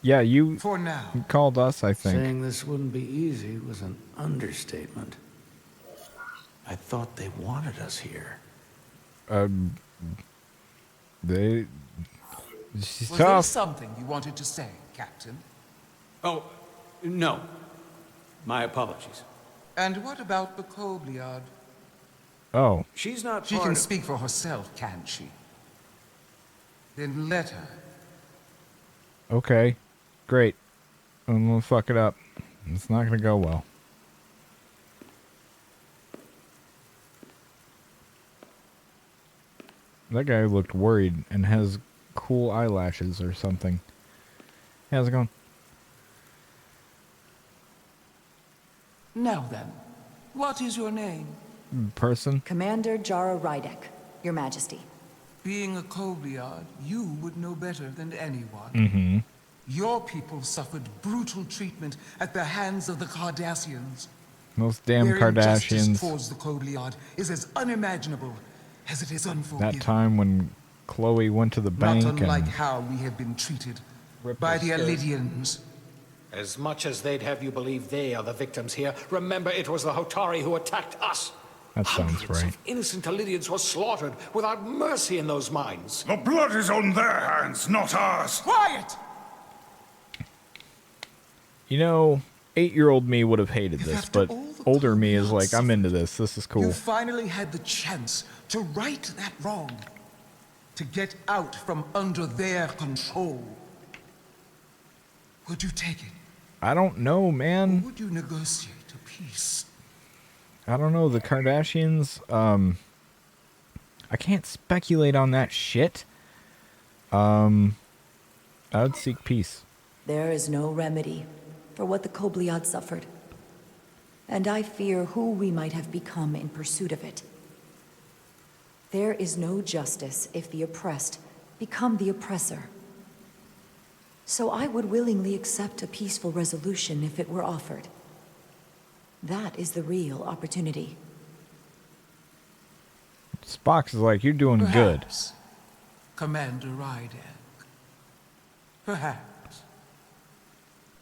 Yeah, you for now. Called us, I think. Saying this wouldn't be easy was an understatement. I thought they wanted us here. She's Was tough. there something you wanted to say, Captain? Oh, no. My apologies. And what about the Kobliad? Oh. She's not She part can of... speak for herself, can't she? Then let her. Okay. Great. I'm gonna fuck it up. It's not gonna go well. That guy looked worried and has cool eyelashes or something. how's it going? Now then, what is your name? Person? Commander Jara Rydek, Your Majesty. Being a Kobliad, you would know better than anyone. Mm-hmm. Your people suffered brutal treatment at the hands of the Cardassians. Those damn Their injustice Kardashians. towards the Kobliad is as unimaginable as it is unforgiving. That time when Chloe went to the bank Not unlike and... how we have been treated Rip by their the skirts. Elidians. As much as they'd have you believe they are the victims here, remember it was the Hotari who attacked us. That sounds Hundreds right. of innocent Elidians were slaughtered without mercy in those mines. The blood is on their hands, not ours. Quiet! You know, 8-year-old me would have hated this, but older me is like, I'm into this. This is cool. You finally had the chance to right that wrong. To get out from under their control. Would you take it? I don't know, man. Or would you negotiate a peace? I don't know. The Kardashians, I can't speculate on that shit. I would seek peace. There is no remedy for what the Kobliad suffered. And I fear who we might have become in pursuit of it. There is no justice if the oppressed become the oppressor. So I would willingly accept a peaceful resolution if it were offered. That is the real opportunity. Spock is like, you're doing good. Perhaps, Commander Rydek. Perhaps.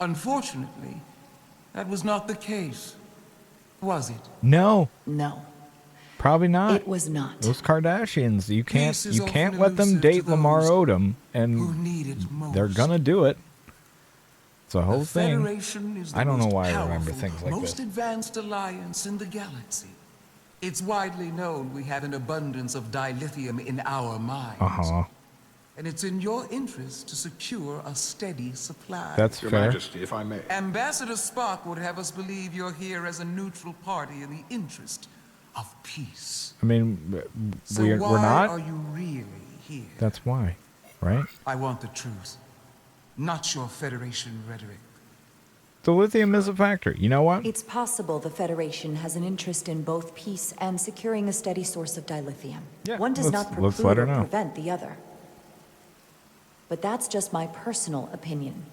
Unfortunately, that was not the case, was it? No. No. Probably not. It was not. Those Kardashians, you can't Peace is often let them elusive date to Lamar those Odom, who and need it most. they're gonna do it. It's a whole The thing. Federation is the I don't know most why I remember powerful, things like most this. advanced alliance in the galaxy. It's widely known we have an abundance of dilithium in our mines. Uh-huh. And it's in your interest to secure a steady supply. That's Your fair. Majesty, if I may. Ambassador Spock would have us believe you're here as a neutral party in the interest of peace. I mean, So we're why not. are you really here? That's why, right? I want the truth, not your Federation rhetoric. The lithium is a factor. You know what? It's possible the Federation has an interest in both peace and securing a steady source of dilithium. Yeah, One does not let's preclude let her or know. prevent the other. But that's just my personal opinion.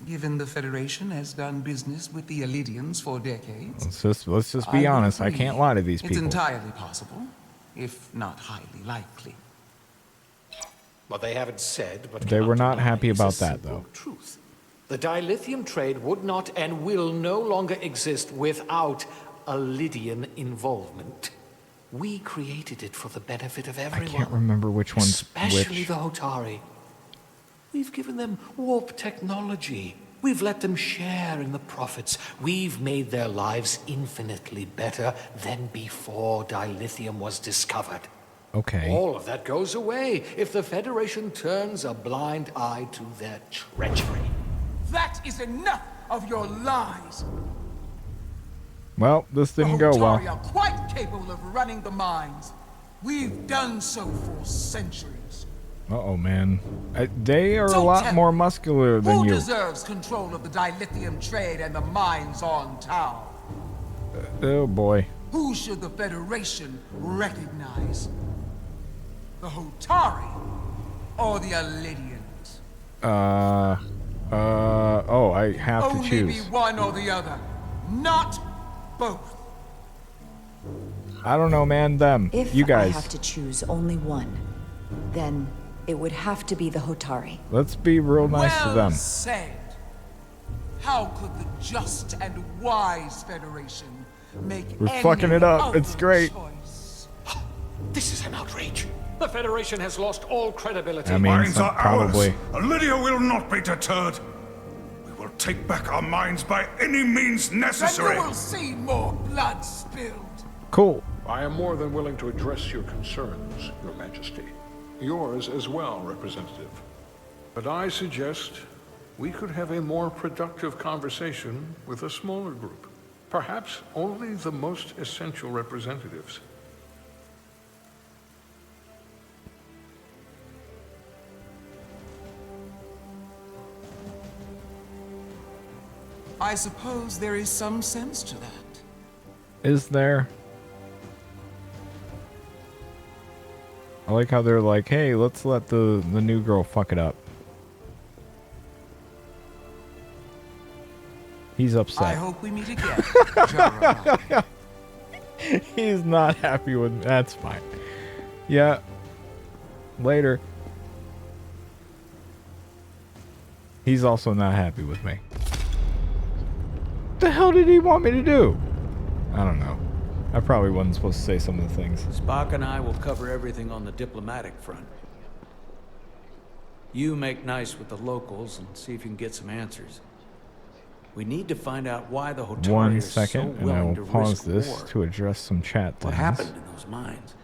Given the Federation has done business with the Elidians for decades, Let's just be I honest. I agree. can't lie to these It's people. entirely possible, if not highly likely. What they haven't said, but They cannot were not deny happy is a about that, simple though. Truth. The dilithium trade would not and will no longer exist without Elidian involvement. We created it for the benefit of I everyone. can't remember which one's Especially which. the Hotari. We've given them warp technology. We've let them share in the profits. We've made their lives infinitely better than before dilithium was discovered. Okay. All of that goes away if the Federation turns a blind eye to their treachery. That is enough of your lies. Well, this didn't the go Hotari well. are quite capable of running the mines. We've done so for centuries. Uh-oh, man. They are a So lot tell more me, muscular than Who you. deserves control of the dilithium trade and the mines on Tau? Oh, boy. Who should the Federation recognize? The Hotari or the Elidians? Oh, I have to Only be choose. one or the other, not both. I don't know, man. Them. If You I guys. have to choose only one, then it would have to be the Hotari. Let's be real nice well to them. said. How could the just and wise Federation make We're any fucking it up. other It's great. choice? This is an outrage. The Federation has lost all credibility. I mean, Mines some- are probably. ours. Lydia will not be deterred. We will take back our mines by any means necessary. Then you will see more blood spilled. Cool. I am more than willing to address your concerns, Your Majesty. Yours as well, Representative. But I suggest we could have a more productive conversation with a smaller group. Perhaps only the most essential representatives. I suppose there is some sense to that. Is there? I like how they're like, hey, let's let the new girl fuck it up. He's upset. I hope we meet again. Jara. He's not happy with me. That's fine. Yeah. Later. He's also not happy with me. What the hell did he want me to do? I don't know. I probably wasn't supposed to say some of the things. Spock and I will cover everything on the diplomatic front. You make nice with the locals and see if you can get some answers. We need to find out why the Hotari One are so second, and I willing will to pause risk this war. to address some chat things. What happened in those mines?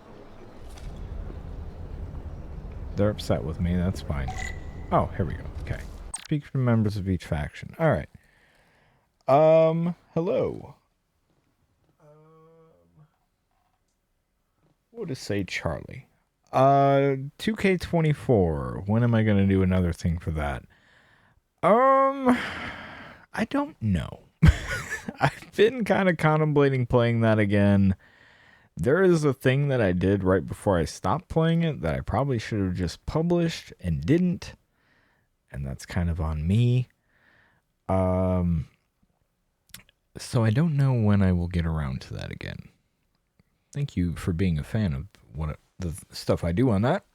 They're upset with me. That's fine. Oh, here we go. Okay. Speak for members of each faction. All right. Hello. What to say, Charlie? 2K24. When am I gonna do another thing for that? I don't know. I've been kind of contemplating playing that again. There is a thing that I did right before I stopped playing it that I probably should have just published and didn't. And that's kind of on me. So I don't know when I will get around to that again. Thank you for being a fan of the stuff I do on that.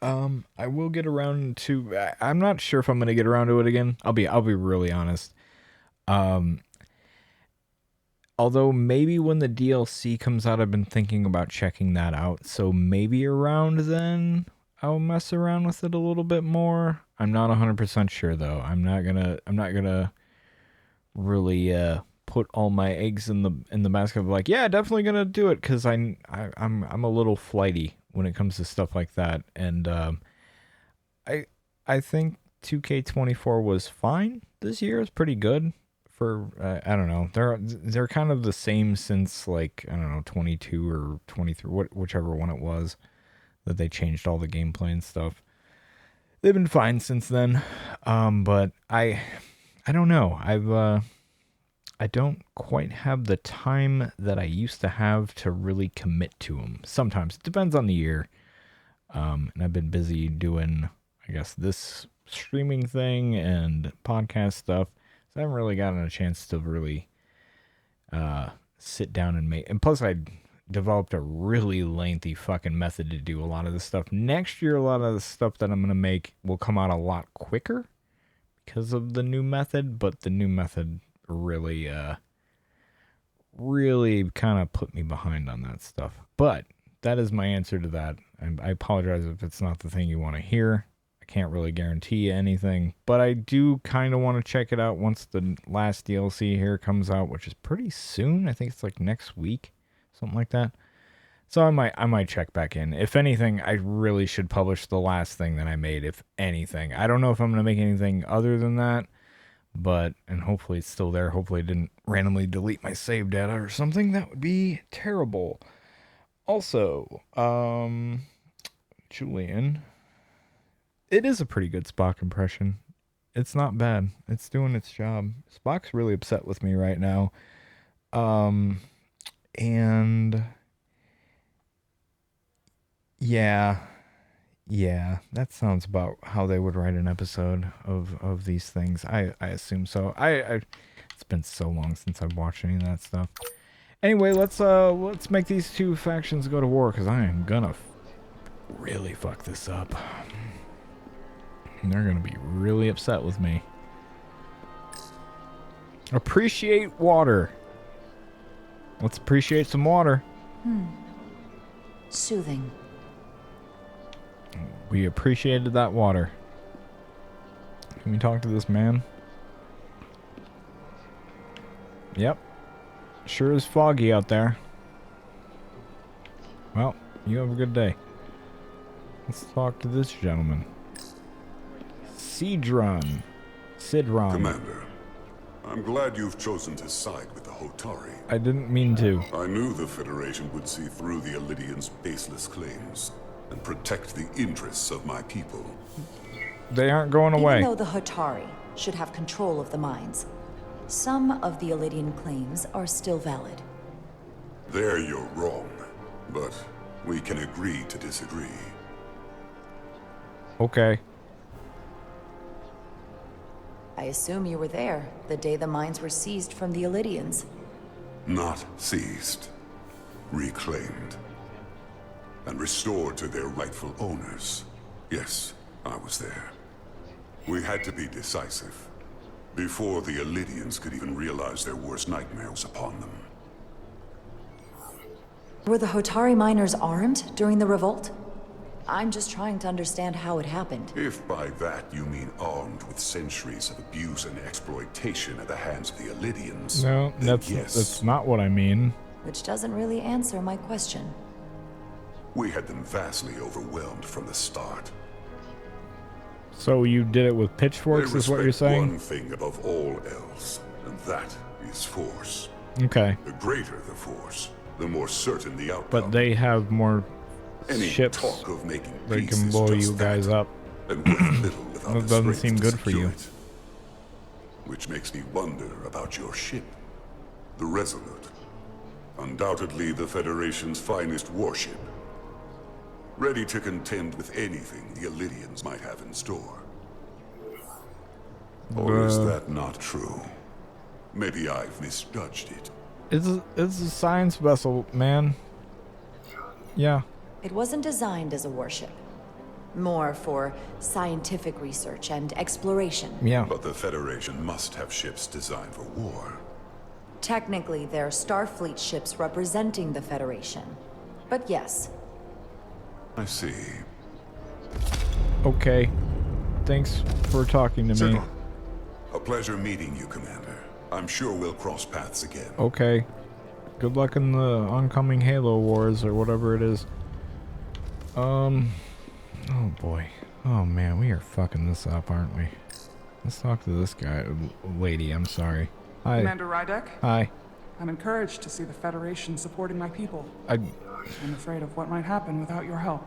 I will get around to. I'm not sure if I'm gonna get around to it again. I'll be really honest. Although maybe when the DLC comes out, I've been thinking about checking that out. So maybe around then I'll mess around with it a little bit more. I'm not 100% sure though. I'm not gonna really put all my eggs in the basket of like, yeah, definitely gonna do it, because I'm a little flighty when it comes to stuff like that. And I think 2K24 was fine this year. It's pretty good for I don't know. They're kind of the same since like, I don't know, 22 or 23, whichever one it was that they changed all the gameplay and stuff. They've been fine since then. But I don't know. I don't quite have the time that I used to have to really commit to them. Sometimes it depends on the year. And I've been busy doing, I guess, this streaming thing and podcast stuff. So I haven't really gotten a chance to really sit down and make. And plus, I developed a really lengthy fucking method to do a lot of this stuff. Next year, a lot of the stuff that I'm going to make will come out a lot quicker because of the new method. But the new method really kind of put me behind on that stuff. But that is my answer to that. And I apologize if it's not the thing you want to hear. I can't really guarantee you anything, but I do kind of want to check it out once the last DLC here comes out, which is pretty soon. I think it's like next week, something like that. So I might check back in. If anything, I really should publish the last thing that I made, if anything. I don't know if I'm going to make anything other than that. But, and hopefully it's still there. Hopefully I didn't randomly delete my save data or something. That would be terrible. Also, Julian, it is a pretty good Spock impression. It's not bad. It's doing its job. Spock's really upset with me right now. And yeah, that sounds about how they would write an episode of these things. I assume so. It's been so long since I've watched any of that stuff. Anyway, let's make these two factions go to war, because I am gonna really fuck this up. And they're gonna be really upset with me. Appreciate water. Let's appreciate some water. Soothing. We appreciated that water. Can we talk to this man? Yep. Sure is foggy out there. Well, you have a good day. Let's talk to this gentleman. Sidron. Commander, I'm glad you've chosen to side with the Hotari. I didn't mean to. I knew the Federation would see through the Elidians' baseless claims and protect the interests of my people. They aren't going away. Even though the Hotari should have control of the mines, Some of the Elydian claims are still valid. There you're wrong, but we can agree to disagree. Okay. I assume you were there the day the mines were seized from the Elydians. Not seized. Reclaimed. And restored to their rightful owners. Yes, I was there. We had to be decisive. Before the Elydians could even realize their worst nightmare was upon them. Were the Hotari miners armed during the revolt? I'm just trying to understand how it happened. If by that you mean armed with centuries of abuse and exploitation at the hands of the Elydians, No, then yes. that's not what I mean. Which doesn't really answer my question. We had them vastly overwhelmed from the start. So you did it with pitchforks, is what you're saying? One thing above all else, and that is force. Okay. The greater the force, the more certain the outcome. But they have more Any ships talk of making that peace can is blow just you guys that, up. and worth little without That the doesn't strength seem to good for secure you. it. Which makes me wonder about your ship, the Resolute. Undoubtedly the Federation's finest warship. Ready to contend with anything the Elydians might have in store. Or is that not true? Maybe I've misjudged it. It's a science vessel, man. Yeah. It wasn't designed as a warship. More for scientific research and exploration. Yeah. But the Federation must have ships designed for war. Technically, they're Starfleet ships representing the Federation. But yes. I see. Okay. Thanks for talking to me. A pleasure meeting you, Commander. I'm sure we'll cross paths again. Okay. Good luck in the oncoming Halo Wars or whatever it is. Oh boy. Oh man, we are fucking this up, aren't we? Let's talk to this guy. Lady, I'm sorry. Hi. Commander Rydek? Hi. I'm encouraged to see the Federation supporting my people. I'm afraid of what might happen without your help.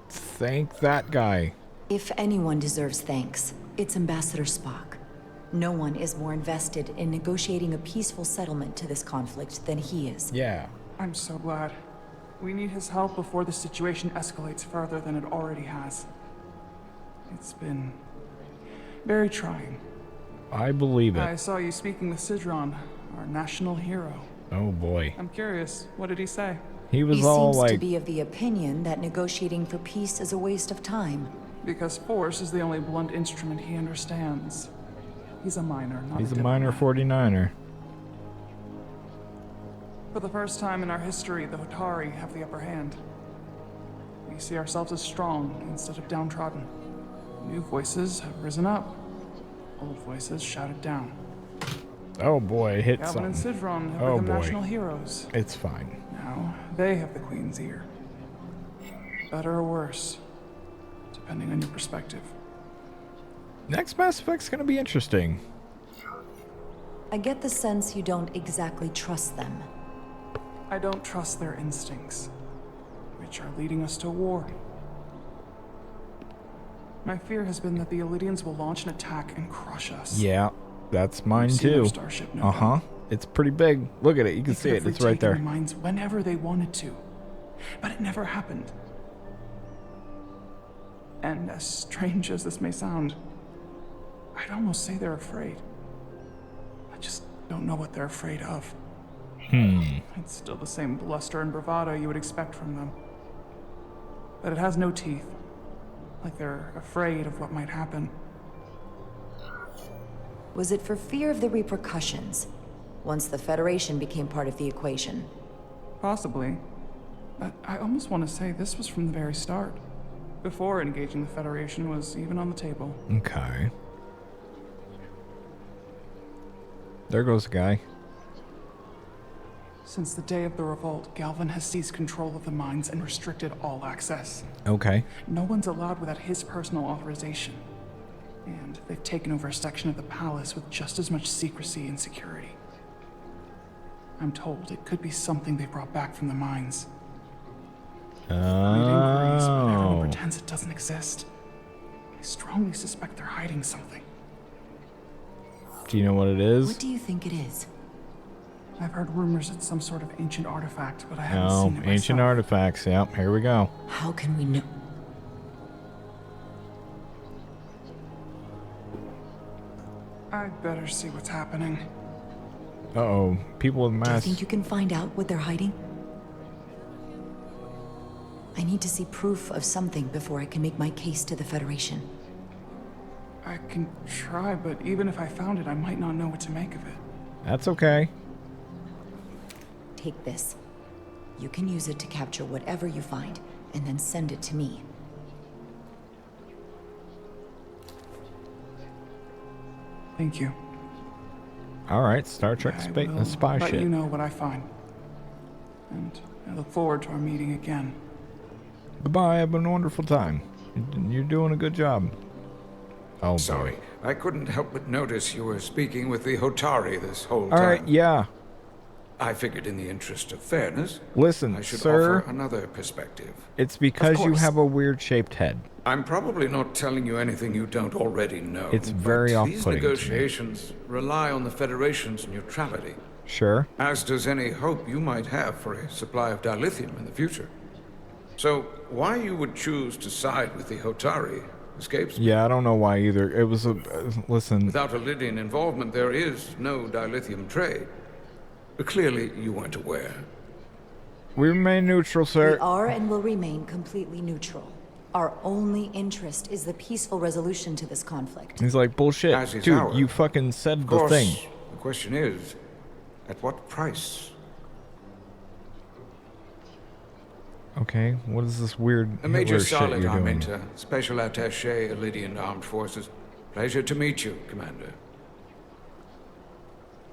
Thank that guy. If anyone deserves thanks, it's Ambassador Spock. No one is more invested in negotiating a peaceful settlement to this conflict than he is. Yeah. I'm so glad. We need his help before the situation escalates further than it already has. It's been very trying. I believe it. I saw you speaking with Sidron, our national hero. Oh boy. I'm curious, what did he say? He was he all seems like... to be of the opinion that negotiating for peace is a waste of time. Because force is the only blunt instrument he understands. He's a minor, not He's a minor 49er. For the first time in our history, the Hotari have the upper hand. We see ourselves as strong instead of downtrodden. New voices have risen up. Old voices shouted down. Oh boy, it hit Galvin something. and Sidron have Oh become boy. national heroes. It's fine. Now, they have the Queen's ear. Better or worse, depending on your perspective. Next Mass Effect's gonna be interesting. I get the sense you don't exactly trust them. I don't trust their instincts, which are leading us to war. My fear has been that the Elydians will launch an attack and crush us. Yeah, that's mine You've seen too. our starship, no Uh-huh. It's pretty big. Look at it. You can They see could it. have It's right retaken there. the mines whenever they wanted to, but it never happened. And as strange as this may sound, I'd almost say they're afraid. I just don't know what they're afraid of. It's still the same bluster and bravado you would expect from them. But it has no teeth. Like they're afraid of what might happen. Was it for fear of the repercussions, once the Federation became part of the equation? Possibly. But I almost want to say this was from the very start. Before engaging the Federation was even on the table. Okay. There goes the guy. Since the day of the revolt, Galvin has seized control of the mines and restricted all access. Okay. No one's allowed without his personal authorization. And they've taken over a section of the palace with just as much secrecy and security. I'm told it could be something they brought back from the mines. Lead inquiries, but everyone pretends it doesn't exist. I strongly suspect they're hiding something. Do you know what it is? What do you think it is? I've heard rumors it's some sort of ancient artifact, but I haven't seen it myself. Ancient artifacts. Yep, here we go. How can we know? I'd better see what's happening. Uh-oh. People with Do you masks. think you can find out what they're hiding? I need to see proof of something before I can make my case to the Federation. I can try, but even if I found it, I might not know what to make of it. That's okay. Take this. You can use it to capture whatever you find, and then send it to me. Thank you. Alright, Star Trek spy let shit. you know what I find. And I look forward to our meeting again. Goodbye, have been a wonderful time. You're doing a good job. Oh, Sorry, I couldn't help but notice you were speaking with the Hotari this whole time. Alright, yeah. I figured in the interest of fairness, Listen, I should sir, offer another perspective. it's because you course. have a weird shaped head. I'm probably not telling you anything you don't already know. It's very but off-putting these to me. negotiations rely on the Federation's neutrality. Sure. As does any hope you might have for a supply of dilithium in the future. So, why you would choose to side with the Hotari escapes me. Yeah, I don't know why either. It was a... listen. Without a Lydian involvement, there is no dilithium trade. But clearly, you weren't aware. We remain neutral, sir. We are and will remain completely neutral. Our only interest is the peaceful resolution to this conflict. He's like, bullshit. As is Dude, ours. you fucking said Of the course, thing. the question is, at what price? Okay, what is this weird A Major Hitler shit Solid you're doing? Arminta, Special Attaché, Lydian Armed Forces. Pleasure to meet you, Commander.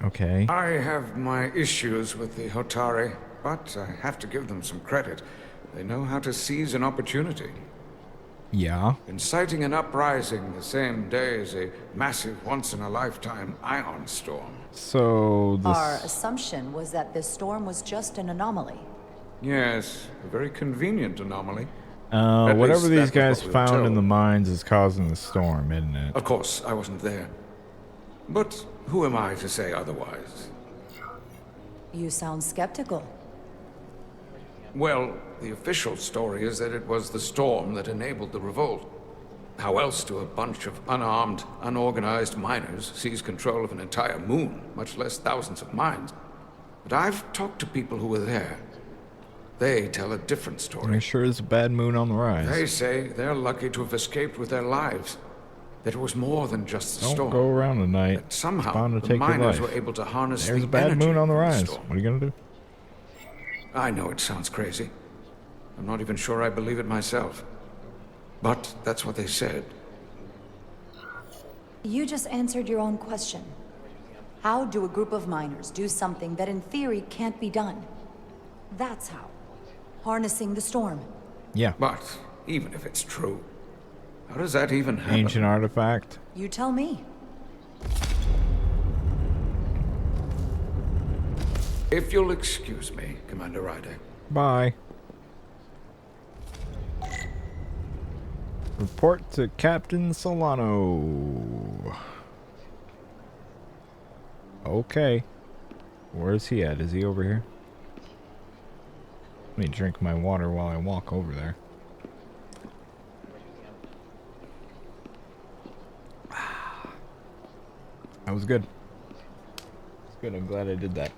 Okay. I have my issues with the Hotari, but I have to give them some credit. They know how to seize an opportunity. Yeah. Inciting an uprising the same day as a massive, once-in-a-lifetime ion storm. So, this... Our assumption was that this storm was just an anomaly. Yes, a very convenient anomaly. At whatever least these that was guys what we were found in told. the mines is causing the storm, isn't it? Of course, I wasn't there. But who am I to say otherwise? You sound skeptical. Well, the official story is that it was the storm that enabled the revolt. How else do a bunch of unarmed, unorganized miners seize control of an entire moon, much less thousands of mines? But I've talked to people who were there. They tell a different story. There sure is a bad moon on the rise. They say they're lucky to have escaped with their lives. That it was more than just the Don't storm. go around tonight. That somehow bound to the take your miners life. were able to harness There's the a bad energy moon on the of rise. storm. What are you gonna do? I know it sounds crazy. I'm not even sure I believe it myself. But that's what they said. You just answered your own question. How do a group of miners do something that in theory can't be done? That's how. Harnessing the storm. Yeah. But even if it's true, how does that even happen? Ancient artifact. You tell me. If you'll excuse me, Commander Ryder. Bye. Report to Captain Solano. Okay. Where's he at? Is he over here? Let me drink my water while I walk over there. That was good. It's good. I'm glad I did that.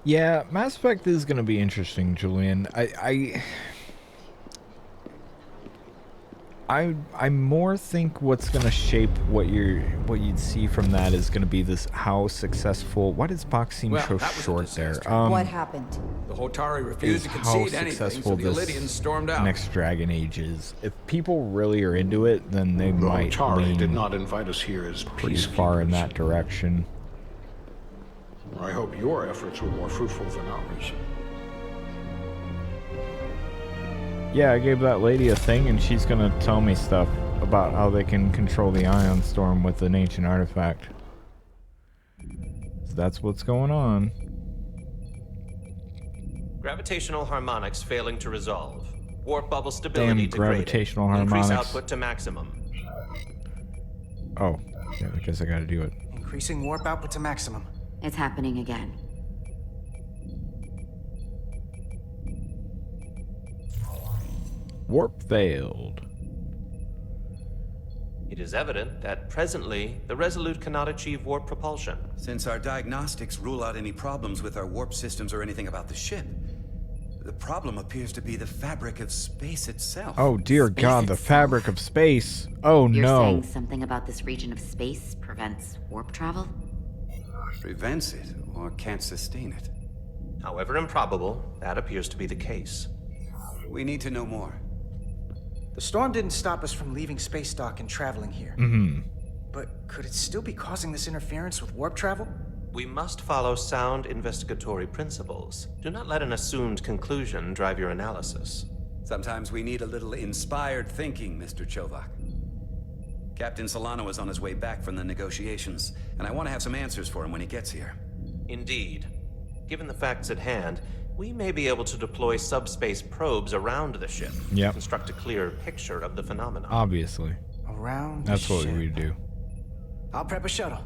Yeah, Mass Effect is going to be interesting, Julian. I more think what's going to shape what you'd see from that is going to be this how successful. Why does Box seem so short there? What happened? The Hotari refused to How concede anything, so successful the this Illydians stormed out. next Dragon Age is. If people really are into it, then they The might Hotari lean did not invite us here as pretty far in that direction. I hope your efforts were more fruitful than ours. Yeah, I gave that lady a thing, and she's gonna tell me stuff about how they can control the ion storm with an ancient artifact. So that's what's going on. Gravitational harmonics failing to resolve. Warp bubble stability Damn degraded. gravitational Increase harmonics. output to maximum. Oh, yeah, I guess I gotta do it. Increasing warp output to maximum. It's happening again. Warp failed. It is evident that presently, the Resolute cannot achieve warp propulsion. Since our diagnostics rule out any problems with our warp systems or anything about the ship, the problem appears to be the fabric of space itself. Oh dear God, the fabric of space. Oh You're no. saying something about this region of space prevents warp travel? Prevents it, or can't sustain it. However improbable, that appears to be the case. We need to know more. The storm didn't stop us from leaving space dock and traveling here. Mm-hmm. But could it still be causing this interference with warp travel? We must follow sound investigatory principles. Do not let an assumed conclusion drive your analysis. Sometimes we need a little inspired thinking, Mr. Chovak. Captain Solano is on his way back from the negotiations, and I want to have some answers for him when he gets here. Indeed. Given the facts at hand, we may be able to deploy subspace probes around the ship to Yep. construct a clear picture of the phenomenon. Obviously. Around That's the what ship. we do. I'll prep a shuttle.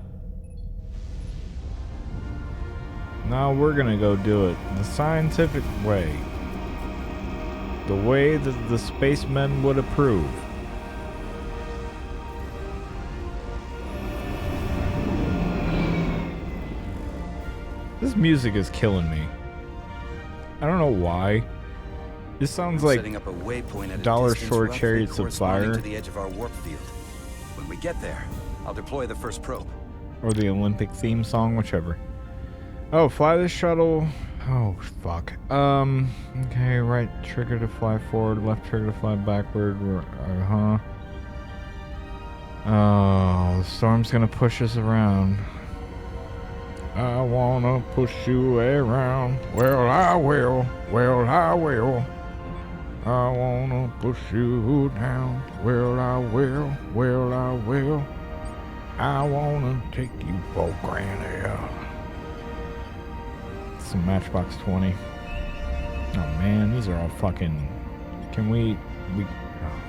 Now we're gonna go do it the scientific way. The way that the spacemen would approve. This music is killing me. I don't know why. This sounds like setting up a waypoint at a Dollar distance Store roughly Chariots of corresponding Fire to the edge of our warp field. When we get there, I'll deploy the first probe. or the Olympic theme song, whichever. Oh, fly the shuttle. Oh, fuck. Okay, right trigger to fly forward, left trigger to fly backward. Oh, the storm's gonna push us around. I wanna push you around. Well, I will. Well, I will. I wanna push you down. Well, I will. Well, I will. I wanna take you for granted. Some Matchbox 20. Oh man, these are all fucking. Can we?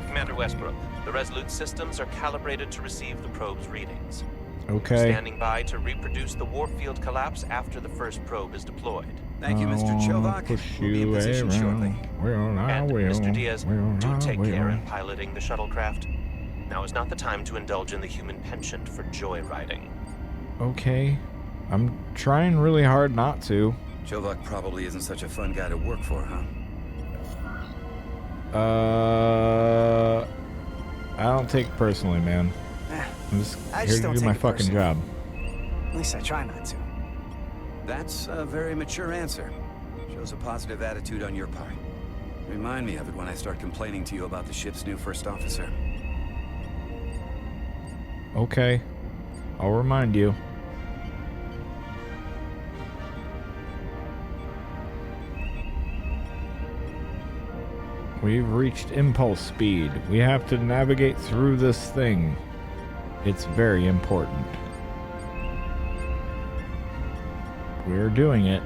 Commander Westbrook, the Resolute systems are calibrated to receive the probe's readings. Okay. Standing by to reproduce the warp field collapse after the first probe is deployed. Thank you, Mr. Chovak. We'll be in position shortly. Well, I And will. Mr. Diaz, Well, do I take will. care in piloting the shuttlecraft. Now is not the time to indulge in the human penchant for joyriding. Okay. I'm trying really hard not to. Chovak probably isn't such a fun guy to work for, huh? I don't take it personally, man. I'm just I here just to don't do take my it fucking personally. job. At least I try not to. That's a very mature answer. Shows a positive attitude on your part. Remind me of it when I start complaining to you about the ship's new first officer. Okay. I'll remind you. We've reached impulse speed. We have to navigate through this thing. It's very important. We're doing it.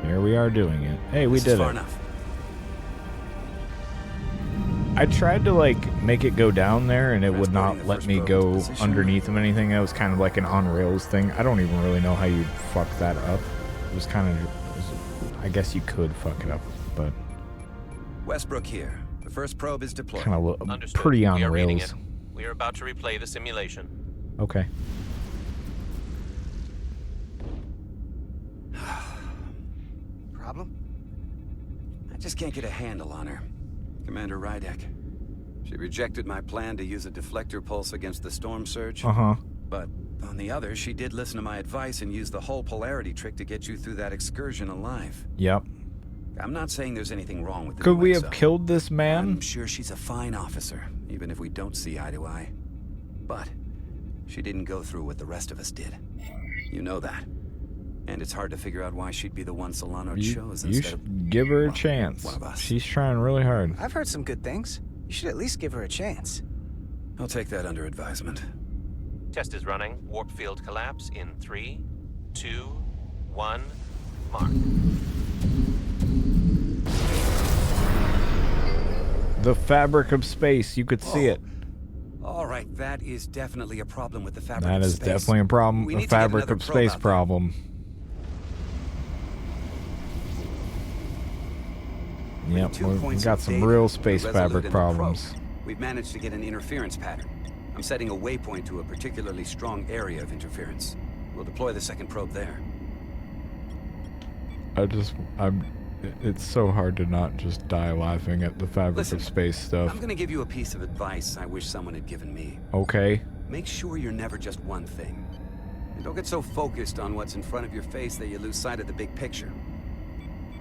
There we are doing it. Hey, we This is did far it. enough. I tried to make it go down there and it would not let me go underneath of anything. That was kind of like an on rails thing. I don't even really know how you'd fuck that up. It was kind of, I guess you could fuck it up, but Westbrook here. The first probe is deployed. kind of Understood. pretty on we are reading rails. it. We are about to replay the simulation. Okay. Problem? I just can't get a handle on her. Commander Rydek. She rejected my plan to use a deflector pulse against the storm surge. Uh-huh. But on the other, she did listen to my advice and use the whole polarity trick to get you through that excursion alive. Yep. I'm not saying there's anything wrong with the Could new we have XO. killed this man? I'm sure she's a fine officer, even if we don't see eye to eye. But she didn't go through what the rest of us did. You know that. And it's hard to figure out why she'd be the one Solano chose You instead should of... give her a chance. one of us. She's trying really hard. I've heard some good things. You should at least give her a chance. I'll take that under advisement. Test is running. Warp field collapse in 3, 2, 1, mark. The fabric of space. You could see it. All right, that is definitely a problem with the fabric That of is space. definitely a problem. We A need to get fabric another of probe space out there. problem. Yep, Two we points got of some data, real the space Resolute fabric and the probe. problems. We've managed to get an interference pattern. I'm setting a waypoint to a particularly strong area of interference. We'll deploy the second probe there. It's so hard to not just die laughing at the fabric Listen, of space stuff. I'm gonna give you a piece of advice I wish someone had given me. Okay. Make sure you're never just one thing. And don't get so focused on what's in front of your face that you lose sight of the big picture.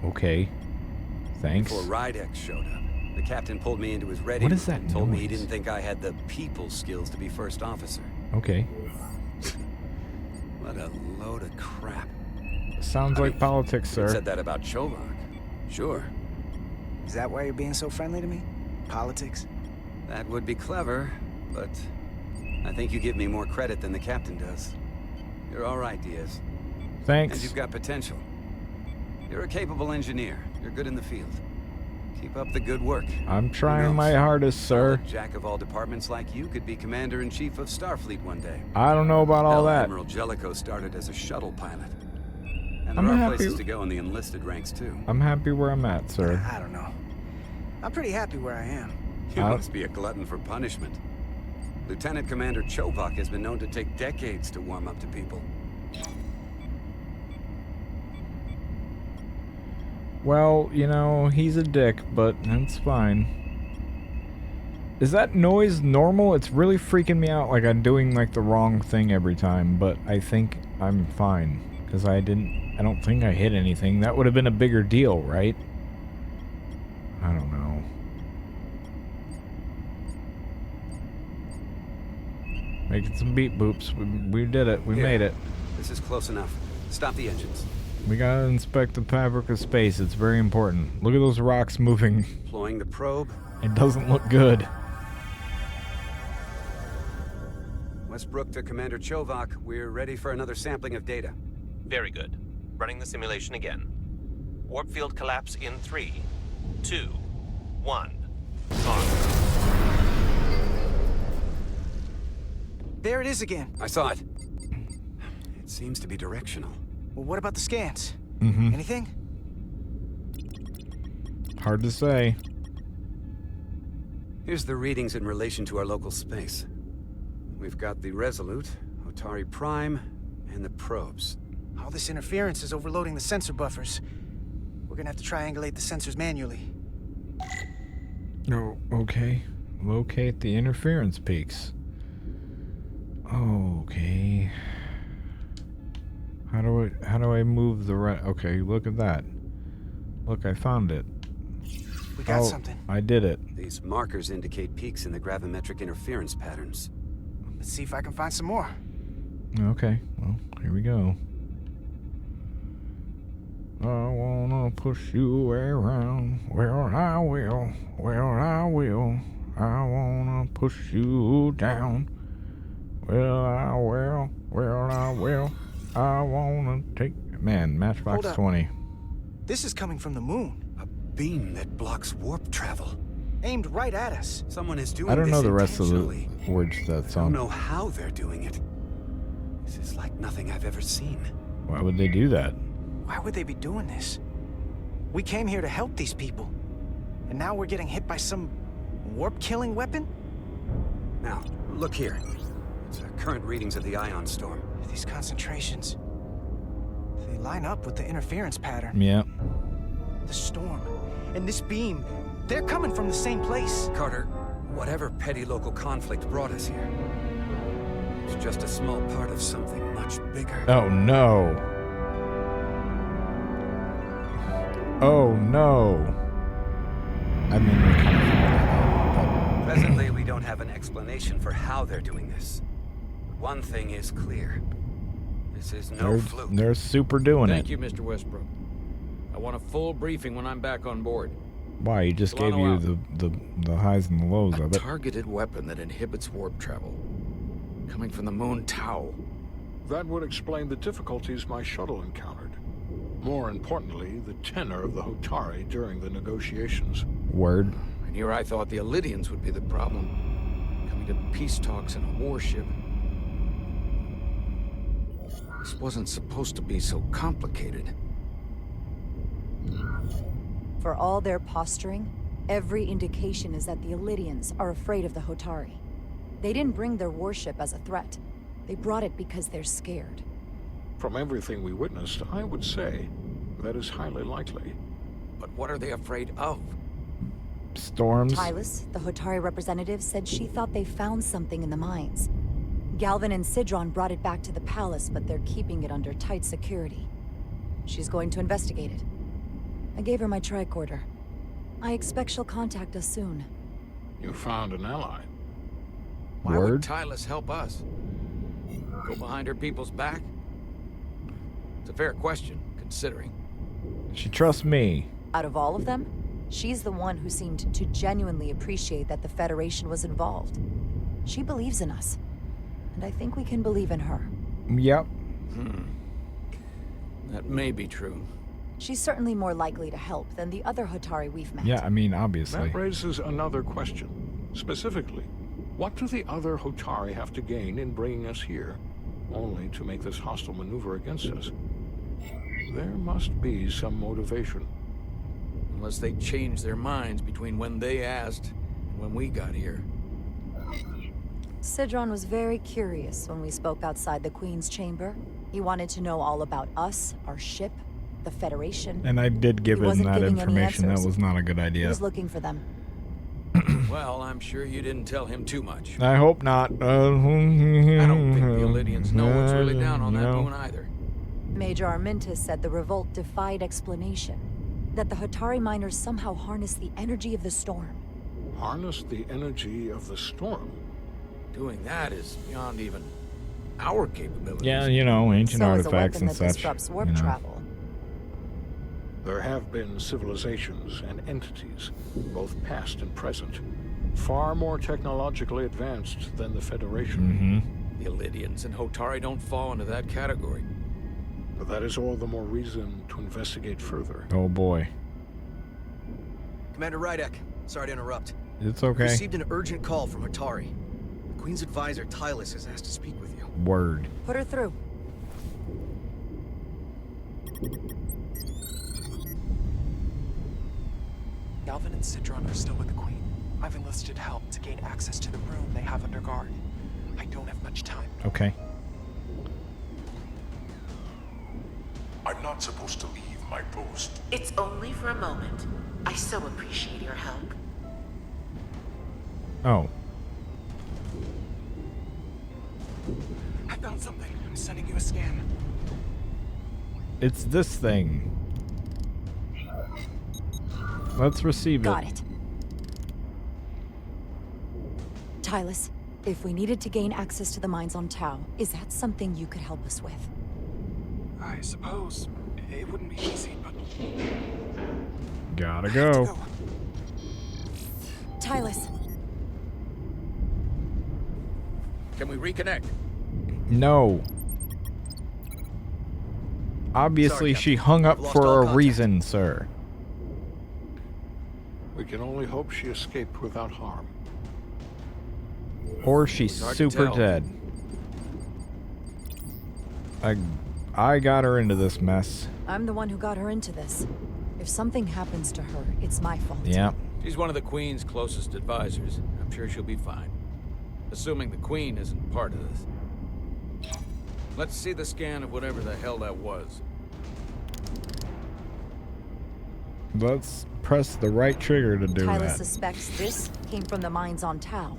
Okay. Thanks. Before Rydex showed up, the captain pulled me into his ready What is room that and told me he noise? didn't think I had the people skills to be first officer. Okay. What a load of crap. Sounds like politics, You sir. said that about Chovak. Sure. Is that why you're being so friendly to me? Politics? That would be clever, but I think you give me more credit than the captain does. You're all right, Diaz. Thanks. And you've got potential. You're a capable engineer. You're good in the field. Keep up the good work. I'm Who trying knows? my hardest, sir. A jack of all departments like you could be commander-in-chief of Starfleet one day. I don't know about all Hell, that. Admiral Jellicoe started as a shuttle pilot. And I'm there are happy- places to go in the enlisted ranks, too. I'm happy where I'm at, sir. I don't know. I'm pretty happy where I am. You must be a glutton for punishment. Lieutenant Commander Chovak has been known to take decades to warm up to people. Well, you know, he's a dick, but that's fine. Is that noise normal? It's really freaking me out, like I'm doing like the wrong thing every time, but I think I'm fine. Because I don't think I hit anything. That would have been a bigger deal, right? I don't know. Making some beep boops. We did it. We Here. made it. This is close enough. Stop the engines. We gotta inspect the fabric of space. It's very important. Look at those rocks moving. Deploying the probe. It doesn't look good. Westbrook to Commander Chovak. We're ready for another sampling of data. Very good. Running the simulation again. Warp field collapse in 3, 2, 1. On. There it is again. I saw it. It seems to be directional. Well, what about the scans? Mm-hmm. Anything? Hard to say. Here's the readings in relation to our local space. We've got the Resolute, Otari Prime, and the probes. All this interference is overloading the sensor buffers. We're gonna have to triangulate the sensors manually. Oh, okay. Locate the interference peaks. Okay. How do I move the okay, look at that. Look, I found it. We got something. I did it. These markers indicate peaks in the gravimetric interference patterns. Let's see if I can find some more. Okay, well, here we go. I wanna push you around. Well, I will. Well, I will. I wanna push you down. Well, I will. Well, I will. I wanna take... Man, Matchbox 20. This is coming from the moon. A beam that blocks warp travel. Aimed right at us. Someone is doing I don't this know the rest of the intentionally. words that's I don't on. know how they're doing it. This is like nothing I've ever seen. Why would they do that? Why would they be doing this? We came here to help these people. And now we're getting hit by some warp-killing weapon? Now, look here. It's the current readings of the ion storm. These concentrations, they line up with the interference pattern. Yeah. The storm and this beam, they're coming from the same place. Carter, whatever petty local conflict brought us here, it's just a small part of something much bigger. Oh, no. Oh, no. I mean, we kind of figured that out, Presently, we don't have an explanation for how they're doing this. One thing is clear. This is no fluke. They're super doing Thank it. you, Mr. Westbrook. I want a full briefing when I'm back on board. Why? He just gave Solano you out. the highs and the lows of it. Targeted weapon that inhibits warp travel. Coming from the moon Tau. That would explain the difficulties my shuttle encountered. More importantly, the tenor of the Hotari during the negotiations. Word. I And here I thought the Illydians would be the problem. Coming to peace talks in a warship. This wasn't supposed to be so complicated. For all their posturing, every indication is that the Illydians are afraid of the Hotari. They didn't bring their warship as a threat. They brought it because they're scared. From everything we witnessed, I would say that is highly likely. But what are they afraid of? Storms. Tylus, the Hotari representative, said she thought they found something in the mines. Galvin and Sidron brought it back to the palace, but they're keeping it under tight security. She's going to investigate it. I gave her my tricorder. I expect she'll contact us soon. You found an ally. Why would Tylus help us? Go behind her people's back? It's a fair question, considering. She trusts me. Out of all of them, she's the one who seemed to genuinely appreciate that the Federation was involved. She believes in us. And I think we can believe in her. Yep. That may be true. She's certainly more likely to help than the other Hotari we've met. Yeah, I mean, obviously. That raises another question. Specifically, what do the other Hotari have to gain in bringing us here, only to make this hostile maneuver against us? There must be some motivation. Unless they changed their minds between when they asked and when we got here. Sidron was very curious when we spoke outside the Queen's chamber. He wanted to know all about us, our ship, the Federation. And I did give him that information. That was not a good idea. He was looking for them. Well, I'm sure you didn't tell him too much. I hope not. I don't think the Illydians know what's really down on that moon either. Major Armintus said the revolt defied explanation. That the Hotari miners somehow harnessed the energy of the storm. Harness the energy of the storm? Doing that is beyond even our capabilities. Yeah, you know, ancient artifacts and that such. Disrupts warp you know. travel. There have been civilizations and entities, both past and present, far more technologically advanced than the Federation. The Illydians and Hotari don't fall into that category. But that is all the more reason to investigate further. Oh boy. Commander Rydek, sorry to interrupt. It's okay. Received an urgent call from Hotari. The Queen's advisor, Tylus, has asked to speak with you. Word. Put her through. Galvin and Sidron are still with the Queen. I've enlisted help to gain access to the room they have under guard. I don't have much time. Okay. I'm not supposed to leave my post. It's only for a moment. I so appreciate your help. Oh. I found something. I'm sending you a scan. It's this thing. Let's receive it. Got it. Tylus, if we needed to gain access to the mines on Tau, is that something you could help us with? I suppose it wouldn't be easy, but... Gotta go. Tylus. Can we reconnect? No. Obviously, she hung up for a reason, sir. We can only hope she escaped without harm. Or she's super dead. I got her into this mess. I'm the one who got her into this. If something happens to her, it's my fault. Yeah. She's one of the Queen's closest advisors. I'm sure she'll be fine. Assuming the Queen isn't part of this. Let's see the scan of whatever the hell that was. Let's press the right trigger to do Tylus that. suspects this came from the mines on Tau.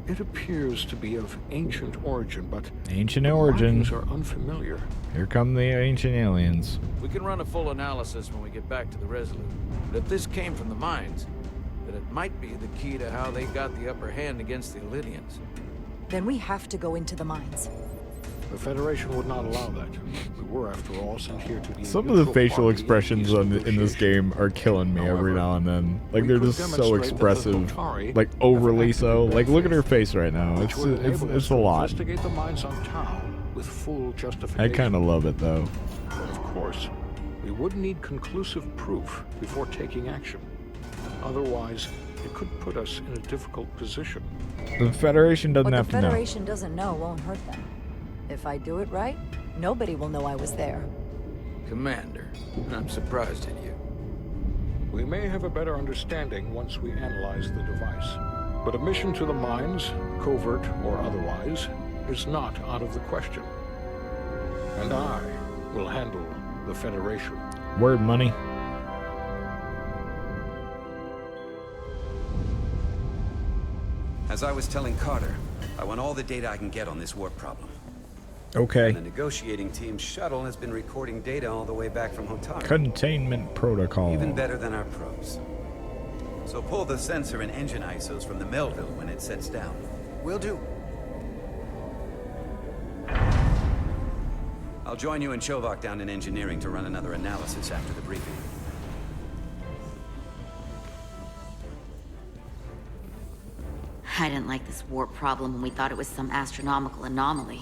It appears to be of ancient origin, but Ancient the origin. markings are unfamiliar. Here come the ancient aliens. We can run a full analysis when we get back to the Resolute. But if this came from the mines, then it might be the key to how they got the upper hand against the Illydians. Then we have to go into the mines. The Federation would not allow that. We were, after all, sent here to be Some of the facial expressions in this game are killing me every now and then. Like, they're just so expressive. Like, overly so. Like, look at her face right now. It's a lot. Investigate the mines on Tau with full justification. I kind of love it, though. But of course, We would need conclusive proof before taking action. Otherwise, it could put us in a difficult position. The Federation doesn't What have the to know. Federation doesn't know won't hurt them. If I do it right, nobody will know I was there. Commander, I'm surprised at you. We may have a better understanding once we analyze the device. But a mission to the mines, covert or otherwise, is not out of the question. And I will handle the Federation. Word money. As I was telling Carter, I want all the data I can get on this warp problem. Okay. And the negotiating team's shuttle has been recording data all the way back from Hotari. Containment protocol. Even better than our probes. So pull the sensor and engine ISOs from the Melville when it sets down. Will do. I'll join you and Chovak down in engineering to run another analysis after the briefing. I didn't like this warp problem when we thought it was some astronomical anomaly.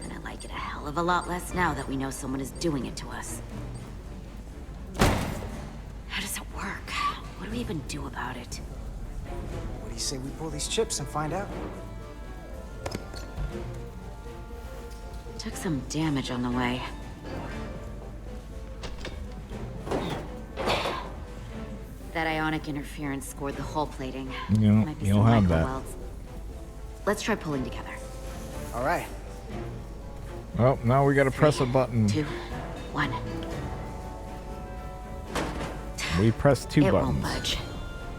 And I like it a hell of a lot less now that we know someone is doing it to us. How does it work? What do we even do about it? What do you say we pull these chips and find out? Took some damage on the way. That ionic interference scored the hull plating. Might be You'll some have that. micro-welds. Let's try pulling together. All right. Well, now we gotta press a button. 2, 1. We pressed two It buttons. won't budge.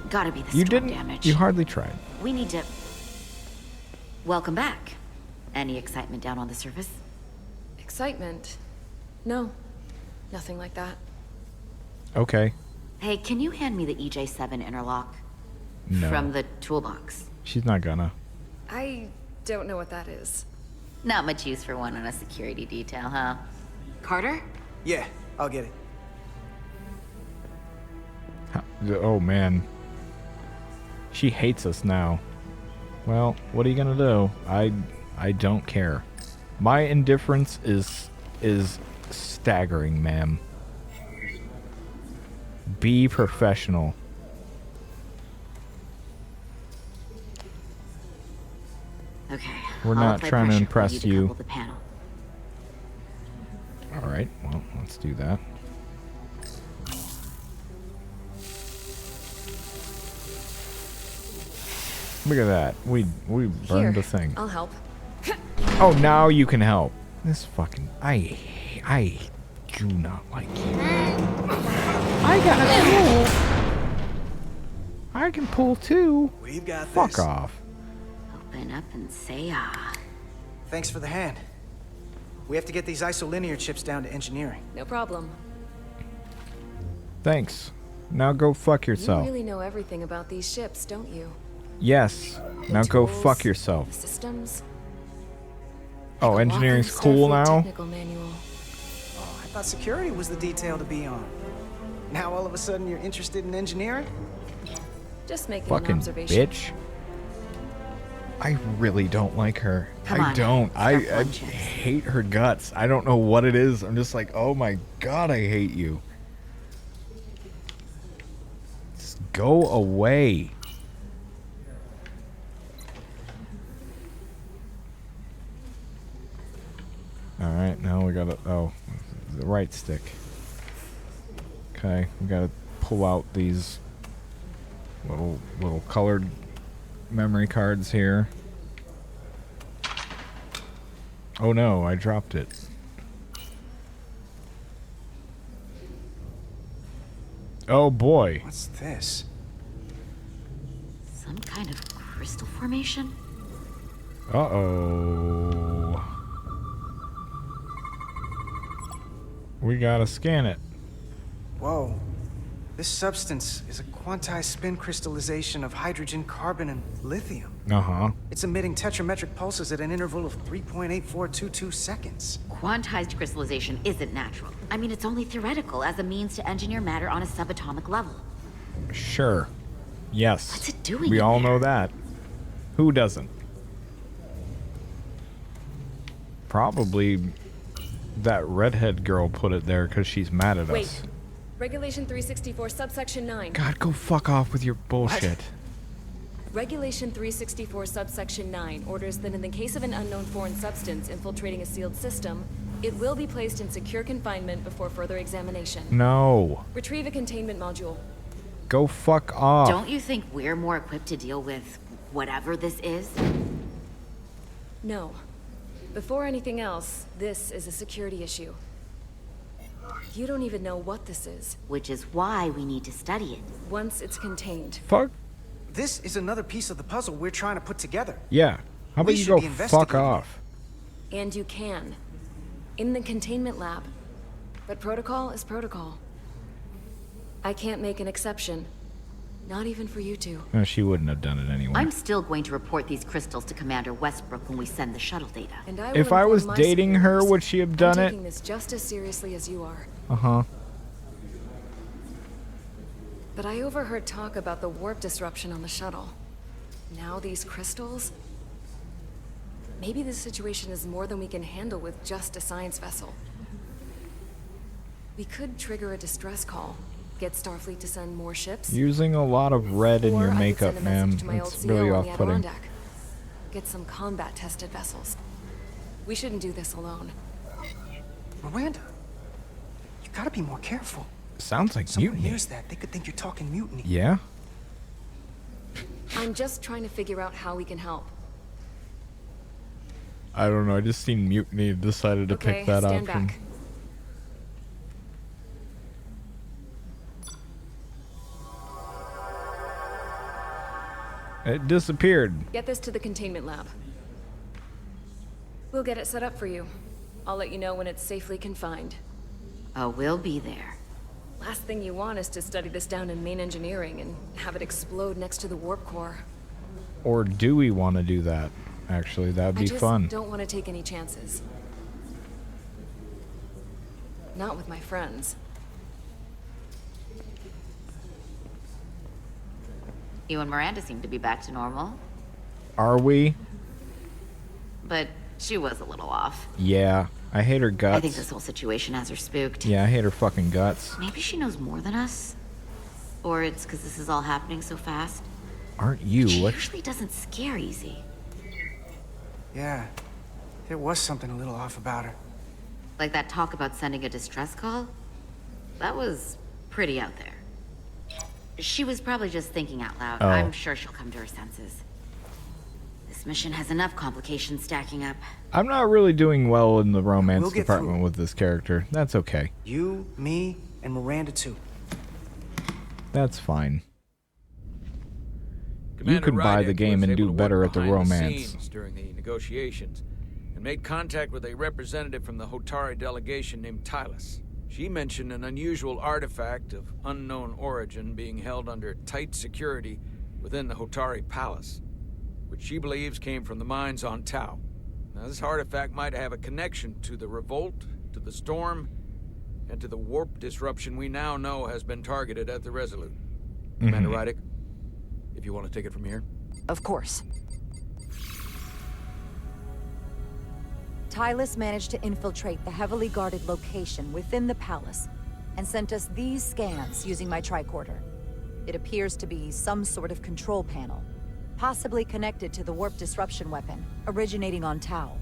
Gotta be the You storm didn't. damage. You hardly tried. We need to... Welcome back. Any excitement down on the surface? Excitement? No. Nothing like that. Okay. Hey, can you hand me the EJ7 interlock? No. From the toolbox. She's not gonna. I don't know what that is. Not much use for one on a security detail, huh? Carter? Yeah, I'll get it. Oh man. She hates us now. Well, what are you gonna do? I don't care. My indifference is staggering, ma'am. Be professional. Okay. We're I'll not apply trying to pressure for impress to you. couple the panel. All right. Well, let's do that. Look at that. We burned Here, the thing. I'll help. Oh, now you can help. This fucking I do not like you. I gotta pull. I can pull too. We've got Fuck this. off. Open up and say ah. Thanks for the hand. We have to get these isolinear chips down to engineering. No problem. Thanks. Now go fuck yourself. You really know everything about these ships, don't you? Yes. The Now go tools, fuck yourself. The systems. Oh, Like a engineering's walking cool Starfleet now? Technical manual. Oh, I thought security was the detail to be on. Now all of a sudden you're interested in engineering? Just making an Fucking observation. bitch. I really don't like her. Come I on, don't. I stop lunching. hate her guts. I don't know what it is. I'm just like, oh my god, I hate you. Just go away. Alright, now we gotta... Oh, the right stick. Okay, we gotta pull out these little colored memory cards here. Oh no, I dropped it. Oh boy. What's this? Some kind of crystal formation? Uh-oh. We gotta scan it. Whoa. This substance is a quantized spin crystallization of hydrogen, carbon, and lithium. Uh-huh. It's emitting tetrametric pulses at an interval of 3.8422 seconds. Quantized crystallization isn't natural. I mean, it's only theoretical as a means to engineer matter on a subatomic level. Sure. Yes. What's it doing We in all there? know that. Who doesn't? Probably that redhead girl put it there because she's mad at Wait. us. Regulation 364, subsection 9. God, go fuck off with your bullshit. Regulation 364, subsection 9 orders that in the case of an unknown foreign substance infiltrating a sealed system, it will be placed in secure confinement before further examination. No. Retrieve a containment module. Go fuck off. Don't you think we're more equipped to deal with whatever this is? No. Before anything else, this is a security issue. You don't even know what this is. Which is why we need to study it. Once it's contained. Fuck. This is another piece of the puzzle we're trying to put together. Yeah. How about We you should go be fuck investigating off? And you can. In the containment lab. But protocol is protocol. I can't make an exception. Not even for you two. No, she wouldn't have done it anyway. I'm still going to report these crystals to Commander Westbrook when we send the shuttle data. And I will If I was inform my dating her, superiors. would she have done I'm it? taking this just as seriously as you are. Uh-huh. But I overheard talk about the warp disruption on the shuttle. Now these crystals? Maybe this situation is more than we can handle with just a science vessel. We could trigger a distress call. Get Starfleet to send more ships. Using a lot of red in Or your I could makeup, send a message man. to my old It's CO really on the off-putting. Adirondack. Get some combat-tested vessels. We shouldn't do this alone. Miranda, you gotta be more careful. Sounds like Someone mutiny. hears that, they could think you're talking mutiny. Yeah? I'm just trying to figure out how we can help. I don't know. I just seen mutiny and decided to Okay, pick that stand option. back. It disappeared. Get this to the containment lab. We'll get it set up for you. I'll let you know when it's safely confined. Oh, we'll be there. Last thing you want is to study this down in main engineering and have it explode next to the warp core. Or do we want to do that? Actually, that'd I be just fun. don't want to take any chances. Not with my friends. You and Miranda seem to be back to normal, Are we? but she was a little off. Yeah. I hate her guts. I think this whole situation has her spooked. Yeah, I hate her fucking guts. Maybe she knows more than us? Or it's because this is all happening so fast? Aren't you? She What? usually doesn't scare easy. Yeah, there was something a little off about her. Like that talk about sending a distress call? That was pretty out there. She was probably just thinking out loud. Oh. I'm sure she'll come to her senses. This mission has enough complications stacking up. I'm not really doing well in the romance We'll get department through. with this character. That's okay. You, me, and Miranda too. That's fine. Commander You could buy Rydick the game was and able do to work better at the behind romance. scenes during the negotiations, and made contact with a representative from the Hotari delegation named Tylus. She mentioned an unusual artifact of unknown origin being held under tight security within the Hotari Palace, which she believes came from the mines on Tau. Now, this artifact might have a connection to the revolt, to the storm, and to the warp disruption we now know has been targeted at the Resolute. Commander Rydick, if you want to take it from here. Of course. Tylus managed to infiltrate the heavily guarded location within the palace and sent us these scans using my tricorder. It appears to be some sort of control panel, possibly connected to the warp disruption weapon originating on Tau.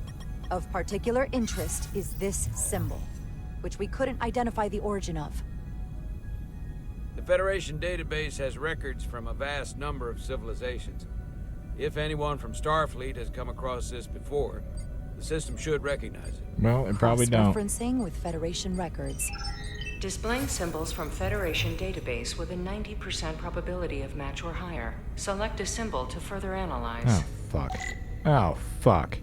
Of particular interest is this symbol, which we couldn't identify the origin of. The Federation database has records from a vast number of civilizations. If anyone from Starfleet has come across this before, the system should recognize it. Well, it probably don't. Cross-referencing with Federation records. Displaying symbols from Federation database with a 90% probability of match or higher. Select a symbol to further analyze. Oh, fuck. Oh, fuck.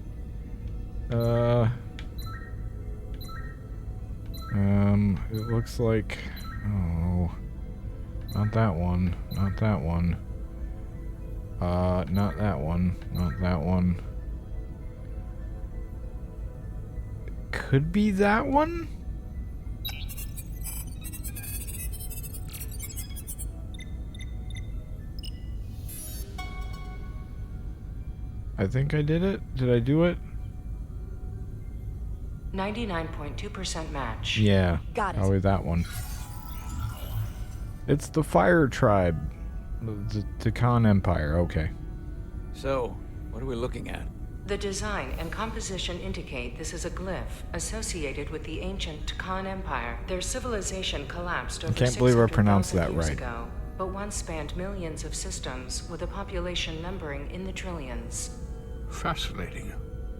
It looks like... Oh... Not that one. Not that one. Not that one. Not that one. Could be that one? I think I did it. Did I do it? 99.2% match. Yeah, Got it. probably that one. It's the Fire Tribe. The Takan Empire, okay. So, what are we looking at? The design and composition indicate this is a glyph associated with the ancient Takan Empire. Their civilization collapsed over can't believe I pronounced 600,000 that years right. ago, but once spanned millions of systems with a population numbering in the trillions. Fascinating.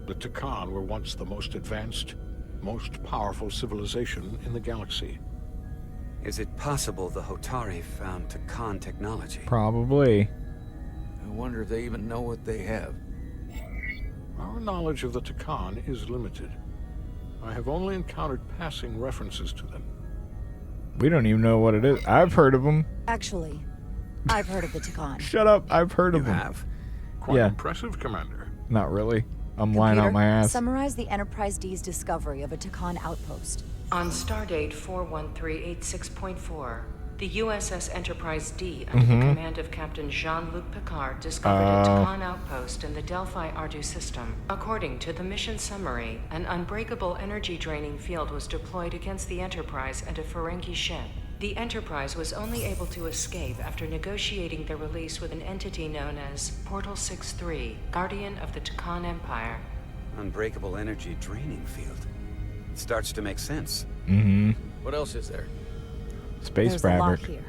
The Takan were once the most advanced, most powerful civilization in the galaxy. Is it possible the Hotari found Takan technology? Probably. I wonder if they even know what they have. Our knowledge of the Takan is limited. I have only encountered passing references to them. We don't even know what it is. I've heard of them. Actually, I've heard of the Takan. Shut up. I've heard of them. Have? Quite impressive, Commander. Not really. I'm lying out my ass. Summarize the Enterprise D's discovery of a Takan outpost. On stardate 41386.4, the USS Enterprise D, under the command of Captain Jean-Luc Picard, discovered a Takan outpost in the Delphi Ardu system. According to the mission summary, an unbreakable energy-draining field was deployed against the Enterprise and a Ferengi ship. The Enterprise was only able to escape after negotiating their release with an entity known as Portal 6-3, Guardian of the Takan Empire. Unbreakable energy draining field. It starts to make sense. What else is there? Space There's fabric. a lot here.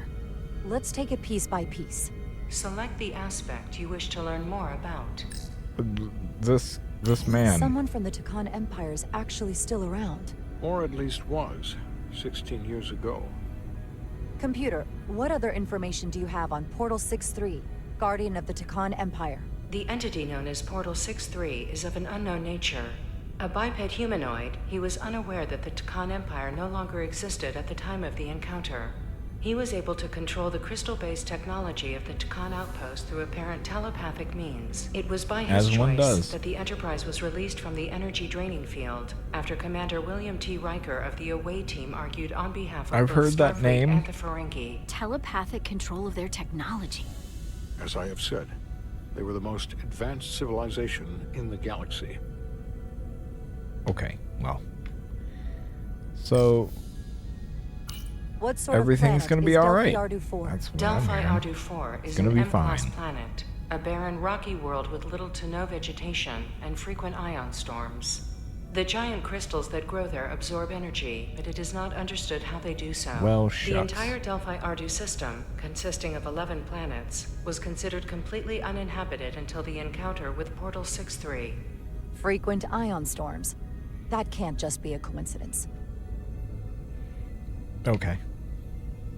Let's take it piece by piece. Select the aspect you wish to learn more about. This man. Someone from the Takan Empire is actually still around. Or at least was, 16 years ago. Computer, what other information do you have on Portal 6-3, Guardian of the Takan Empire? The entity known as Portal 6-3 is of an unknown nature. A biped humanoid, he was unaware that the Takan Empire no longer existed at the time of the encounter. He was able to control the crystal-based technology of the Takan outpost through apparent telepathic means. It was by his choice that the Enterprise was released from the energy draining field, after Commander William T. Riker of the Away Team argued on behalf of both heard that Starfleet name. and the Ferengi. Telepathic control of their technology. As I have said, they were the most advanced civilization in the galaxy. Okay, well. So What sort everything's of gonna planet be is all right. Delphi Ardu 4? That's what Delphi I'm hearing. Ardu 4 is It's gonna an be M-class fine. planet, a barren rocky world with little to no vegetation and frequent ion storms. The giant crystals that grow there absorb energy, but it is not understood how they do so. Well, the shucks. entire Delphi Ardu system, consisting of 11 planets, was considered completely uninhabited until the encounter with Portal 6-3. Frequent ion storms. That can't just be a coincidence. Okay.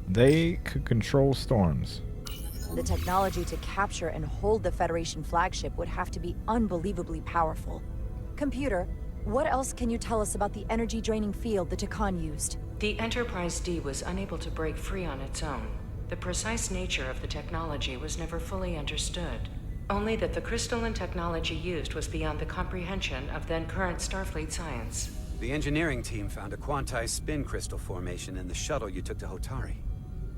They could control storms. The technology to capture and hold the Federation flagship would have to be unbelievably powerful. Computer, what else can you tell us about the energy-draining field the Takan used? The Enterprise D was unable to break free on its own. The precise nature of the technology was never fully understood. Only that the crystalline technology used was beyond the comprehension of then-current Starfleet science. The engineering team found a quantized spin crystal formation in the shuttle you took to Hotari.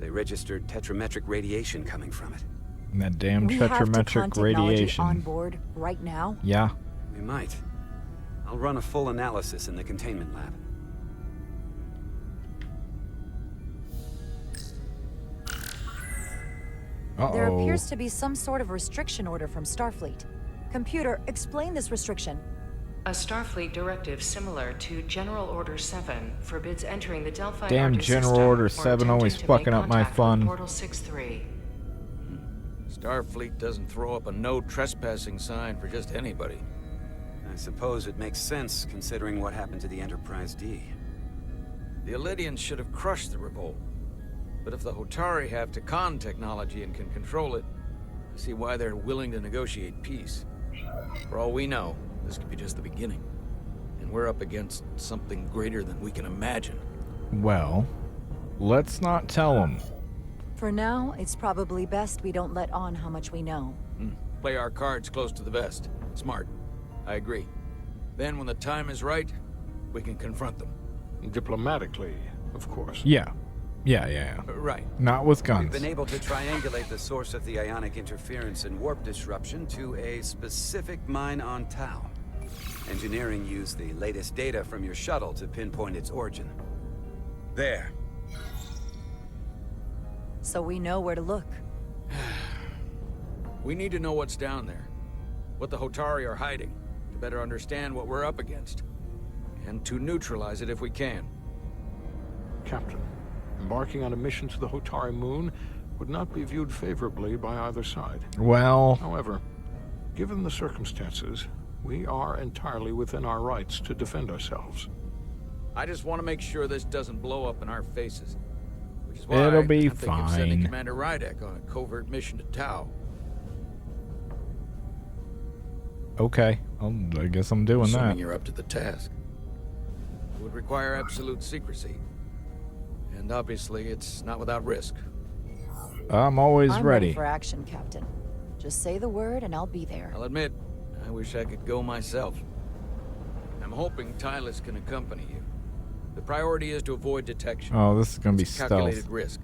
They registered tetrametric radiation coming from it. And that damn We have Takan tetrametric technology radiation. on board right now? Yeah. We might. I'll run a full analysis in the containment lab. There appears to be some sort of restriction order from Starfleet. Computer, explain this restriction. A Starfleet directive similar to General Order 7 forbids entering the Delphi Damn Ardu General system Order or 7 always attempting to make fucking up my contact with fun. Portal 6-3. Starfleet doesn't throw up a no trespassing sign for just anybody. I suppose it makes sense considering what happened to the Enterprise D. The Elydians should have crushed the revolt. But if the Hotari have Takan technology and can control it, I see why they're willing to negotiate peace. For all we know, this could be just the beginning. And we're up against something greater than we can imagine. Well, let's not tell them. For now, it's probably best we don't let on how much we know. Play our cards close to the vest. Smart. I agree. Then when the time is right, we can confront them. Diplomatically, of course. Yeah. Yeah. Right. Not with guns. We've been able to triangulate the source of the ionic interference and warp disruption to a specific mine on Tau. Engineering used the latest data from your shuttle to pinpoint its origin. There. So we know where to look. We need to know what's down there. What the Hotari are hiding, to better understand what we're up against. And to neutralize it if we can. Captain, embarking on a mission to the Hotari moon would not be viewed favorably by either side. Well... However, given the circumstances, we are entirely within our rights to defend ourselves. I just want to make sure this doesn't blow up in our faces. Which is why It'll be I'm thinking of sending fine. Commander Rydek on a covert mission to Tau. Okay, I guess I'm doing Assuming that. you're up to the task. It would require absolute secrecy. And obviously, it's not without risk. I'm always I'm ready. ready for action, Captain. Just say the word and I'll be there. I'll admit, I wish I could go myself. I'm hoping Tylus can accompany you. The priority is to avoid detection. Oh, this is gonna be It's a calculated stealth. risk.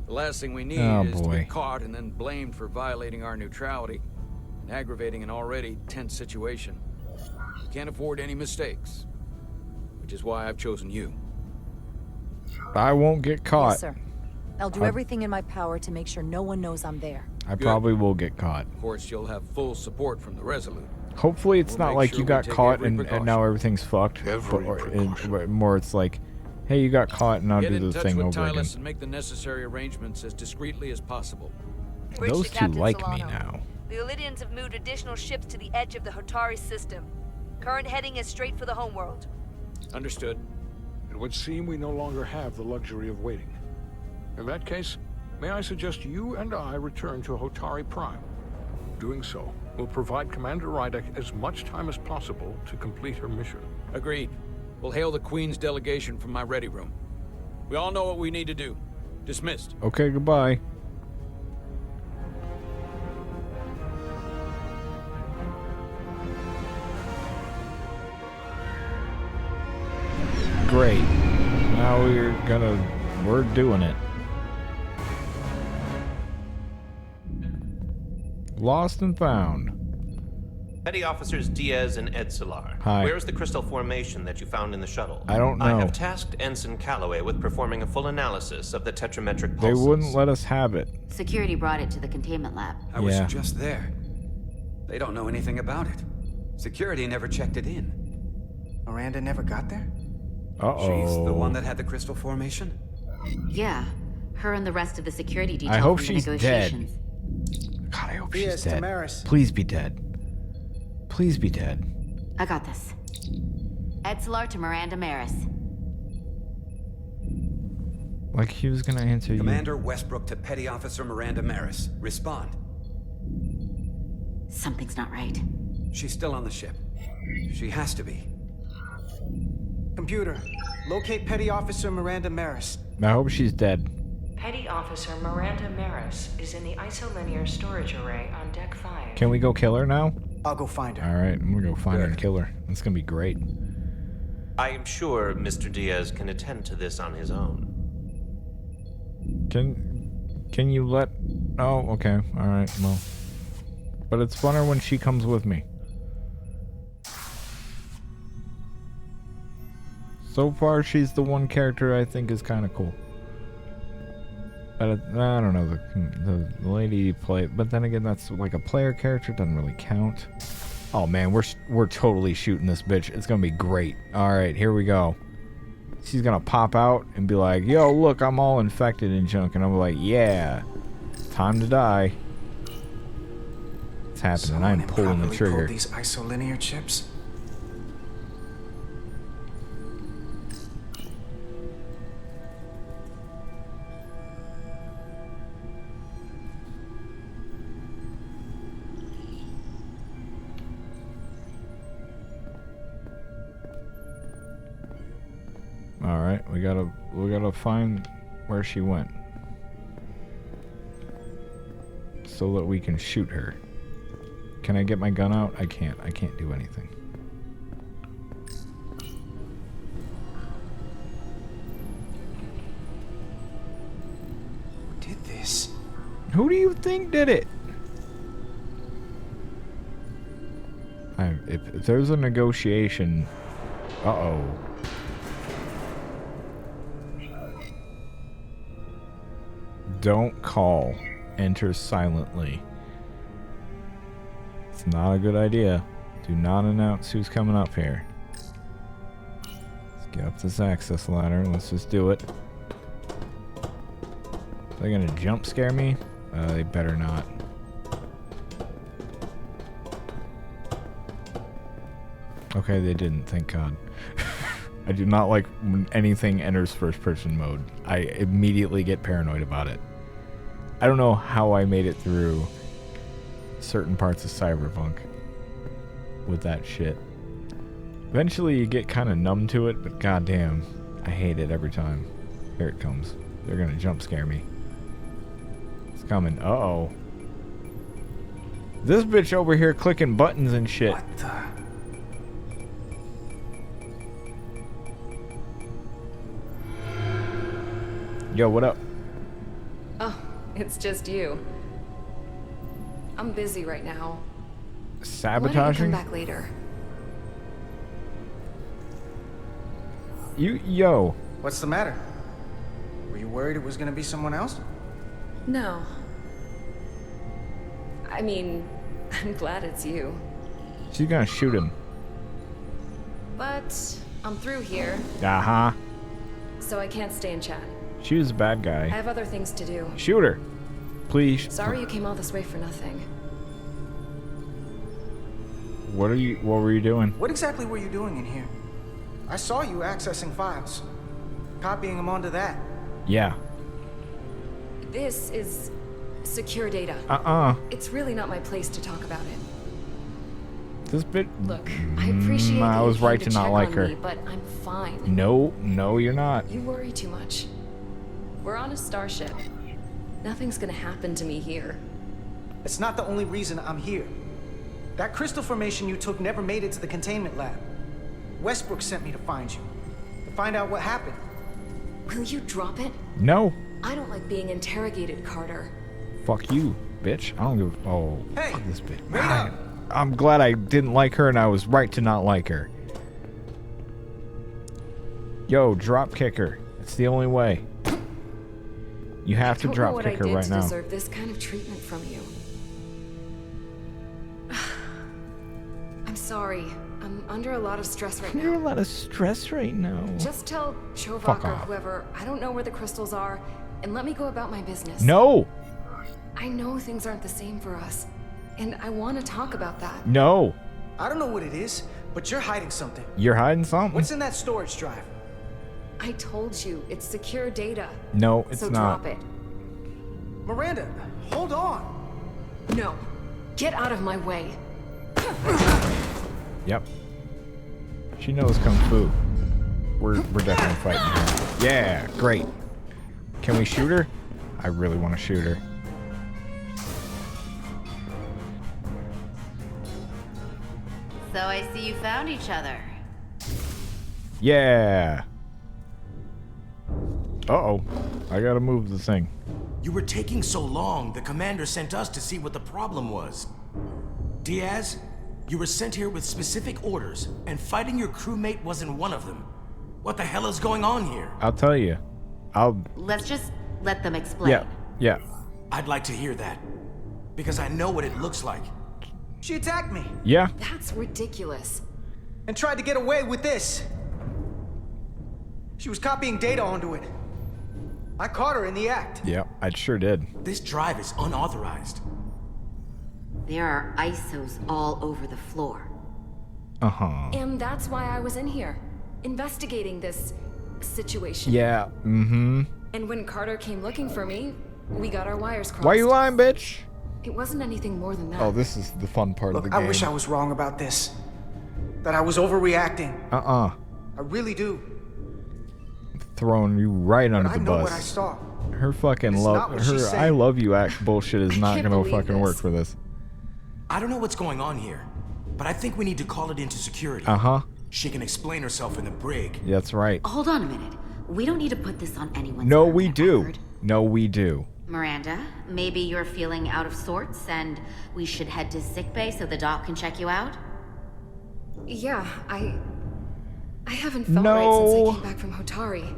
The last thing we need Oh, is to boy. get caught and then blamed for violating our neutrality and aggravating an already tense situation. We can't afford any mistakes, which is why I've chosen you. I won't get caught. Yes, sir. I'll do I- everything in my power to make sure no one knows I'm there. I Good. probably will get caught. Of course, you'll have full support from the Resolute. Hopefully it's We'll not make like sure you we got take caught every and precaution. now everything's fucked. But more it's like, hey, you got caught and now Get do in the touch thing with over again. Tylus and make the necessary arrangements as discreetly as possible. Those two like me now. The Illidians have moved additional ships to the edge of the Hotari system. Current heading is straight for the homeworld. Understood. It would seem we no longer have the luxury of waiting. In that case, may I suggest you and I return to Hotari Prime. Doing so will provide Commander Rydek as much time as possible to complete her mission. Agreed. We'll hail the Queen's delegation from my ready room. We all know what we need to do. Dismissed. Okay, goodbye. Great. Now we're doing it. Lost and found. Petty Officers Diaz and Edsolar. Hi. Where is the crystal formation that you found in the shuttle? I don't I know. have tasked Ensign Calloway with performing a full analysis of the tetrametric They pulses. wouldn't let us have it. Security brought it to the containment lab. I was Yeah. just there. They don't know anything about it. Security never checked it in. Miranda never got there? Uh-oh. She's the one that had the crystal formation? Yeah, her and the rest of the security detail I hope from the she's dead. negotiations. God, I hope Diaz, she's dead. Damaris. Please be dead. Please be dead. I got this. Edsolar to Miranda Maris. Like he was gonna answer Commander Westbrook to Petty Officer Miranda Maris. Respond. Something's not right. She's still on the ship. She has to be. Computer, locate Petty Officer Miranda Maris. you. I hope she's dead. Petty Officer Miranda Maris is in the isolinear storage array on Deck 5. Can we go kill her now? I'll go find her. All right, I'm gonna go find her and kill her. That's gonna be great. I am sure Mr. Diaz can attend to this on his own. Can you let? Oh, okay. All right. Well, but it's funner when she comes with me. So far, she's the one character I think is kind of cool. But I don't know, the lady you play. But then again, that's like a player character, doesn't really count. Oh man, we're totally shooting this bitch. It's gonna be great. All right, here we go. She's gonna pop out and be like, "Yo, look, I'm all infected and junk," and I'm like, "Yeah, time to die." It's happening. Someone I'm pulling the improperly trigger. pulled these isolinear chips. All right, we gotta find where she went, so that we can shoot her. Can I get my gun out? I can't. I can't do anything. Who did this? Who do you think did it? if there's a negotiation... Uh-oh. Don't call. Enter silently. It's not a good idea. Do not announce who's coming up here. Let's get up this access ladder. Let's just do it. Are they gonna jump scare me? They better not. Okay, they didn't, thank God. I do not like when anything enters first-person mode. I immediately get paranoid about it. I don't know how I made it through certain parts of Cyberpunk with that shit. Eventually you get kind of numb to it, but goddamn, I hate it every time. Here it comes. They're gonna jump scare me. It's coming. Uh-oh. This bitch over here clicking buttons and shit. What the? Yo, what up? Oh, it's just you. I'm busy right now. Sabotaging? Why don't you come back later? Yo. What's the matter? Were you worried it was gonna be someone else? No. I mean, I'm glad it's you. She's gonna shoot him. But I'm through here. Uh-huh. So I can't stay and chat. She was a bad I guy. have other things to do. Shoot her. Please. Sorry you came all this way for nothing. What were you doing? What exactly were you doing in here? I saw you accessing files. Copying them onto that. Yeah. This is secure data. It's really not my place to talk about it. This bit. Look, I appreciate I that was you right came to not check like on her. me, but I'm fine. No, you're not. You worry too much. We're on a starship. Nothing's gonna happen to me here. It's not the only reason I'm here. That crystal formation you took never made it to the containment lab. Westbrook sent me to find you. To find out what happened. Will you drop it? No. I don't like being interrogated, Carter. Fuck you, bitch. I don't give. Oh, hey, fuck this bitch. wait up. I'm glad I didn't like her, and I was right to not like her. Yo, drop kick her. It's the only way. You have to drop kick her right now. I deserve this kind of treatment from you. I'm sorry. I'm under a lot of stress right now. You're a lot of stress right now. Just tell Fuck Shovak or off. whoever I don't know where the crystals are, and let me go about my business. No. I know things aren't the same for us, and I want to talk about that. No. I don't know what it is, but you're hiding something. You're hiding something. What's in that storage drive? I told you, it's secure data. No, it's so not. drop it. Miranda, hold on. No. Get out of my way. Yep. She knows kung fu. We're definitely fighting her. Yeah, great. Can we shoot her? I really want to shoot her. So I see you found each other. Yeah. Uh-oh. I gotta move the thing. You were taking so long, the commander sent us to see what the problem was. Diaz, you were sent here with specific orders, and fighting your crewmate wasn't one of them. What the hell is going on here? I'll tell you. Let's just let them explain. Yeah. I'd like to hear that. Because I know what it looks like. She attacked me. Yeah. That's ridiculous. And tried to get away with this. She was copying data onto it. I caught her in the act. Yeah, I sure did. This drive is unauthorized. There are ISOs all over the floor. Uh-huh. And that's why I was in here, investigating this situation. Yeah, mm-hmm. And when Carter came looking for me, we got our wires crossed. Why you lying, bitch? It wasn't anything more than that. Oh, this is the fun part of the Look, game. I wish I was wrong about this. That I was overreacting. Uh-uh. I really do. Throwing you right under But the I know bus. what I saw. Her fucking It's not what she her said. I love you act bullshit is not can't gonna believe fucking this. work for this. I don't know what's going on here, but I think we need to call it into security. Uh-huh. She can explain herself in the brig. That's right. Hold on a minute. We don't need to put this on anyone's No, we do. No, we do. Miranda, maybe you're feeling out of sorts and we should head to sickbay so the doc can check you out? Yeah, I haven't felt right since I came back from Hotari.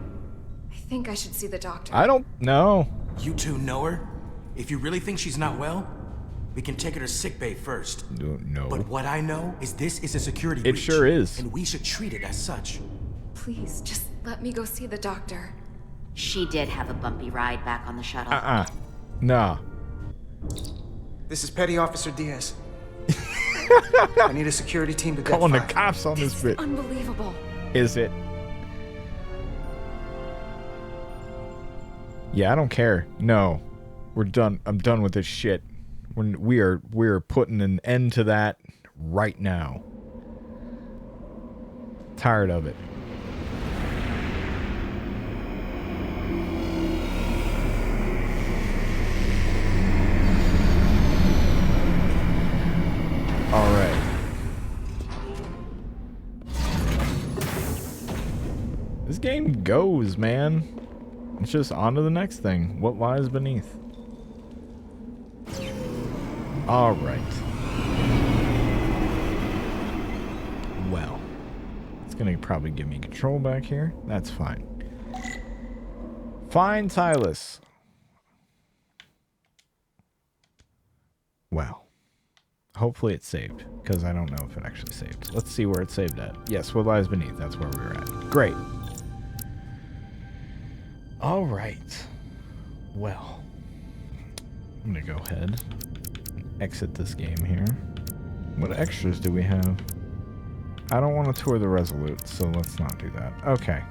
I think I should see the doctor. I don't know. You two know her? If you really think she's not well, we can take her to sickbay first. No. But what I know is this is a security It breach. sure is. And we should treat it as such. Please, just let me go see the doctor. She did have a bumpy ride back on the shuttle. Nah. This is Petty Officer Diaz. I need a security team to Calling the Death 5. cops on this bit. Unbelievable. Is it? Yeah, I don't care. No. We're done. I'm done with this shit. We're putting an end to that right now. Tired of it. All right. This game goes, man. It's just on to the next thing. What lies beneath? All right. Well, it's gonna probably give me control back here. That's fine. Find Silas. Well. Hopefully it's saved, because I don't know if it actually saved. Let's see where it's saved at. Yes, what lies beneath. That's where we were at. Great. All right. Well, I'm going to go ahead and exit this game here. What extras do we have? I don't want to tour the Resolute, so let's not do that. Okay.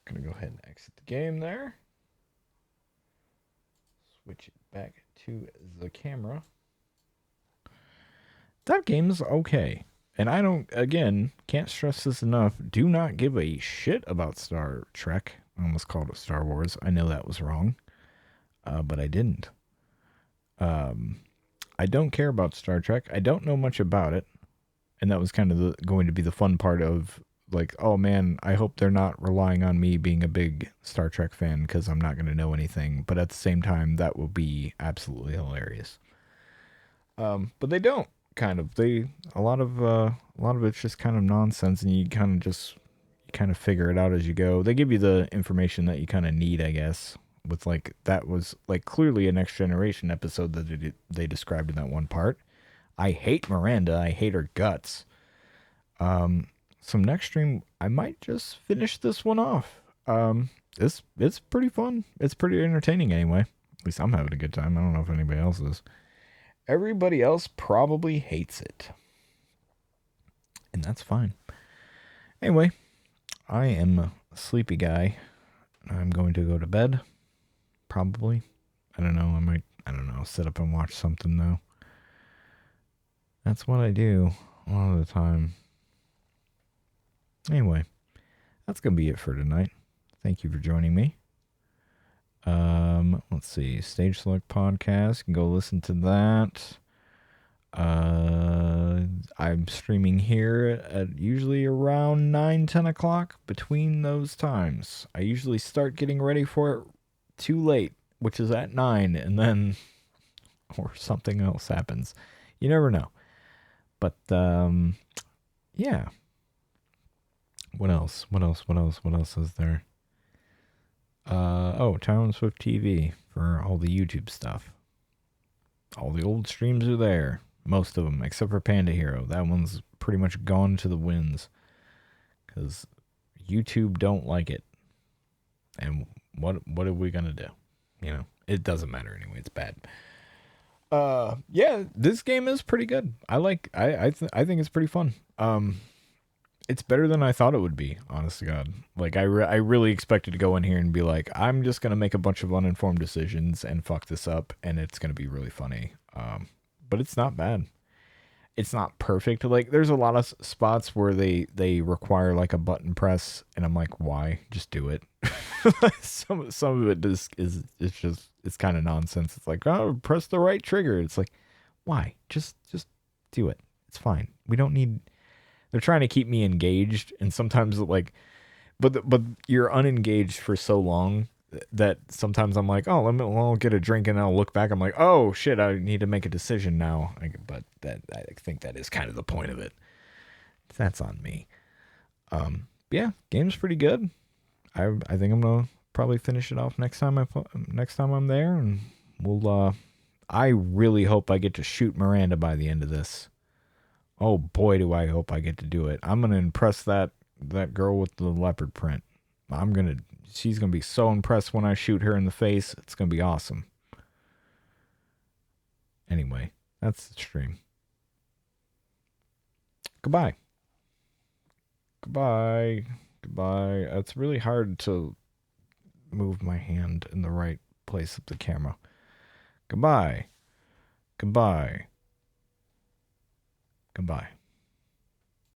Going to go ahead and exit the game there. Switch it back to the camera. That game's okay. And I can't stress this enough, do not give a shit about Star Trek. I almost called it Star Wars. I know that was wrong. But I didn't. I don't care about Star Trek. I don't know much about it. And that was kind of going to be the fun part of, like, oh man, I hope they're not relying on me being a big Star Trek fan because I'm not going to know anything. But at the same time, that will be absolutely hilarious. But they don't. Kind of, a lot of it's just kind of nonsense, and you kind of figure it out as you go. They give you the information that you kind of need, I guess. With that was clearly a Next Generation episode that they described in that one part. I hate Miranda. I hate her guts. Some next stream, I might just finish this one off. It's pretty fun. It's pretty entertaining anyway. At least I'm having a good time. I don't know if anybody else is. Everybody else probably hates it. And that's fine. Anyway, I am a sleepy guy. I'm going to go to bed. Probably. I don't know. Sit up and watch something though. That's what I do a lot of the time. Anyway, that's going to be it for tonight. Thank you for joining me. Let's see, Stage Select Podcast, you can go listen to that. I'm streaming here at usually around 9-10 o'clock. Between those times, I usually start getting ready for it too late, which is at 9, and then or something else happens. You never know. But yeah. What else is there? Town Swift TV for all the YouTube stuff. All the old streams are there. Most of them, except for Panda Hero. That one's pretty much gone to the winds. Because YouTube don't like it. And what are we going to do? You know, it doesn't matter anyway. It's bad. Yeah, this game is pretty good. I think it's pretty fun. It's better than I thought it would be, honest to God. Like, I really expected to go in here and be like, I'm just going to make a bunch of uninformed decisions and fuck this up, and it's going to be really funny. But it's not bad. It's not perfect. Like, there's a lot of spots where they require, like, a button press, and I'm like, why? Just do it. some of it it's kind of nonsense. It's like, oh, press the right trigger. It's like, why? Just do it. It's fine. We don't need... They're trying to keep me engaged, and sometimes but you're unengaged for so long that sometimes I'm like, oh, I'll get a drink and I'll look back. I'm like, oh shit, I need to make a decision now. But I think that is kind of the point of it. That's on me. Yeah, game's pretty good. I think I'm gonna probably finish it off next time I'm there, and we'll. I really hope I get to shoot Miranda by the end of this. Oh boy, do I hope I get to do it. I'm gonna impress that girl with the leopard print. She's gonna be so impressed when I shoot her in the face. It's gonna be awesome. Anyway, that's the stream. Goodbye. Goodbye. Goodbye. It's really hard to move my hand in the right place of the camera. Goodbye. Goodbye. Goodbye.